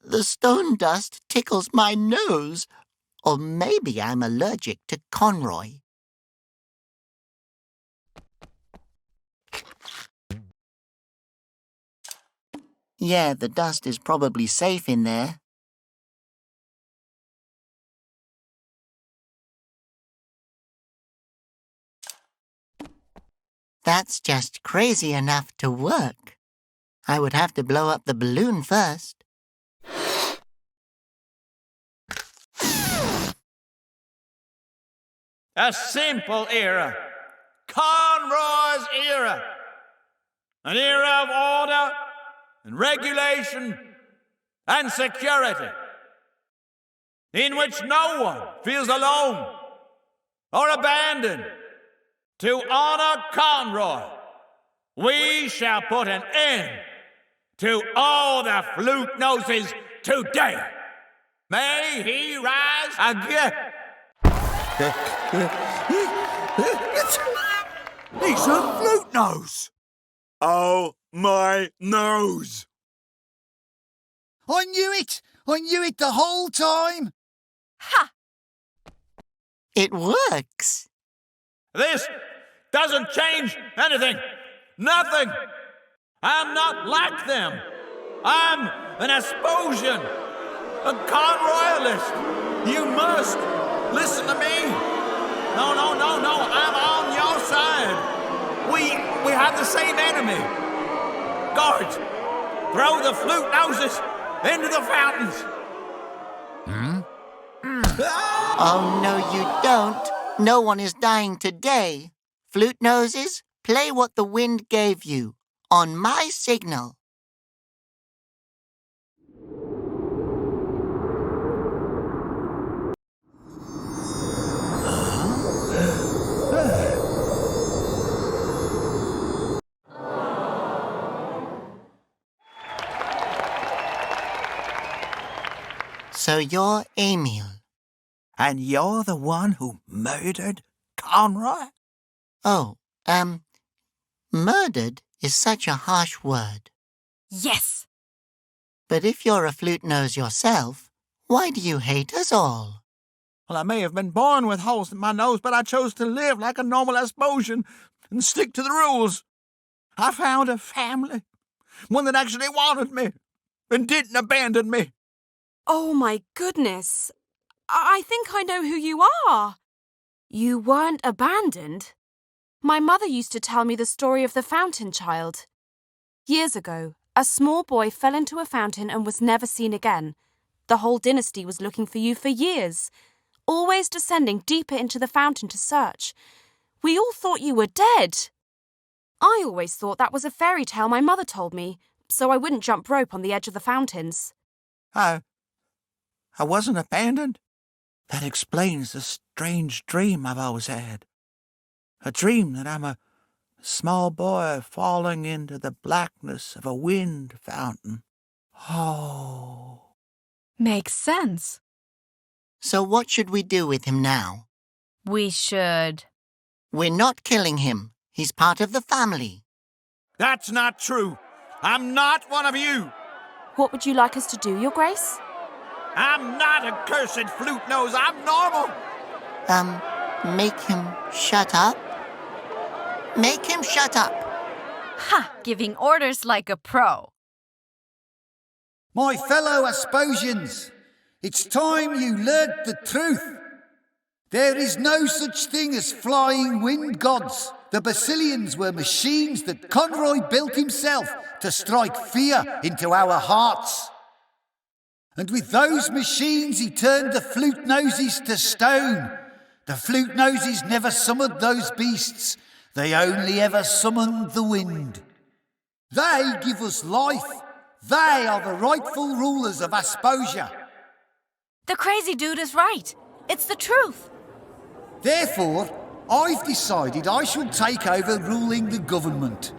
The stone dust tickles my nose. Or maybe I'm allergic to Conroy. Yeah, the dust is probably safe in there. That's just crazy enough to work. I would have to blow up the balloon first. A simple era. Conroy's era. An era of order and regulation and security, in which no one feels alone or abandoned. To honor Conroy, we shall put an end to all the flute noses today. May he rise again. He's a flute nose! Oh, my nose! I knew it! I knew it the whole time! Ha! It works! This doesn't change anything. Nothing. I'm not like them. I'm an Asposian, a Conroyalist. You must listen to me. No, I'm on your side. We have the same enemy. Guards, throw the flute noses into the fountains. Oh, no, you don't. No one is dying today. Flute noses, play what the wind gave you. On my signal. So you're Emil. And you're the one who murdered Conroy? Oh, murdered is such a harsh word. Yes! But if you're a flute nose yourself, why do you hate us all? Well, I may have been born with holes in my nose, but I chose to live like a normal Asposian and stick to the rules. I found a family, one that actually wanted me and didn't abandon me. Oh my goodness. I think I know who you are. You weren't abandoned. My mother used to tell me the story of the fountain child. Years ago, a small boy fell into a fountain and was never seen again. The whole dynasty was looking for you for years, always descending deeper into the fountain to search. We all thought you were dead. I always thought that was a fairy tale my mother told me, so I wouldn't jump rope on the edge of the fountains. I wasn't abandoned. That explains the strange dream I've always had. A dream that I'm a small boy falling into the blackness of a wind fountain, Oh. Makes sense. So what should we do with him now? We should. We're not killing him. He's part of the family. That's not true. I'm not one of you. What would you like us to do, Your Grace? I'm not a cursed flute nose. I'm normal. Make him shut up? Make him shut up. Ha! Giving orders like a pro. My fellow Asposians, it's time you learnt the truth. There is no such thing as flying wind gods. The Basilians were machines that Conroy built himself to strike fear into our hearts. And with those machines he turned the flute noses to stone. The flute noses never summoned those beasts. They only ever summoned the wind. They give us life. They are the rightful rulers of Asposia. The crazy dude is right. It's the truth. Therefore, I've decided I shall take over ruling the government.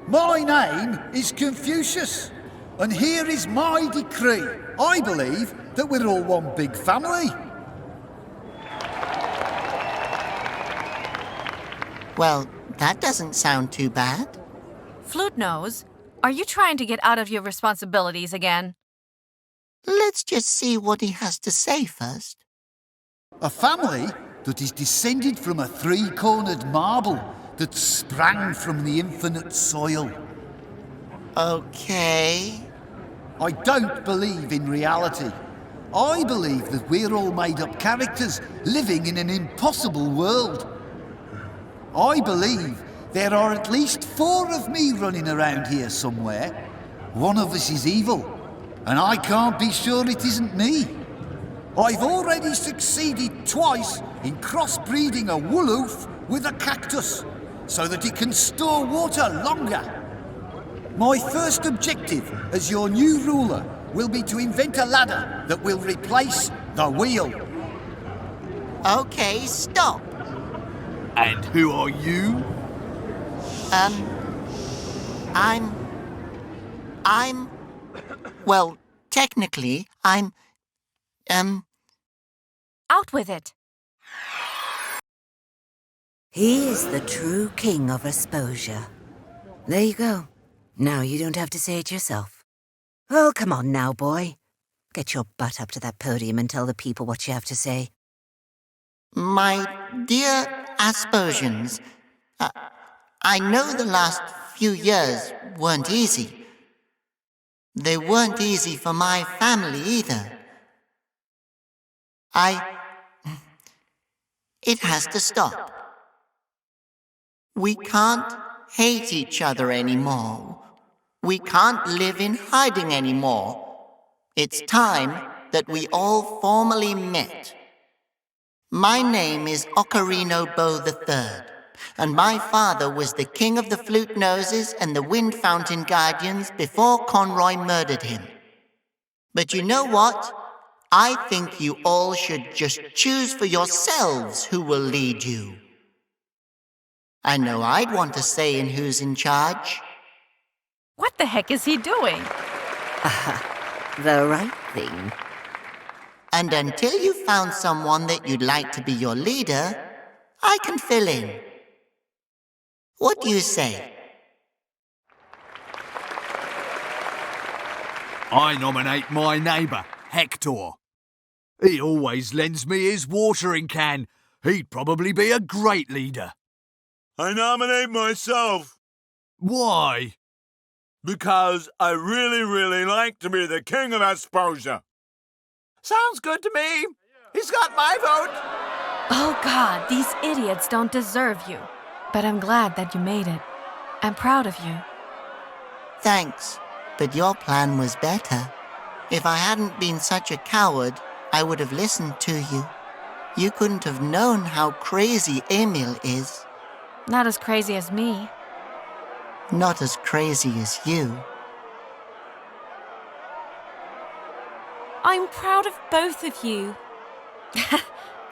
My name is Confucius, and here is my decree. I believe that we're all one big family. Well, that doesn't sound too bad. Flute Nose, are you trying to get out of your responsibilities again? Let's just see what he has to say first. A family that is descended from a three-cornered marble that sprang from the infinite soil. Okay. I don't believe in reality. I believe that we're all made-up characters living in an impossible world. I believe there are at least 4 of me running around here somewhere. One of us is evil, and I can't be sure it isn't me. I've already succeeded twice in crossbreeding a wooloof with a cactus, so that it can store water longer. My first objective as your new ruler will be to invent a ladder that will replace the wheel. Okay, stop. And who are you? Well, technically, I'm, Out with it. He is the true king of Asposia. There you go. Now you don't have to say it yourself. Oh, come on now, boy. Get your butt up to that podium and tell the people what you have to say. My dear Asposians, I know the last few years weren't easy. They weren't easy for my family either. It has to stop. We can't hate each other anymore. We can't live in hiding anymore. It's time that we all formally met. My name is Ocarino Bow III, and my father was the king of the Flute Noses and the Wind Fountain Guardians before Conroy murdered him. But you know what? I think you all should just choose for yourselves who will lead you. I know I'd want to say in who's in charge. What the heck is he doing? The right thing. And until you found someone that you'd like to be your leader, I can fill in. What do you say? I nominate my neighbour, Hector. He always lends me his watering can. He'd probably be a great leader. I nominate myself. Why? Because I really like to be the king of Asposia. Sounds good to me. He's got my vote. Oh, God, these idiots don't deserve you. But I'm glad that you made it. I'm proud of you. Thanks, but your plan was better. If I hadn't been such a coward, I would have listened to you. You couldn't have known how crazy Emil is. Not as crazy as me. Not as crazy as you. I'm proud of both of you.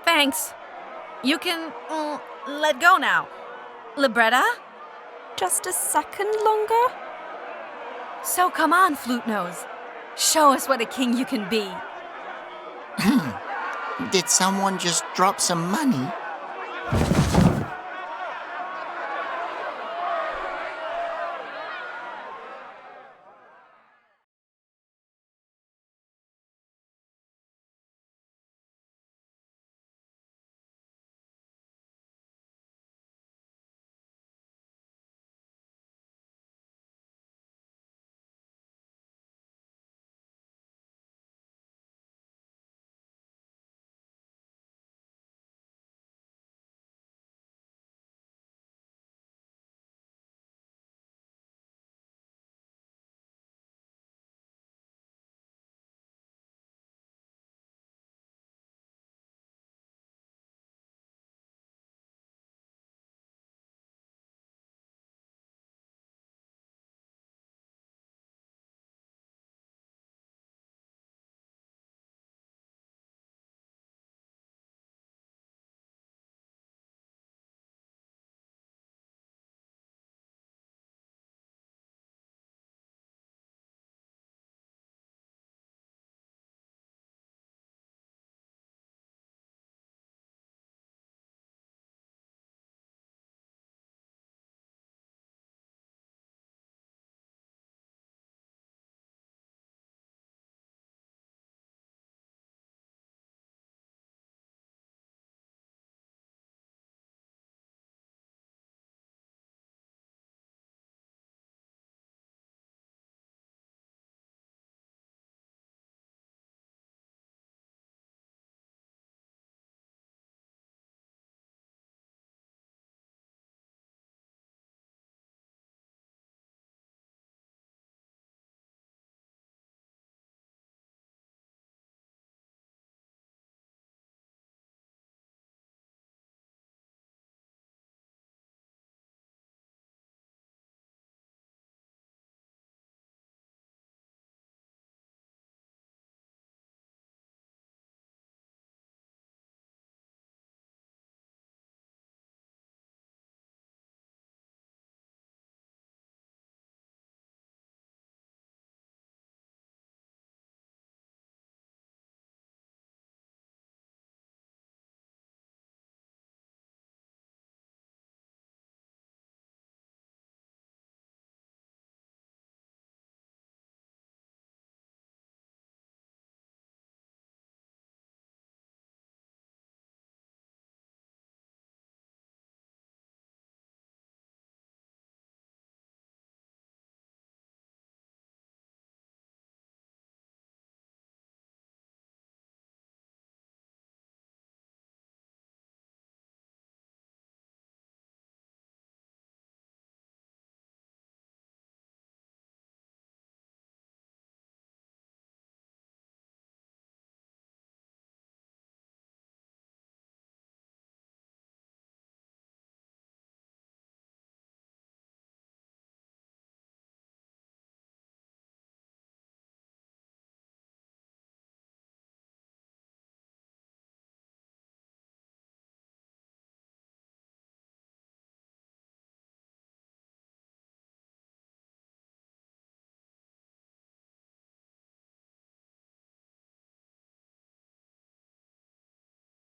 Thanks. You can let go now. Libretta? Just a second longer? So come on, Flute Nose. Show us what a king you can be. Did someone just drop some money?